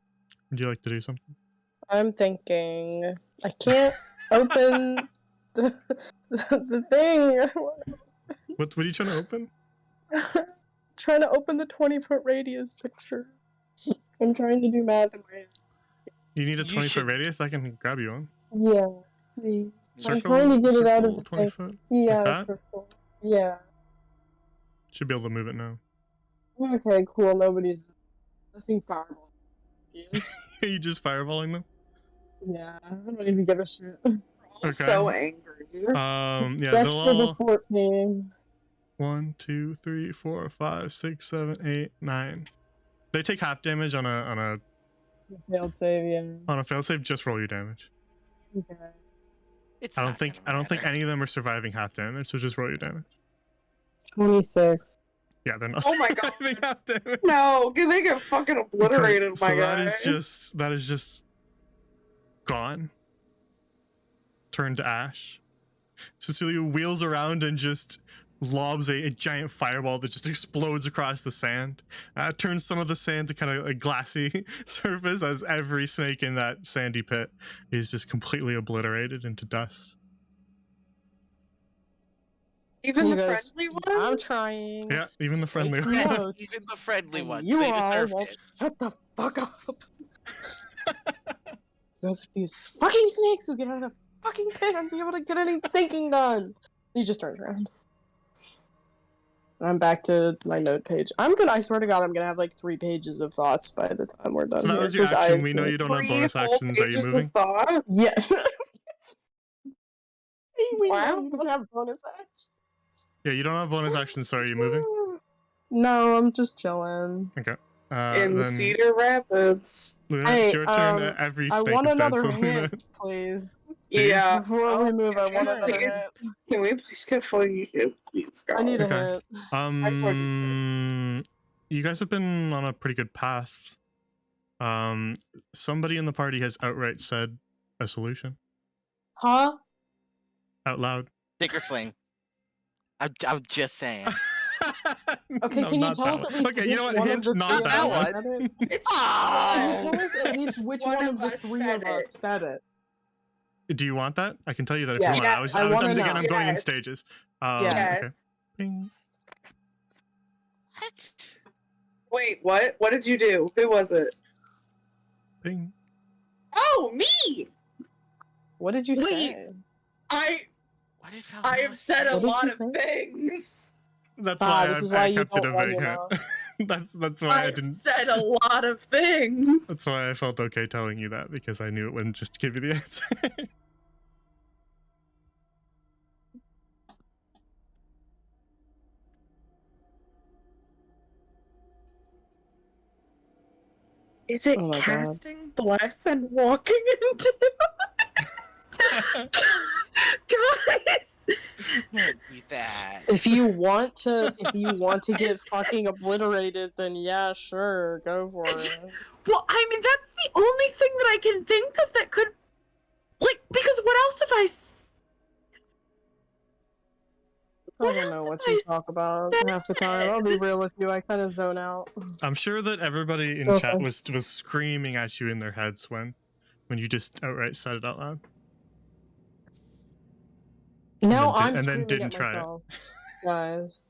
would you like to do something? I'm thinking. I can't open the thing. What are you trying to open? Trying to open the 20-foot radius picture. I'm trying to do math in my head. You need a You 20-foot should- radius? I can grab you one. Yeah, please. I'm Circle, trying to get it out of circle, the 20 thing. foot. Yeah, Like it's that? for full. Yeah. Should be able to move it now. Okay, cool. Nobody's listening fireball. Yes. Are you just fireballing them? Yeah, I don't even give a shit. I'm Okay. so angry. Yeah, That's they'll for the all 14. 1, 2, 3, 4, 5, 6, 7, 8, 9. They take half damage on a Failed save, yeah. failsafe. Just roll your damage. Okay. It's I not don't think gonna any matter. of them are surviving half damage, so just roll your damage. 26. Yeah, they're not Oh my God. surviving half damage. No, they get fucking obliterated, Okay, so my guy. that is just gone. Turned to ash. Cecilia wheels around and just lobs a giant fireball that just explodes across the sand. Turns some of the sand to kind of a glassy surface as every snake in that sandy pit is just completely obliterated into dust. Even You the guys- friendly ones? I'm trying. Yeah, even the friendly Take one. notes. Even the friendly And ones. you They all deserved won't it. shut the fuck up. Those these fucking snakes will get out of the fucking pit and be able to get any thinking done. He just turns around. I'm back to my note page. I swear to God, I'm gonna have like 3 pages of thoughts by the time we're done. So that here, was your 'cause action. We know you don't have 3 bonus whole actions. Are you pages of moving? thought? Yeah. We know Wow. you don't have bonus actions. Yeah, you don't have bonus actions. So are you moving? No, I'm just chilling. Okay. In Then Cedar Rapids. Lunette, Hey, it's your turn. Every I snake want is dead. another So hint, Lunette. please. Yeah. Before we move, I want Can another we- hint. Can we please get fully hit, please, God? I need a Okay. hint. You guys have been on a pretty good path. Somebody in the party has outright said a solution Huh? out loud. Sticker fling. I'm just saying. Okay, No, can you not tell that us at one. least Okay, you which know what? one of Hint, the not three of that us one. said it? It's Can you tell us at least which one of the us 3 said of us it. said it? Do you want that? I can tell you that if Yes. you want. Yes, I was wanna again. know. I'm going in Yes. stages. Yes. Okay. Bing. What? Wait, what? What did you do? Who was it? Bing. Oh, me! What did you Wait. say? What did I have said a What did lot you of say? things. That's why this is I why you kept it don't a run vague your hint. mouth. That's why I I've didn't. said a lot of things. That's why I felt okay telling you that, because I knew it wouldn't just give you the answer. Is it Oh my God. casting bless and walking into guys? Can't be that. If you want to get fucking obliterated, then yeah, sure, go for it. Well, I mean, that's the only thing that I can think of that could, like, because what else have I? I don't know what you talk about half the time. I'll be real with you. I kind of zone out. I'm sure that everybody in No chat offense. was screaming at you in their heads when you just outright said it out loud. Now then I'm and then screaming didn't at try it. myself, guys.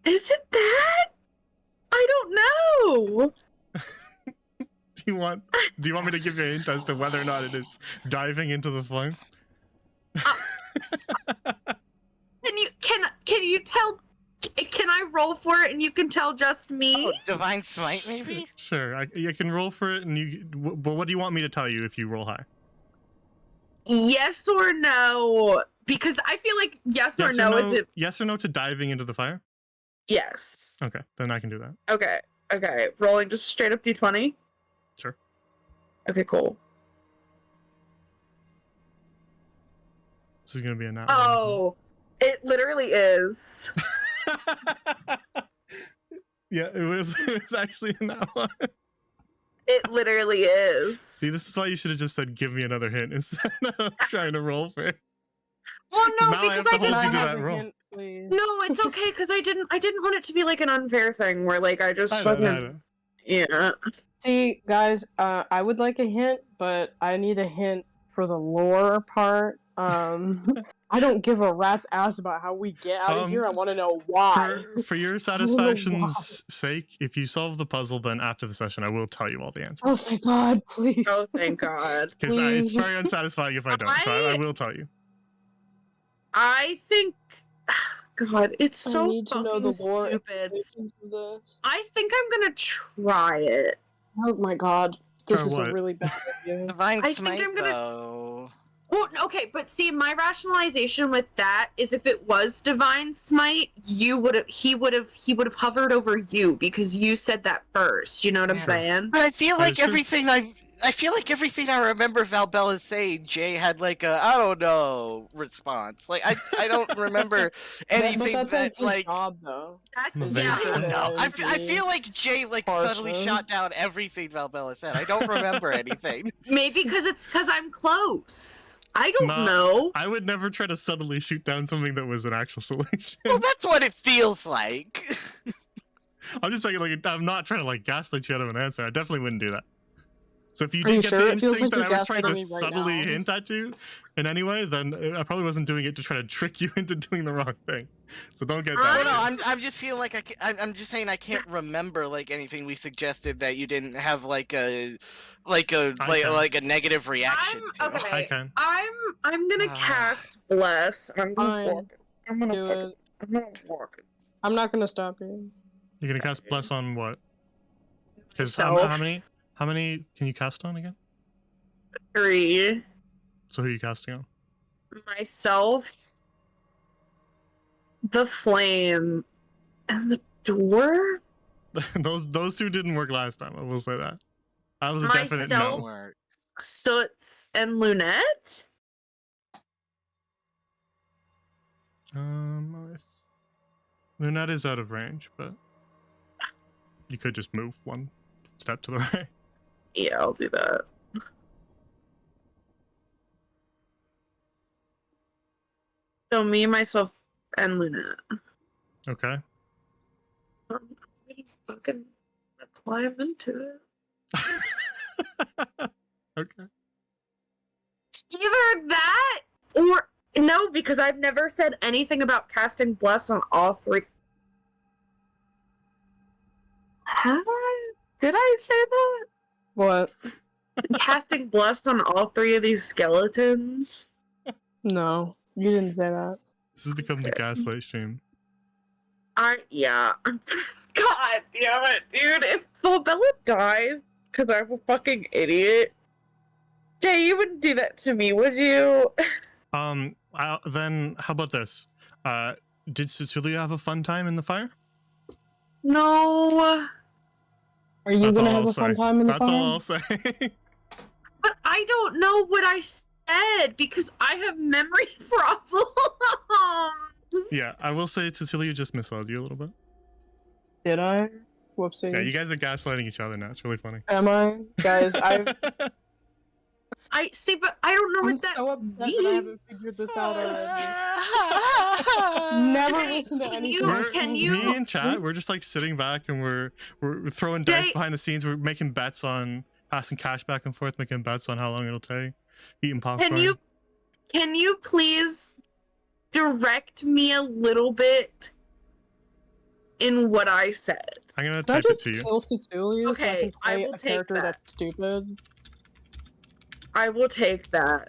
Is it that? I don't know. Do you want me to give you a hint as to whether or not it is diving into the flame? Can you tell? Can I roll for it and you can tell just me? Oh, Divine Smite, maybe? Sure, I can roll for it, and you. But what do you want me to tell you if you roll high? Yes or no? Because I feel like yes or no is it? Yes or no to diving into the fire? Yes. Okay, then I can do that. Okay. Rolling just straight up d20. Sure. Okay, cool. This is gonna be a nat. Oh, it literally is. Yeah, it was actually in that one. It literally is. See, this is why you should have just said, "Give me another hint," instead of trying to roll for it. Well, no, now I because have to I hold didn't. you to Have that a roll. hint, please. No, it's okay because I didn't want it to be like an unfair thing where like I just I fucking know. yeah. See, guys, I would like a hint, but I need a hint for the lore part. I don't give a rat's ass about how we get out of here. I want to know why. For your satisfaction's sake, if you solve the puzzle, then after the session, I will tell you all the answers. Oh thank God, please. Oh, thank God. Because it's please. very unsatisfying if I don't, so I will tell you. I think, God, it's I so need to know the fucking lore stupid. implications of this. I think I'm gonna try it. Oh my God, this Try is what? a really bad idea. Divine I think Smite, I'm gonna- though. Well, okay, but see, my rationalization with that is if it was Divine Smite, he would have hovered over you because you said that first. You know what I'm Yeah. saying? But I feel That like is true. everything I've I feel like everything I remember Valbella saying, Jay had like a I don't know response. Like I don't remember anything but that's like his like. job, though. That's They I say- don't know. I Infinity. feel like Jay like suddenly Portion. shot down everything Valbella said. I don't remember anything. maybe because it's because I'm close. I don't No, know. I would never try to subtly shoot down something that was an actual solution. Well, that's what it feels like. I'm just saying, like, I'm not trying to like gaslight you out of an answer. I definitely wouldn't do that. So if you Are you did get sure? the It feels instinct like that I you're was trying to gaslighting me right subtly now. hint at you in any way, then I probably wasn't doing it to try to trick you into doing the wrong thing. So don't get that. No, idea. I'm just feeling like I'm just saying I can't remember like anything we suggested that you didn't have like a negative reaction to. Okay. I can. I'm gonna cast bless. I'm gonna Fine. walk it. I'm gonna Do fucking, it. I'm gonna walk it. I'm not gonna stop you. You're gonna cast bless on what? Because how Myself. many can you cast on again? 3. So who are you casting on? Myself, the flame, and the door. those two didn't work last time. I will say that. That was a definite Myself? no. Soots and Lunette. Lunette is out of range, but you could just move one step to the right. Yeah, I'll do that. So me, myself, and Lunette. Okay. I'm gonna fucking climb into it. Okay. Either that or no, because I've never said anything about casting bless on all 3. Did I say that? What? Casting bless on all 3 of these skeletons. No, you didn't say that. This has become the gaslight stream. Yeah. God damn it, dude. If Valbella dies because I'm a fucking idiot, Jay, you wouldn't do that to me, would you? Then how about this? Did Cecilia have a fun time in the fire? No. Are you That's gonna all have I'll a fun say. time in the That's fire? all I'll say. But I don't know what I said because I have memory problems. Yeah, I will say Cecilia just misled you a little bit. Did I? Whoopsie. Yeah, you guys are gaslighting each other now. It's really funny. Am I? Guys, I see, but I don't know I'm what that so upset that I means. haven't figured this out already. Never Jay, listen to can anything. you- can you- Me and chat, we're just like sitting back and we're throwing dice Jay- behind the scenes. We're making bets on passing cash back and forth, making bets on how long it'll take, eating popcorn. Can you please direct me a little bit in what I said? I'm gonna Can I type it just to you. kill Cecilia so I Okay, can I play will a take character that. that's stupid? I will take that.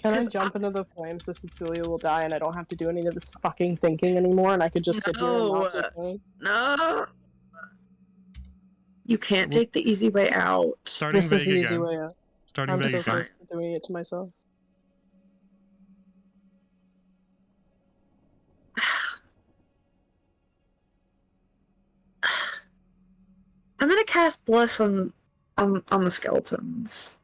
Can I 'Cause jump into the flames so Cecilia will die and I don't have to do any of this fucking thinking anymore and I could just sit here and not No. take any? No. You can't take the easy way out. Starting This is vague the easy again. way out. Starting I'm vague so again. close to doing it to myself. I'm gonna cast bless on the skeletons.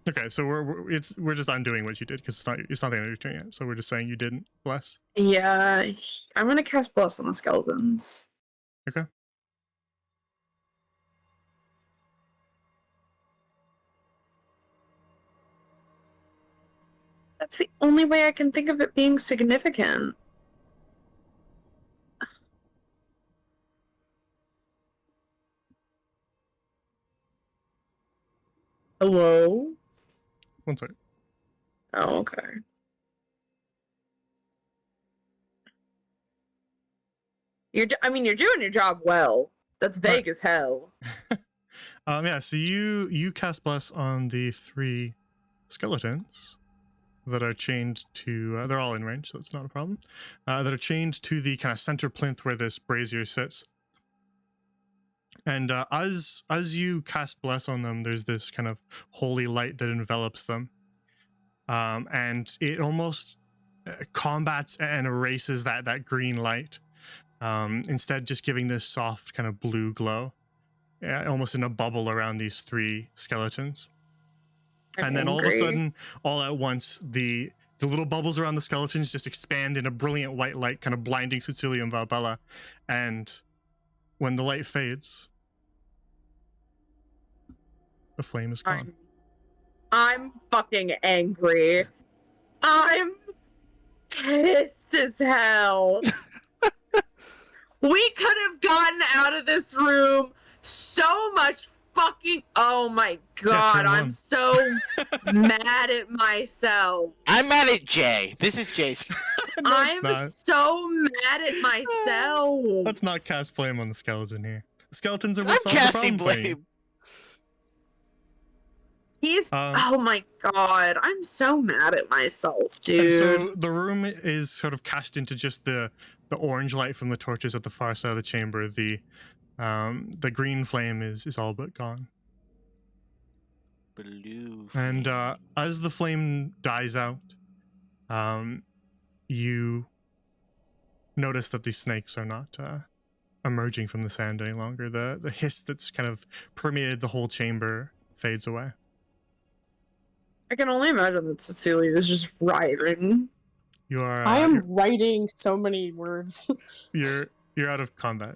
Okay, so we're just undoing what you did because it's not the end of your turn yet. So we're just saying you didn't bless. Yeah, I'm gonna cast bless on the skeletons. Okay. That's the only way I can think of it being significant. Hello? One second. Oh, okay. You're doing your job well. That's vague as hell. Yeah. So you cast bless on the 3 skeletons that are chained to. They're all in range, so it's not a problem. That are chained to the kind of center plinth where this brazier sits. And as you cast bless on them, there's this kind of holy light that envelops them, and it almost combats and erases that green light. Instead, just giving this soft kind of blue glow. almost in a bubble around these 3 skeletons. I'm And then all of a angry. sudden, all at once, the little bubbles around the skeletons just expand in a brilliant white light, kind of blinding Cecilia and Valbella. And when the light fades, the flame is gone. I'm fucking angry. I'm pissed as hell. We could have gotten out of this room so much fucking. Oh my god, turn I'm one. so mad at myself. I'm mad at Jay. This is Jay's. No, it's I'm not. so mad at myself. Let's not cast flame on the skeleton here. The skeletons are I'm what solve the casting problem for you. blame. He's. Um, Oh my god, I'm so mad at myself, dude. And so the room is sort of cast into just the orange light from the torches at the far side of the chamber. The green flame is all but gone. Blue. And as the flame dies out, you notice that these snakes are not emerging from the sand any longer. The hiss that's kind of permeated the whole chamber fades away. I can only imagine that Cecilia is just writing. You are. I am writing so many words. You're out of combat.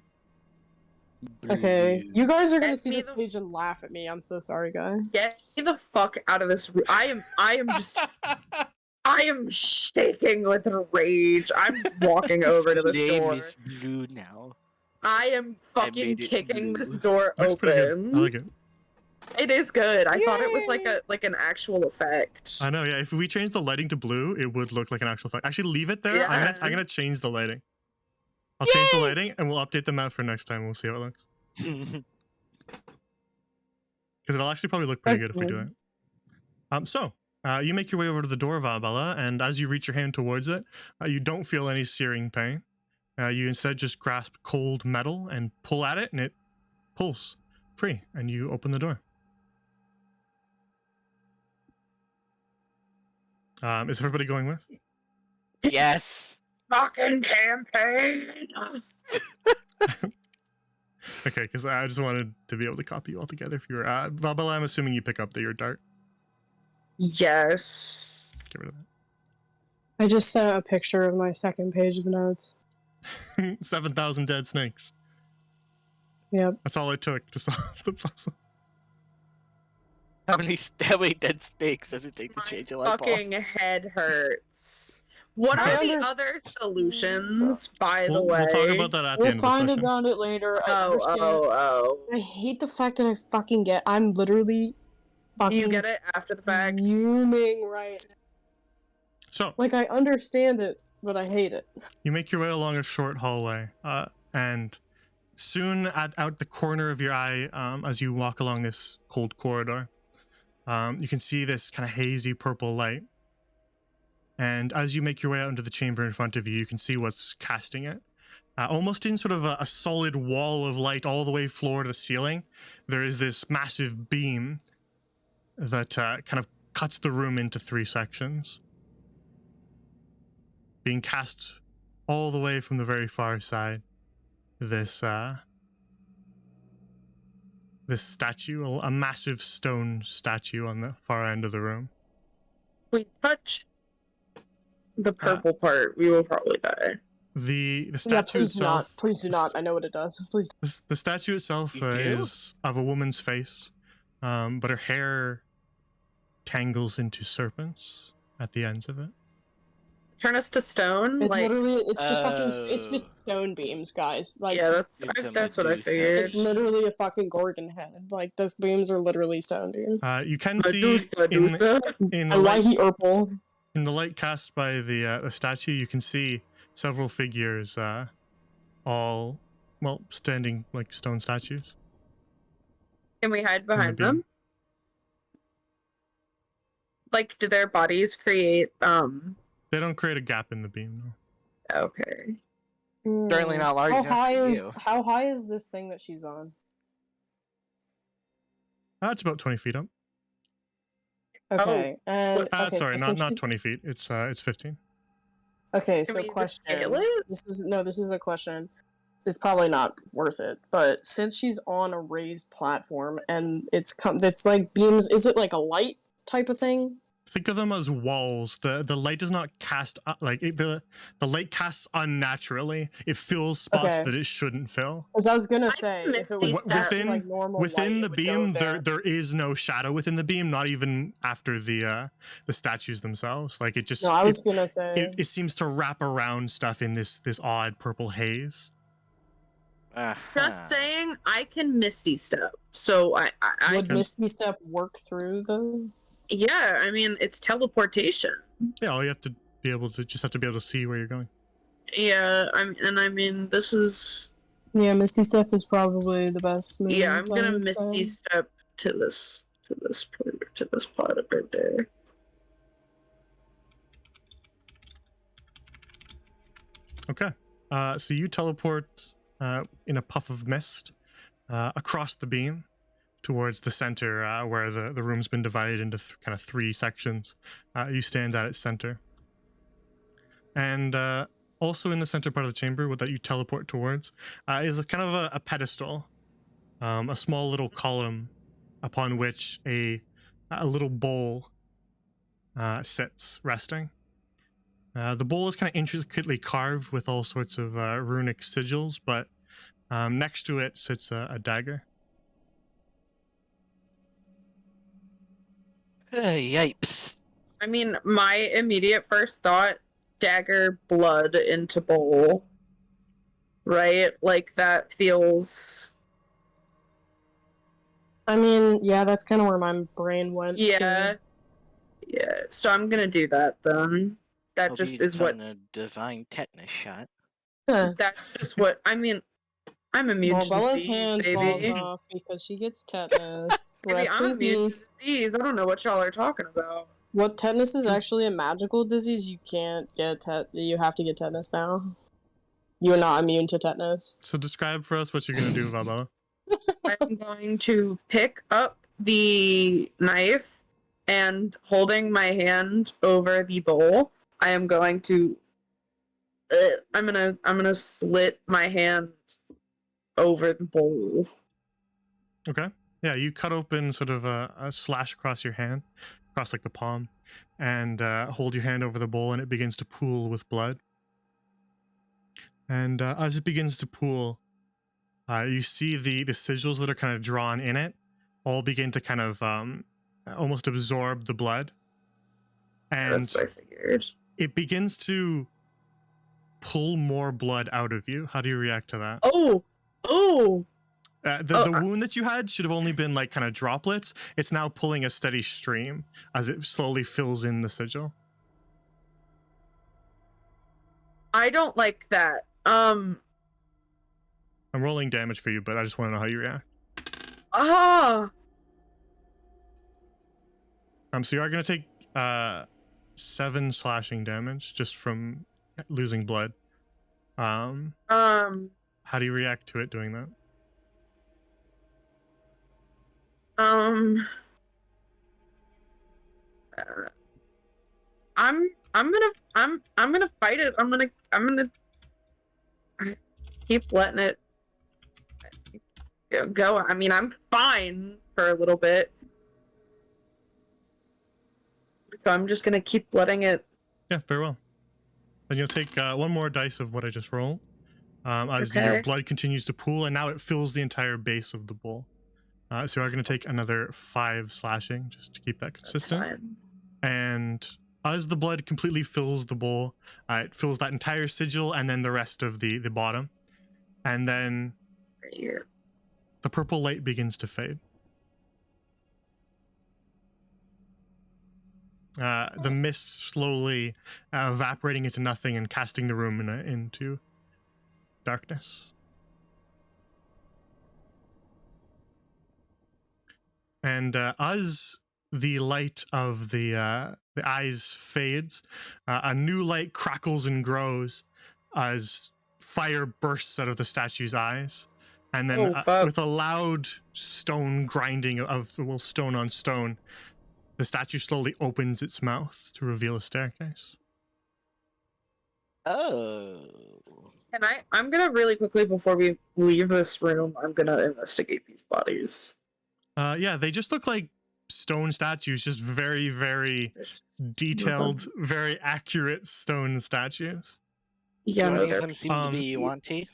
Okay, you guys are gonna Get see me this the- page and laugh at me. I'm so sorry, guys. Get me the fuck out of this room. I am just. I am shaking with rage. I'm just walking over to the Name door. is blue now. I am fucking made it kicking blue. this door That's pretty good. open. I like it. It is good. I thought it was Yay! like an actual effect. I know, yeah. If we change the lighting to blue, it would look like an actual effect. Actually, leave it there. Yeah. I'm gonna change the lighting. I'll change the lighting, and we'll update the map for next time. We'll see how it looks. Because it'll actually probably look pretty good if we do it. So you make your way over to the door, Valbella, and as you reach your hand towards it, you don't feel any searing pain. You instead just grasp cold metal and pull at it, and it pulls free, and you open the door. Is everybody going with? Yes. Fucking campaign. Okay, because I just wanted to be able to copy you all together. If you're Valbella, I'm assuming you pick up your dart. Yes. Get rid of I just sent a picture of my second page of notes. that. 7,000 dead snakes. Yep. That's all it took to solve the puzzle. How many dead snakes does it take to My change a light bulb? fucking head hurts. What I are the understand. other solutions, by the We'll way? talk about that at the We'll end of the find session. about it later. I Oh, understand. oh, I hate the fact that I fucking get. I'm literally oh. fucking You get it after the fact? fuming right. So Like I understand it, but I hate it. you make your way along a short hallway, and soon out the corner of your eye, as you walk along this cold corridor, you can see this kind of hazy purple light. And as you make your way out into the chamber in front of you, you can see what's casting it. Almost in sort of a solid wall of light all the way floor to the ceiling, there is this massive beam that kind of cuts the room into 3 sections. Being cast all the way from the very far side, this statue, a massive stone statue on the far end of the room. We touch the purple part, we will probably die. The Yeah, statue please do not. itself. Please do not. I know what it does. Please. The statue itself You do? is of a woman's face, but her hair tangles into serpents at the ends of it. Turn us to stone? It's like, literally. It's just fucking. It's Oh. just stone beams, guys. Like. yeah, It's a that's what I Medusa. figured. It's literally a fucking gorgon head. Like those beams are literally stone beams. You can see Medusa, in Medusa. the A light, lighty purple. in the light cast by the statue, you can see several figures, all standing like stone statues. Can we hide in the behind beam. them? Like, do their bodies create, They don't create a gap in the beam, no. okay. Certainly not large How enough high for is you. how high is this thing that she's on? It's about 20 feet up. Okay, and okay, Sorry, so not she's- 20 feet. It's 15. Okay, Can so we just question. scale it? This is a question. it's probably not worth it. But since she's on a raised platform and it's like beams, is it like a light type of thing? Think of them as walls. The light does not cast the light casts unnaturally. It fills spots that it shouldn't fill. As I was gonna say, if it was within like normal within light, the beam, there is no shadow within the beam. Not even after the statues themselves. Like it just. No, I was gonna say it seems to wrap around stuff in this odd purple haze. Just saying, I can Misty Step, so I would Misty Step work through the? Yeah, I mean it's teleportation. Yeah, all you have to be able to see where you're going. Yeah, I mean this is. Yeah, Misty Step is probably the best move. Yeah, I'm gonna Misty Step to this part right there. Okay, so you teleport in a puff of mist across the beam towards the center where the room's been divided into kind of 3 sections. You stand at its center. And also in the center part of the chamber that you teleport towards is a kind of a pedestal, a small little column upon which a little bowl sits resting. The bowl is kind of intricately carved with all sorts of runic sigils, but next to it sits a dagger. Yipes. I mean, my immediate first thought, dagger, blood into bowl. Right? Like, that feels... I mean, yeah, that's kind of where my brain went. Yeah. Yeah, so I'm gonna do that, then. That Hope just you is what... a divine tetanus shot. Huh. That's just what... I mean, I'm immune to Valbella's disease, hand baby. falls off because she gets tetanus. Baby, Rest I'm in immune peace. to disease. I don't know what y'all are talking about. What, tetanus is actually a magical disease? You can't get you have to get tetanus now. You're not immune to tetanus. So describe for us what you're going to do, Valbella. I'm going to pick up the knife and holding my hand over the bowl, I am going to I'm gonna slit my hand over the bowl. Okay. Yeah, you cut open sort of a slash across your hand, across like the palm, and hold your hand over the bowl, and it begins to pool with blood. And as it begins to pool, you see the sigils that are kind of drawn in it all begin to kind of almost absorb the blood. And that's what I figured. It begins to pull more blood out of you. How do you react to that? Oh! The wound that you had should have only been like kind of droplets. It's now pulling a steady stream as it slowly fills in the sigil. I don't like that. I'm rolling damage for you, but I just want to know how you react. So you are going to take 7 slashing damage just from losing blood. How do you react to it doing that? I'm gonna fight it. I'm gonna keep letting it go. I mean, I'm fine for a little bit, so I'm just gonna keep letting it. Yeah, very well. Then you'll take 1 more dice of what I just rolled, as your blood continues to pool, and now it fills the entire base of the bowl. So you are going to take another 5 slashing just to keep that consistent. And as the blood completely fills the bowl, it fills that entire sigil and then the rest of the bottom. And then the purple light begins to fade. The mist slowly evaporating into nothing and casting the room into darkness. And as the light of the eyes fades, a new light crackles and grows as fire bursts out of the statue's eyes. And then with a loud stone grinding of stone on stone, the statue slowly opens its mouth to reveal a staircase. Oh. I'm gonna really quickly, before we leave this room, I'm gonna investigate these bodies. Yeah, they just look like stone statues, just very, very detailed, very accurate stone statues. Yeah, Do no, any of they're them seem to be wanty?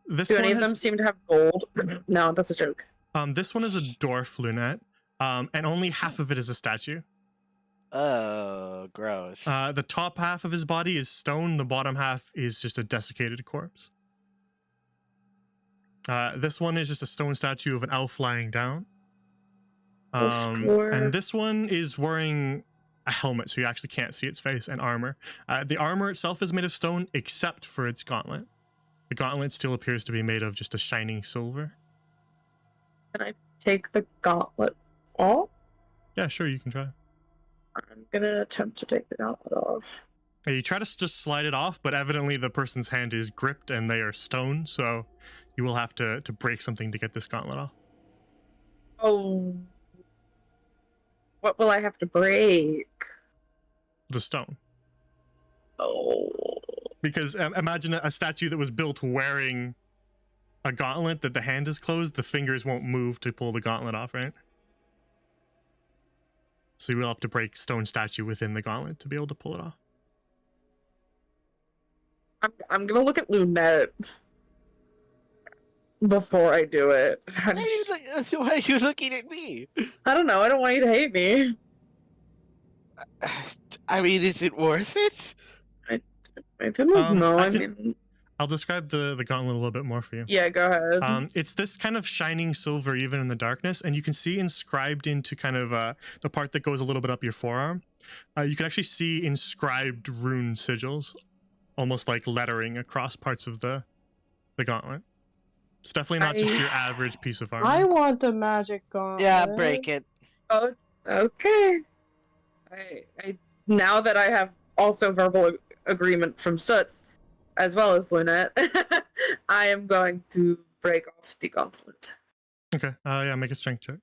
This Do one any of them has, seem to have gold? No, that's a joke. this one is a dwarf Lunette, and only half of it is a statue. Oh, gross. The top half of his body is stone. The bottom half is just a desiccated corpse. This one is just a stone statue of an elf lying down. Sure. And this one is wearing a helmet, so you actually can't see its face, and armor. The armor itself is made of stone, except for its gauntlet. The gauntlet still appears to be made of just a shining silver. Can I take the gauntlet off? Yeah, sure, you can try. I'm gonna attempt to take the gauntlet off. You try to just slide it off, but evidently the person's hand is gripped and they are stone, so you will have to break something to get this gauntlet off. Oh. What will I have to break? The stone. Oh. Because imagine a statue that was built wearing a gauntlet that the hand is closed, the fingers won't move to pull the gauntlet off, right? So you will have to break stone statue within the gauntlet to be able to pull it off. I'm gonna look at Lunette before I do it. Why are you looking at me? I don't know. I don't want you to hate me. I mean, is it worth it? I don't know. I'll describe the gauntlet a little bit more for you. Yeah, go ahead. It's this kind of shining silver even in the darkness, and you can see inscribed into kind of the part that goes a little bit up your forearm. You can actually see inscribed rune sigils, almost like lettering across parts of the gauntlet. It's definitely not just your average piece of armor. I want a magic gauntlet. Yeah, break it. Oh, okay. I now that I have also verbal agreement from Soots, as well as Lunette, I am going to break off the gauntlet. Okay. Yeah, make a strength check.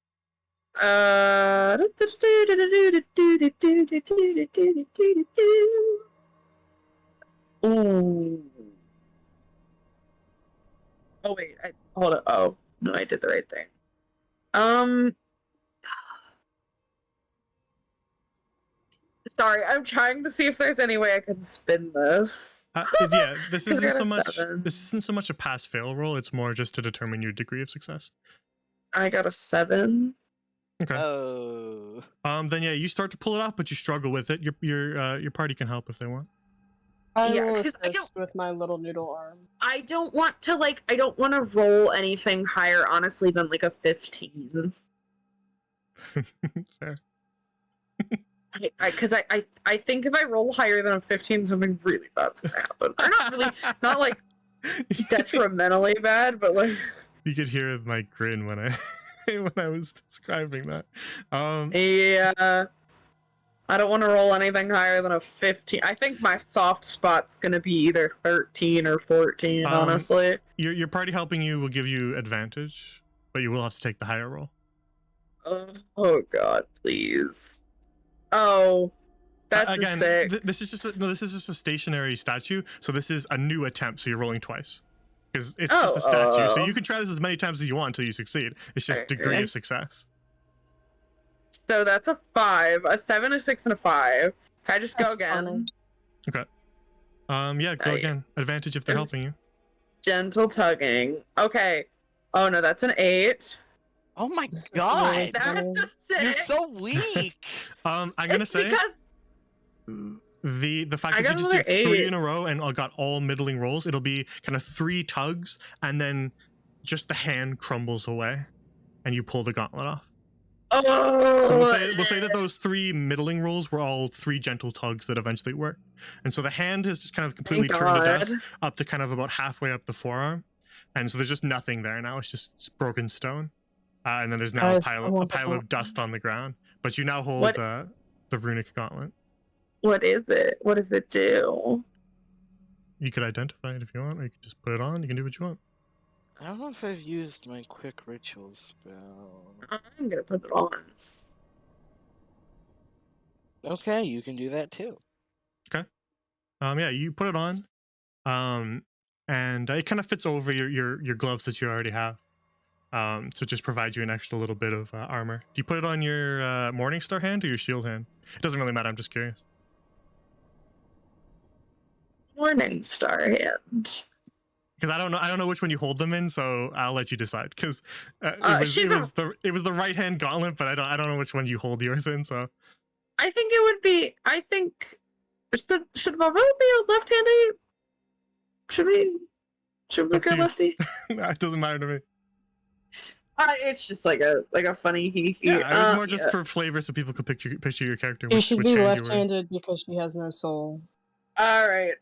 Ooh. Oh wait, hold on. Oh no, I did the right thing. Sorry, I'm trying to see if there's any way I can spin this. Yeah, this isn't so much. 7. This isn't so much a pass-fail roll. It's more just to determine your degree of success. I got a 7. Okay. Oh. Then yeah, you start to pull it off, but you struggle with it. Your party can help if they want. I Yeah, will 'cause I assist with my little noodle arm. I don't want to roll anything higher, honestly, than like a 15. Fair. Because I think if I roll higher than a 15, something really bad's gonna happen. Or not like detrimentally bad, but like You could hear my grin when I was describing that. yeah. I don't want to roll anything higher than a 15. I think my soft spot's gonna be either 13 or 14, honestly. Your party helping you will give you advantage, but you will have to take the higher roll. Oh god, please. Oh, that's again, sick. This is just a stationary statue, so this is a new attempt, so you're rolling twice. Because it's just a statue, so you can try this as many times as you want until you succeed. It's just degree of success. So that's a 5, a 7, a 6, and a 5. Can I just go again? Funny. Okay. Yeah, go again. Advantage if they're helping you. Gentle tugging. Okay. Oh no, that's an 8. Oh my This is god! really That's a 6. You're so weak! I'm gonna say because the fact I that you got just did another 3 8. in a row and got all middling rolls, it'll be kind of 3 tugs, and then just the hand crumbles away, and you pull the gauntlet off. Oh, So we'll say that those 3 middling rolls were all 3 gentle tugs that eventually worked. And so the hand has just kind of completely turned to dust up to kind of about halfway up the forearm. And so there's just nothing there now. It's just broken stone. And then there's now a pile of dust on the ground. But you now hold the Runic Gauntlet. What is it? What does it do? You could identify it if you want, or you could just put it on. You can do what you want. I don't know if I've used my quick ritual spell. I'm gonna put it on. Okay, you can do that too. Okay. Yeah, you put it on. and it kind of fits over your gloves that you already have. So it just provides you an extra little bit of armor. Do you put it on your Morningstar hand or your shield hand? It doesn't really matter. I'm just curious. Morningstar hand. Because I don't know which one you hold them in, so I'll let you decide. Because it was the right hand gauntlet, but I don't know which one you hold yours in. So I think it would be. I think should Valbella be a left-handed? Should we go lefty? It doesn't matter to me. It's just like a funny hee. Yeah, it was more just for flavor, so people could picture your character. She should be left-handed because she has no soul. All right.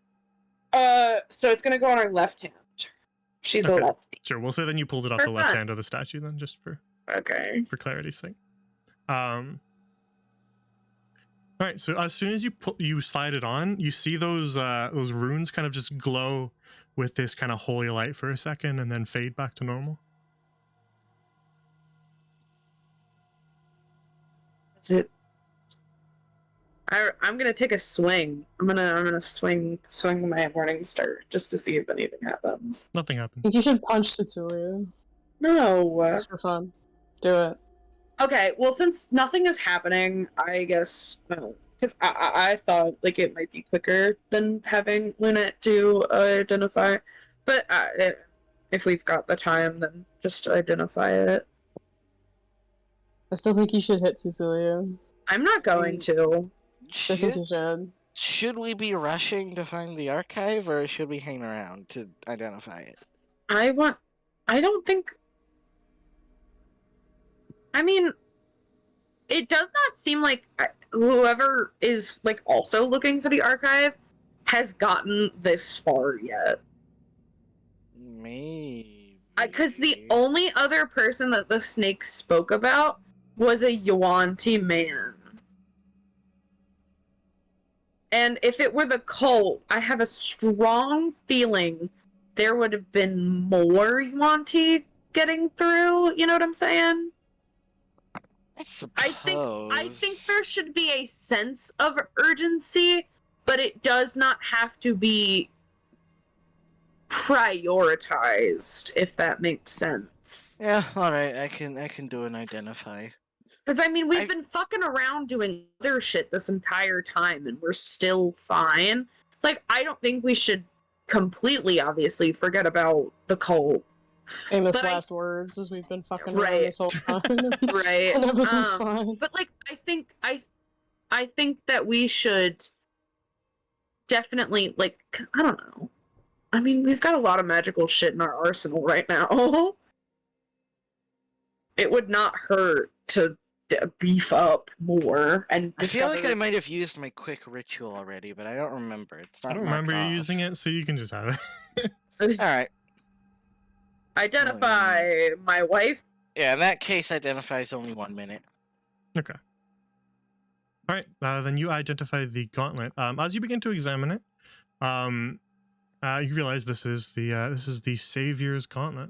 So it's gonna go on our left hand. She's a lefty. Sure, we'll say then you pulled it off the left hand of the statue, then, just for clarity's sake. All right. So as soon as you slide it on, you see those runes kind of just glow with this kind of holy light for a second, and then fade back to normal. That's it. I'm gonna take a swing. I'm gonna swing my Morningstar just to see if anything happens. Nothing happens. I think you should punch Cecilia. No. Just for fun. Do it. Okay, well, since nothing is happening, I guess because I thought like it might be quicker than having Lunette do identify, but if we've got the time, then just identify it. I still think you should hit Cecilia. I'm not going to. I think you should. Should we be rushing to find the archive, or should we hang around to identify it? I don't think... I mean, it does not seem like whoever is, like, also looking for the archive has gotten this far yet. Maybe. Because the only other person that the snake spoke about was a Yuan-Ti man. And if it were the cult, I have a strong feeling there would have been more Yuan-Ti getting through. You know what I'm saying? I suppose. I think there should be a sense of urgency, but it does not have to be prioritized, if that makes sense. Yeah, alright, I can do an identify. Because, I mean, we've been fucking around doing other shit this entire time, and we're still fine. It's like, I don't think we should completely, obviously, forget about the cult. Famous last words, as we've been fucking around this whole time. Right. And everything's fine. But, like, I think that we should definitely, like, I don't know. I mean, we've got a lot of magical shit in our arsenal right now. It would not hurt to beef up more and I feel like I might have used my quick ritual already, but I don't remember. It's not. I don't remember you using it, so you can just have it. Alright. Identify my wife. Yeah, in that case, identify is only 1 minute. Okay. Alright, then you identify the gauntlet. As you begin to examine it, you realize this is the Savior's Gauntlet.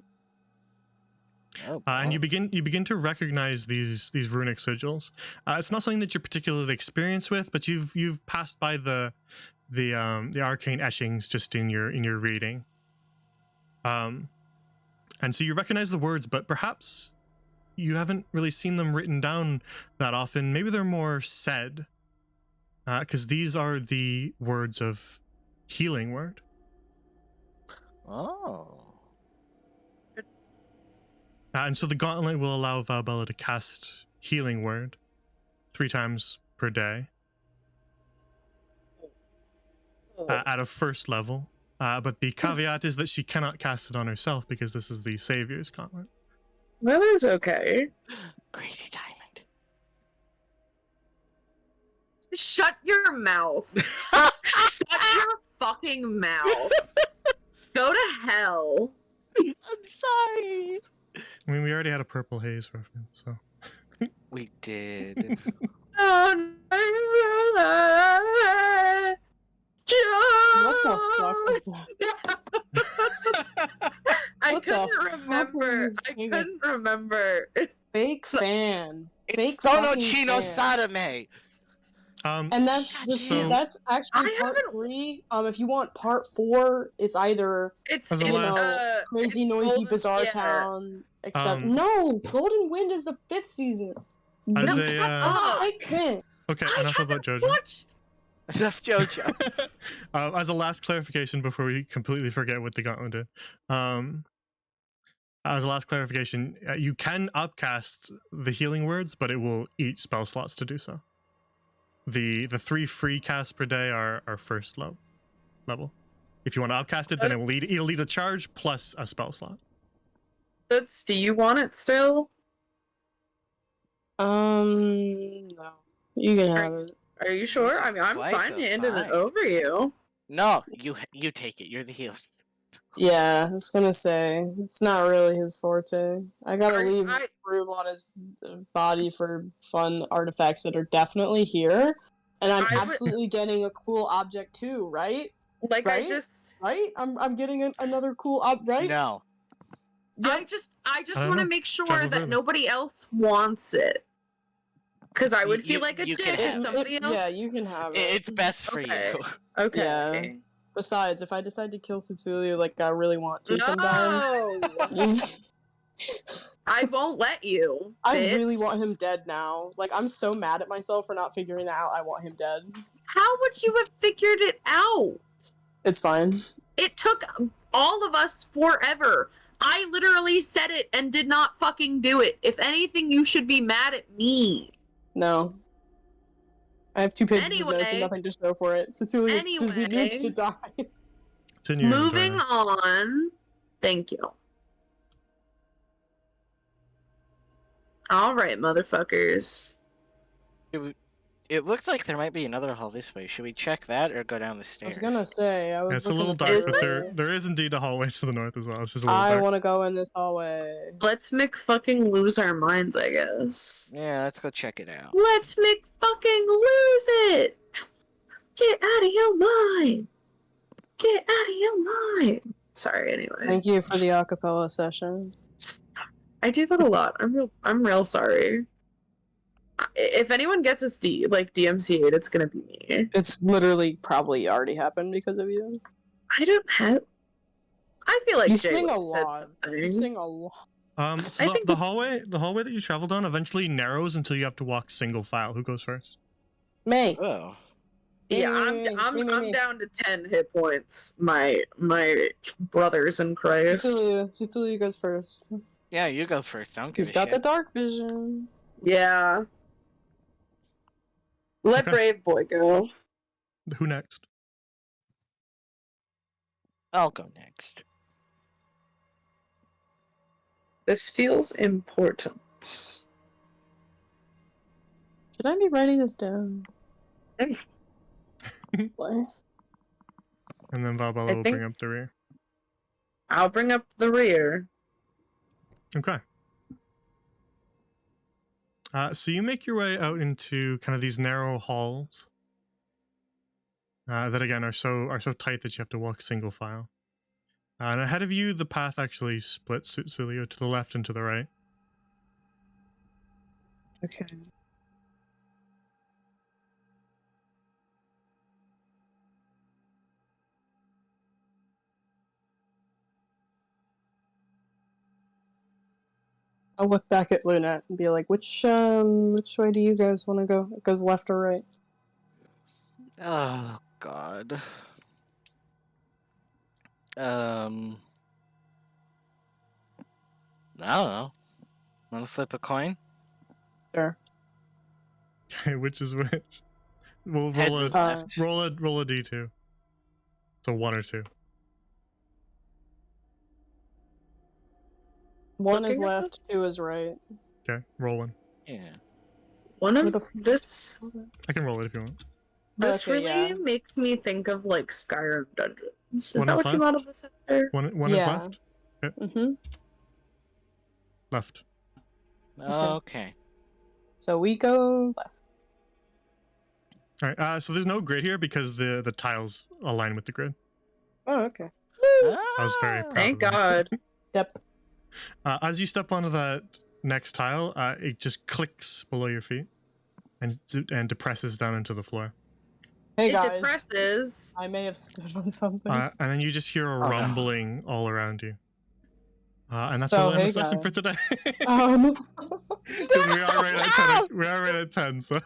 Oh, and you begin to recognize these runic sigils. It's not something that you're particularly experienced with, but you've passed by the arcane etchings just in your reading. And so you recognize the words, but perhaps you haven't really seen them written down that often. Maybe they're more said, because these are the words of healing word. Oh. And so the gauntlet will allow Valbella to cast Healing Word 3 times per day at a first level. But the caveat is that she cannot cast it on herself because this is the Savior's Gauntlet. That is okay. Crazy diamond. Shut your mouth. Shut your fucking mouth. Go to hell. I'm sorry. I mean, we already had a Purple Haze reference, so. We did. What the fuck was that? I couldn't remember. Fake fan. It's Fake Sono fucking Chino fan. Sadame. And that's actually I part haven't- 3. If you want part 4, it's either It's As a you last- know, Crazy it's Noisy Golden- Bizarre yeah. Town, except Um, no, Golden Wind is the 5th season. As No, a, up. big fan. okay, I enough about haven't JoJo. watched. Enough JoJo. As a last clarification before we completely forget what the gauntlet did, as a last clarification, you can upcast the healing words, but it will eat spell slots to do so. The 3 free casts per day are first level. If you want to upcast it, then it'll lead a charge plus a spell slot. Toots, do you want it still? No, you can have it. Are you sure? This I is mean, I'm quite fine a handing it fight. over you. No, you take it. You're the healer. Yeah, I was gonna say it's not really his forte. I gotta leave room on his body for fun artifacts that are definitely here, and I'm absolutely getting a cool object too, right? Like Right? I just I'm getting another cool right? No. Yep. I just I don't want to know. make sure Travel that further. nobody else wants it. Because I would feel You- like a you can dick if have it. somebody else. Yeah, you can have it. It's best for Okay. you. Okay. Yeah. Besides, if I decide to kill Cecilia like I really want to sometimes, No! I won't let you. I bitch. really want him dead now. Like, I'm so mad at myself for not figuring that out. I want him dead. How would you have figured it out? It's fine. It took all of us forever. I literally said it and did not fucking do it. If anything, you should be mad at me. No. I have 2 pages of notes and Anyway. nothing to show for it. Cecilia Anyway. needs to die. It's in your Moving inventory. on. Thank you. Alright, motherfuckers. It looks like there might be another hall this way. Should we check that or go down the I stairs? was gonna say, I was It's a little looking dark, for but it. there is indeed a hallway to the north as well. It's just a little I dark. want to go in this hallway. Let's make fucking lose our minds, I guess. Yeah, let's go check it out. Let's make fucking lose it! Get out of your mind! Get out of your mind! Sorry, anyway. Thank you for the acapella session. I do that a lot. I'm real sorry. If anyone gets us DMCA'd, it's gonna be me. It's literally probably already happened because of you. I don't have. I feel like You Jay sing a would've said lot. You something. sing a lot. So I think the hallway that you traveled on eventually narrows until you have to walk single file. Who goes first? May. Oh. Yeah, Me. I'm down to 10 hit points. My brothers in Christ. Cecilia goes first. Yeah, you go first. I don't give He's a got shit. the dark vision. Yeah. Let Okay. Brave Boy go. Who next? I'll go next. This feels important. Should I be writing this down? Play. And then Valbella will think- bring up the rear. I'll bring up the rear. Okay. So you make your way out into kind of these narrow halls that again are so tight that you have to walk single file. And ahead of you, the path actually splits Cecilia to the left and to the right. Okay. I'll look back at Lunette and be like, which way do you guys want to go? It goes left or right? Oh God. I don't know. Wanna flip a coin? Sure. Okay, which is which? We'll Heads roll is a left. roll a d2. So 1 or 2. One is Looking at left, 2 is right. Okay, roll 1. Yeah. One Where of the f- this I can roll it if you want. this Okay, really yeah. makes me think of like Skyrim dungeons. Is One that is what you want left? of this after? One is Yeah. left. Mm-hmm. Left. Okay. So we go left. All right. So there's no grid here because the tiles align with the grid. Oh, okay. I was very proud. Thank of that. God. Step. As you step onto that next tile, it just clicks below your feet, and depresses down into the floor. Hey It guys, depresses. I may have stood on something. And then you just hear a no. rumbling all around you. And that's So, where we'll end hey the session for guys. today. Um, Because we are right at 10. We are right at 10, so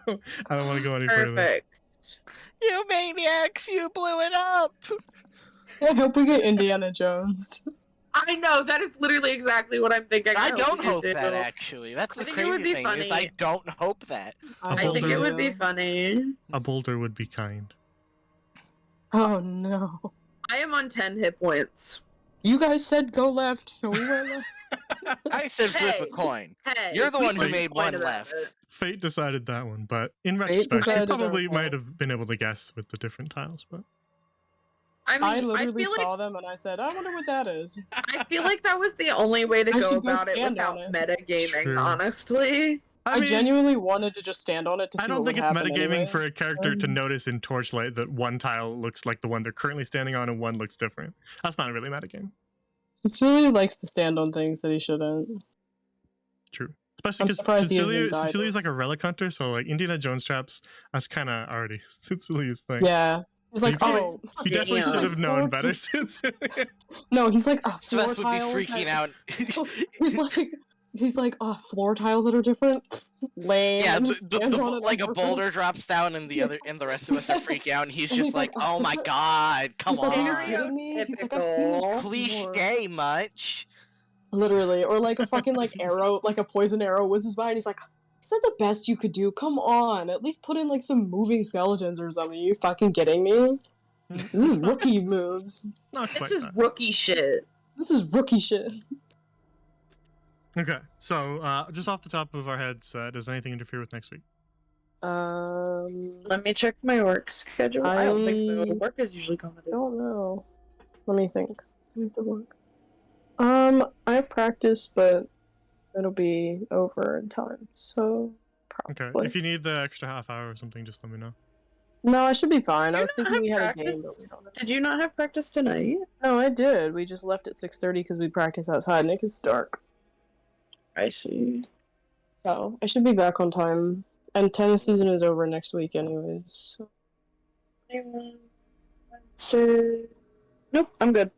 I don't want to go any further. Perfect. You maniacs! You blew it up! I hope we get Indiana Jones. I know, that is literally exactly what I'm thinking. I don't we hope do. that, actually. That's I the think it would crazy be thing, is I funny. don't hope that. I think it would be funny. A boulder would be kind. Oh no. I am on 10 hit points. You guys said go left, so we went left. I said flip Hey. a coin. Hey, You're the we one who said made point one about left. it. Fate decided that one, but in retrospect, you decided that probably one. might have been able to guess with the different tiles. But I I mean, I literally feel like saw them and I said, I wonder what that is. I feel like that was the only way to I go should go about it stand without on it. metagaming, True. honestly. I mean, genuinely wanted to just stand on it to see I don't what think would it's happen metagaming anyway. for a character to notice in Torchlight that one tile looks like the one they're currently standing on and one looks different. That's not really metagame. Cecilia likes to stand on things that he shouldn't. True. Especially I'm because surprised he hasn't died, Cecilia's like a relic hunter, so like Indiana Jones traps, that's kind of already Cecilia's thing. Yeah. He's So like, you probably- oh. You definitely Damn. should have known Floor- better, Cecilia. No, he's like, So floor that would be tiles. freaking out. He's like, floor tiles that are different. Lame. Yeah, and the, he the, stands the, on it like a over. boulder drops down and the rest of us are freaking out, and he's And just he's like, like, oh my god, come He's like, are on. you kidding me? He's like, I've seen this before. Cliche much. Literally. Or like a fucking like arrow, like a poison arrow whizzes by and he's like, is that the best you could do? Come on. At least put in like some moving skeletons or something. Are you fucking kidding me? This is rookie moves. Not quite This is that. rookie shit. This is rookie shit. Okay, so just off the top of our heads, does anything interfere with next week? Let me check my work schedule. I don't think so. Work is usually I accommodated. don't know. Let me think. I have to work. I have practice, but it'll be over in time, so Okay, probably. if you need the extra half hour or something, just let me know. No, I should be fine. I You was don't thinking have we had a practice? game, but we don't. Did you not have practice tonight? No, I did. We just left at 6:30 because we practice outside and it gets dark. I see. So I should be back on time. And tennis season is over next week, anyways. So. Wednesday. Nope, I'm good.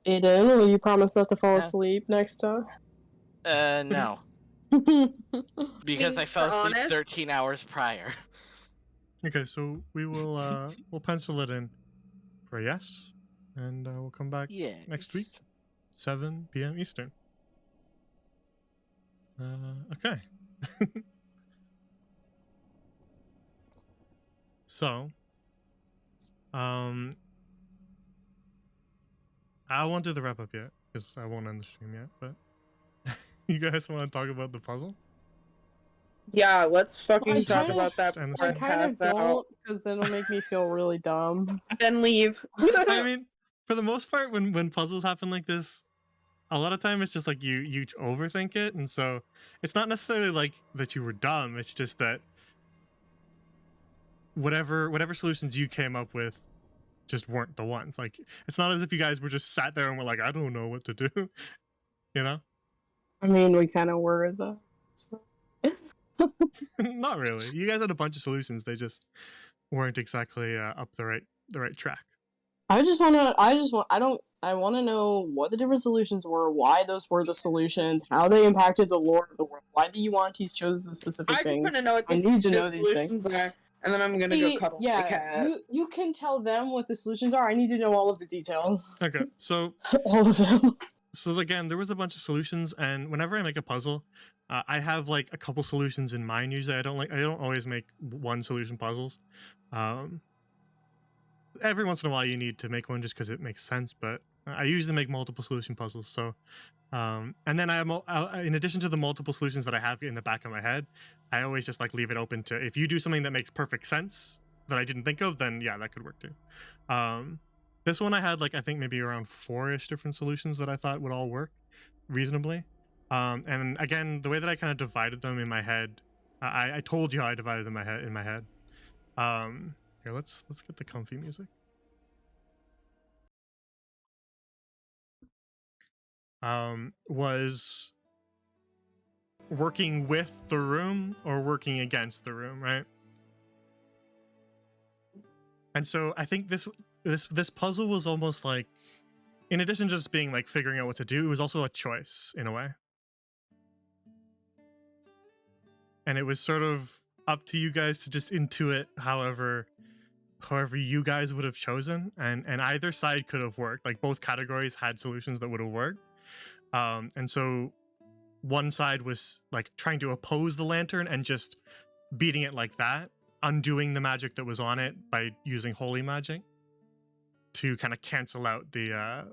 Aiden, will you promise not to fall Yeah. asleep next time? No. Because I fell asleep honest? 13 hours prior. Okay, so we will we'll pencil it in for a yes, and we'll come back Yeah. next week, 7 p.m. Eastern. Okay. So, I won't do the wrap up yet because I won't end the stream yet. But you guys want to talk about the puzzle? Yeah, let's fucking I talk kinda- about that Just end the before I I stream. kind pass of out. don't, because then it'll make me feel really dumb. Then leave. I mean, for the most part, when puzzles happen like this, a lot of time it's just like you overthink it, and so it's not necessarily like that you were dumb. It's just that whatever solutions you came up with just weren't the ones. Like, it's not as if you guys were just sat there and were like, I don't know what to do, you know? I mean, we kind of were, though. So. Not really. You guys had a bunch of solutions. They just weren't exactly up the right track. I want to know what the different solutions were, why those were the solutions, how they impacted the lore of the world, why the Yuan-Tis chose the specific I just things. want to know what I the need to know these solutions are, and then I'm gonna go cuddle my cat. you can tell them what the solutions are. I need to know all of the details. Okay, so All of them. So again, there was a bunch of solutions, and whenever I make a puzzle, I have like a couple solutions in mind. Usually, I don't always make one solution puzzles. Every once in a while, you need to make one just because it makes sense. But I usually make multiple solution puzzles. So, and then in addition to the multiple solutions that I have in the back of my head, I always just like leave it open to, if you do something that makes perfect sense that I didn't think of, then yeah, that could work too. This one I had like, I think maybe around 4-ish different solutions that I thought would all work reasonably. And again, the way that I kind of divided them in my head, I told you how I divided them in my head. Here, let's get the comfy music. Was working with the room or working against the room, right? And so I think this puzzle was almost like, in addition to just being like figuring out what to do, it was also a choice in a way. And it was sort of up to you guys to just intuit however you guys would have chosen, and either side could have worked. Like both categories had solutions that would have worked. And so one side was like trying to oppose the lantern and just beating it like that, undoing the magic that was on it by using holy magic to kind of cancel out the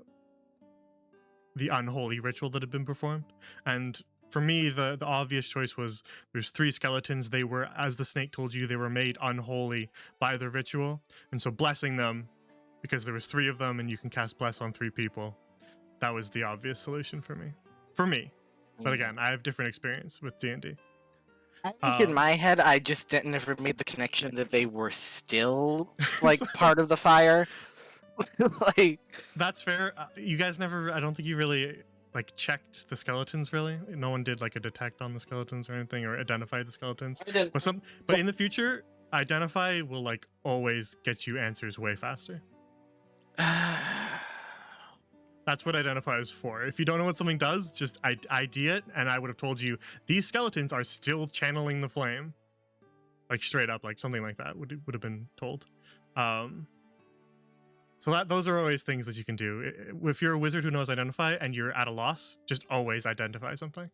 unholy ritual that had been performed. And for me, the obvious choice was there's 3 skeletons. They were, as the snake told you, they were made unholy by the ritual. And so blessing them, because there was 3 of them and you can cast bless on 3 people, that was the obvious solution for me. But again, I have different experience with D&D. I think in my head, I just never made the connection that they were still like part of the fire. Like, that's fair. You guys never, I don't think you really like checked the skeletons really. No one did like a detect on the skeletons or anything, or identified the skeletons. I didn't. But in the future, identify will like always get you answers way faster. That's what identify is for. If you don't know what something does, just ID it, and I would have told you these skeletons are still channeling the flame, like straight up, like something like that would have been told. So those are always things that you can do. If you're a wizard who knows identify and you're at a loss, just always identify something.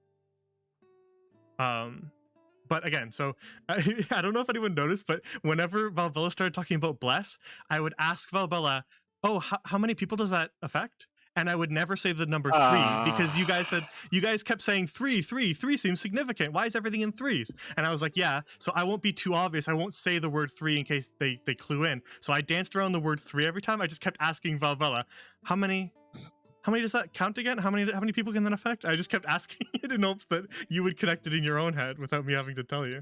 But again, so I don't know if anyone noticed, but whenever Valbella started talking about bless, I would ask Valbella, "Oh, how many people does that affect?" And I would never say the number 3 because you guys kept saying 3 seems significant. Why is everything in 3s? And I was like, yeah, so I won't be too obvious. I won't say the word 3 in case they clue in. So I danced around the word 3 every time. I just kept asking Valbella, how many does that count again? How many people can that affect? I just kept asking it in hopes that you would connect it in your own head without me having to tell you.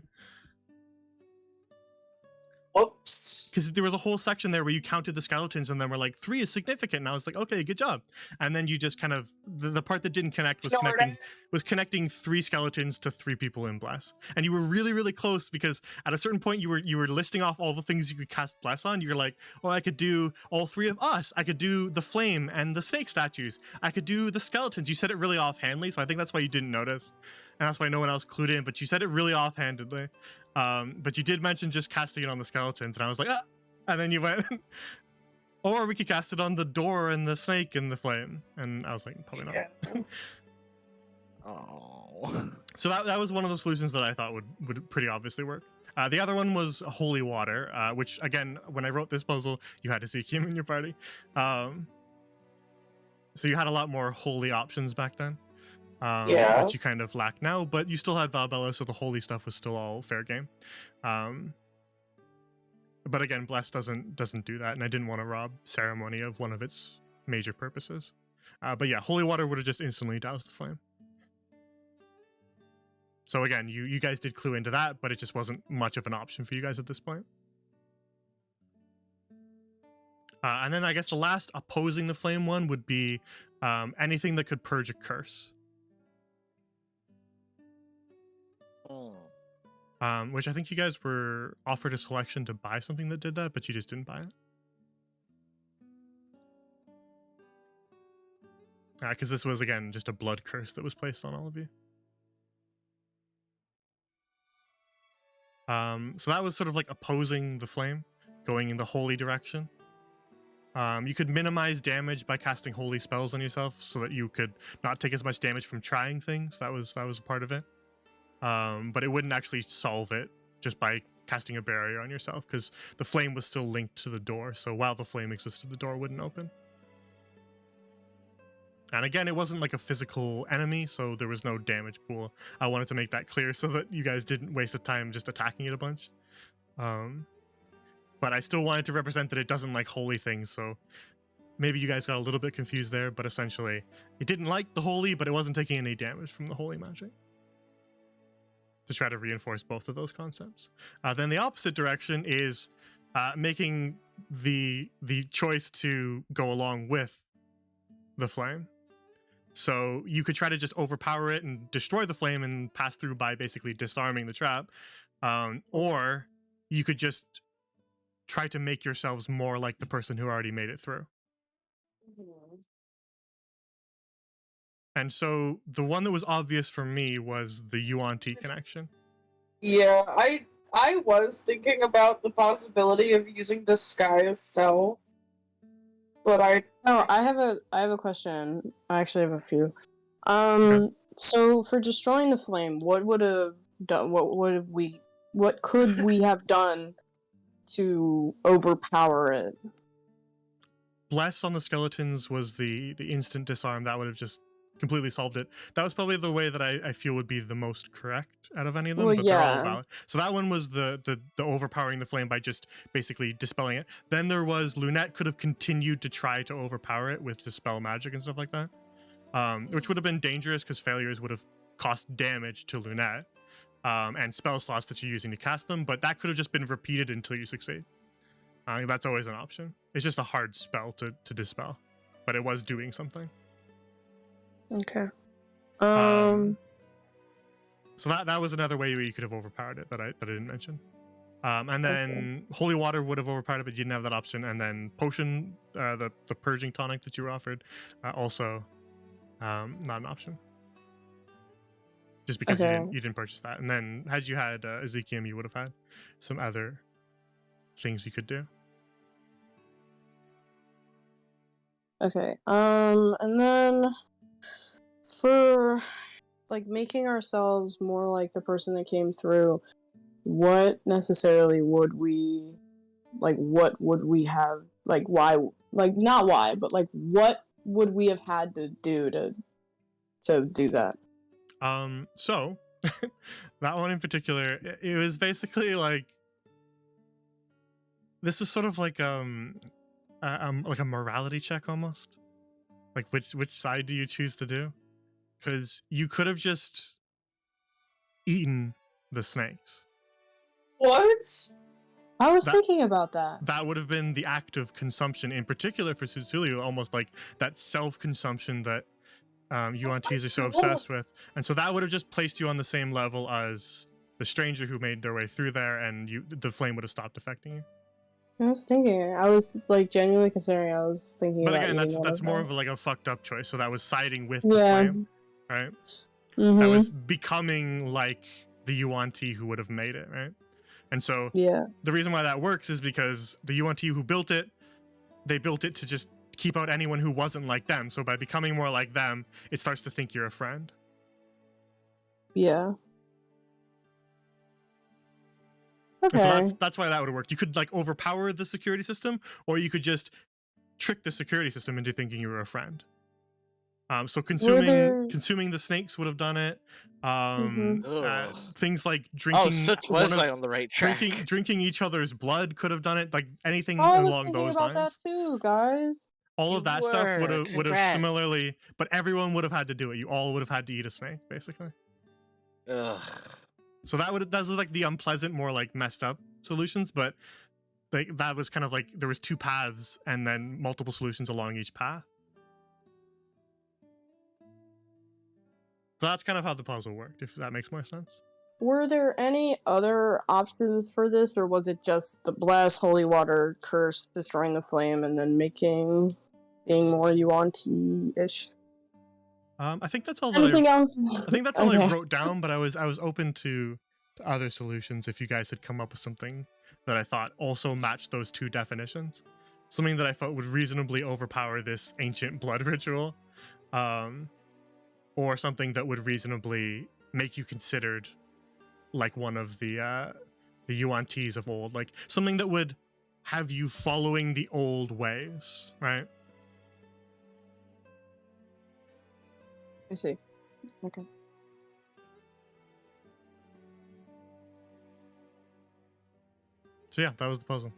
Oops. Because there was a whole section there where you counted the skeletons and then were like, 3 is significant. And I was like, okay, good job. And then you just kind of, the part that didn't connect was connecting 3 skeletons to 3 people in bless. And you were really, really close because at a certain point you were listing off all the things you could cast bless on. You're like, oh, I could do all 3 of us. I could do the flame and the snake statues. I could do the skeletons. You said it really offhandedly, so I think that's why you didn't notice. And that's why no one else clued in, but you said it really offhandedly. But you did mention just casting it on the skeletons, and I was like, ah! And then you went, or we could cast it on the door and the snake and the flame. And I was like, probably not. Yeah. oh. So that was one of the solutions that I thought would pretty obviously work. The other one was holy water, which again, when I wrote this puzzle, you had to see Kim in your party. So you had a lot more holy options back then. That you kind of lack now, but you still had Valbella, so the holy stuff was still all fair game. But again, Bless doesn't do that, and I didn't want to rob ceremony of one of its major purposes. But yeah, holy water would have just instantly doused the flame. So again, you guys did clue into that, but it just wasn't much of an option for you guys at this point. And then I guess the last opposing the flame one would be anything that could purge a curse. Which I think you guys were offered a selection to buy something that did that, but you just didn't buy it. Because this was, again, just a blood curse that was placed on all of you. So that was sort of like opposing the flame, going in the holy direction. You could minimize damage by casting holy spells on yourself so that you could not take as much damage from trying things. That was a part of it. But it wouldn't actually solve it just by casting a barrier on yourself, because the flame was still linked to the door, so while the flame existed, the door wouldn't open. And again, it wasn't like a physical enemy, so there was no damage pool. I wanted to make that clear so that you guys didn't waste the time just attacking it a bunch. But I still wanted to represent that it doesn't like holy things, so maybe you guys got a little bit confused there, but essentially, it didn't like the holy, but it wasn't taking any damage from the holy magic. To try to reinforce both of those concepts. Then the opposite direction is making the choice to go along with the flame. So you could try to just overpower it and destroy the flame and pass through by basically disarming the trap. Or you could just try to make yourselves more like the person who already made it through. And so the one that was obvious for me was the Yuan-Ti connection. Yeah, I was thinking about the possibility of using disguise self, but I have a question. I actually have a few. Okay. So for destroying the flame, what would have done? What could we have done to overpower it? Bless on the skeletons was the instant disarm. That would have just completely solved it. That was probably the way that I feel would be the most correct out of any of them, Well, but they're all yeah. valid. So that one was the overpowering the flame by just basically dispelling it. Then there was Lunette could have continued to try to overpower it with dispel magic and stuff like that, which would have been dangerous because failures would have cost damage to Lunette and spell slots that you're using to cast them, but that could have just been repeated until you succeed. That's always an option. It's just a hard spell to dispel, but it was doing something. Okay. So that was another way where you could have overpowered it that I didn't mention. And then holy water would have overpowered it, but you didn't have that option. And then potion, the purging tonic that you were offered, also not an option. Just because you didn't purchase that. And then had you had Ezekiel, you would have had some other things you could do. Okay. And then for like making ourselves more like the person that came through, what necessarily would we like? What would we have like? Why? Like not why, but like what would we have had to do to do that? So that one in particular, it was basically like this was sort of like a morality check almost. Like which side do you choose to do? Because you could have just eaten the snakes. What? I was thinking about that. That would have been the act of consumption, in particular for Susulio, almost like that self-consumption that Yuan-Tis are so obsessed with. And so that would have just placed you on the same level as the stranger who made their way through there, and the flame would have stopped affecting you. I was like genuinely considering. I was thinking But about again, eating that's more that. of like a fucked up choice. So that was siding with the flame, right? Mm-hmm. That was becoming like the Yuan-Ti who would have made it, right? And so the reason why that works is because the Yuan-Ti who built it, they built it to just keep out anyone who wasn't like them. So by becoming more like them, it starts to think you're a friend. Yeah. Okay. And so that's why that would have worked. You could like overpower the security system, or you could just trick the security system into thinking you were a friend. So consuming the snakes would have done it. Things like drinking. Oh, such was I on the right track. Drinking each other's blood could have done it. Like anything along those lines. I was thinking about that too, guys. All of that stuff would have similarly, but everyone would have had to do it. You all would have had to eat a snake, basically. Ugh. So those are like the unpleasant, more like messed up solutions, but like that was kind of like there was two paths and then multiple solutions along each path. So that's kind of how the puzzle worked, if that makes more sense. Were there any other options for this, or was it just the bless, holy water, curse, destroying the flame, and then being more Yuan-Ti-ish? I think that's all. Anything else? I think that's all I wrote down, but I was open to other solutions if you guys had come up with something that I thought also matched those two definitions. Something that I thought would reasonably overpower this ancient blood ritual. Or something that would reasonably make you considered like one of the Yuan-Tis of old, like something that would have you following the old ways, right? I see. Okay. So yeah, that was the puzzle.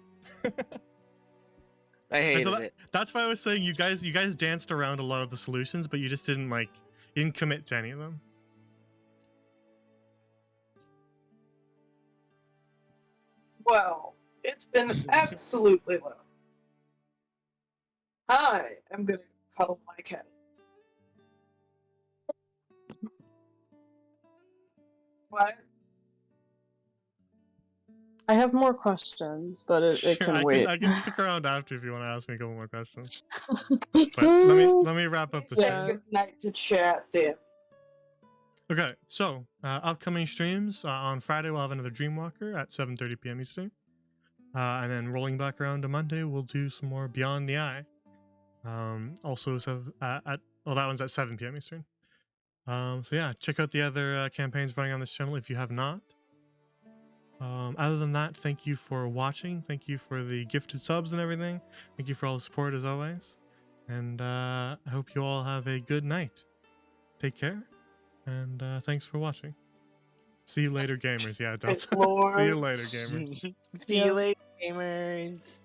I hated it. That's why I was saying you guys danced around a lot of the solutions, but you just didn't commit to any of them. Well, it's been absolutely lovely. I am gonna cuddle my cat. What? I have more questions, but it Sure, can wait. I can stick around after if you want to ask me a couple more questions. But let me wrap up the Say stream. good night to chat then. Okay, so upcoming streams on Friday we'll have another Dreamwalker at 7:30 p.m. Eastern, and then rolling back around to Monday we'll do some more Beyond the Eye. Also that one's at 7 p.m. Eastern. So yeah, check out the other campaigns running on this channel if you have not. Other than that, thank you for watching. Thank you for the gifted subs and everything. Thank you for all the support as always. And I hope you all have a good night. Take care. And thanks for watching. See you later, gamers. Yeah, it does. Thanks, Lord. See you later, gamers. See you later, gamers.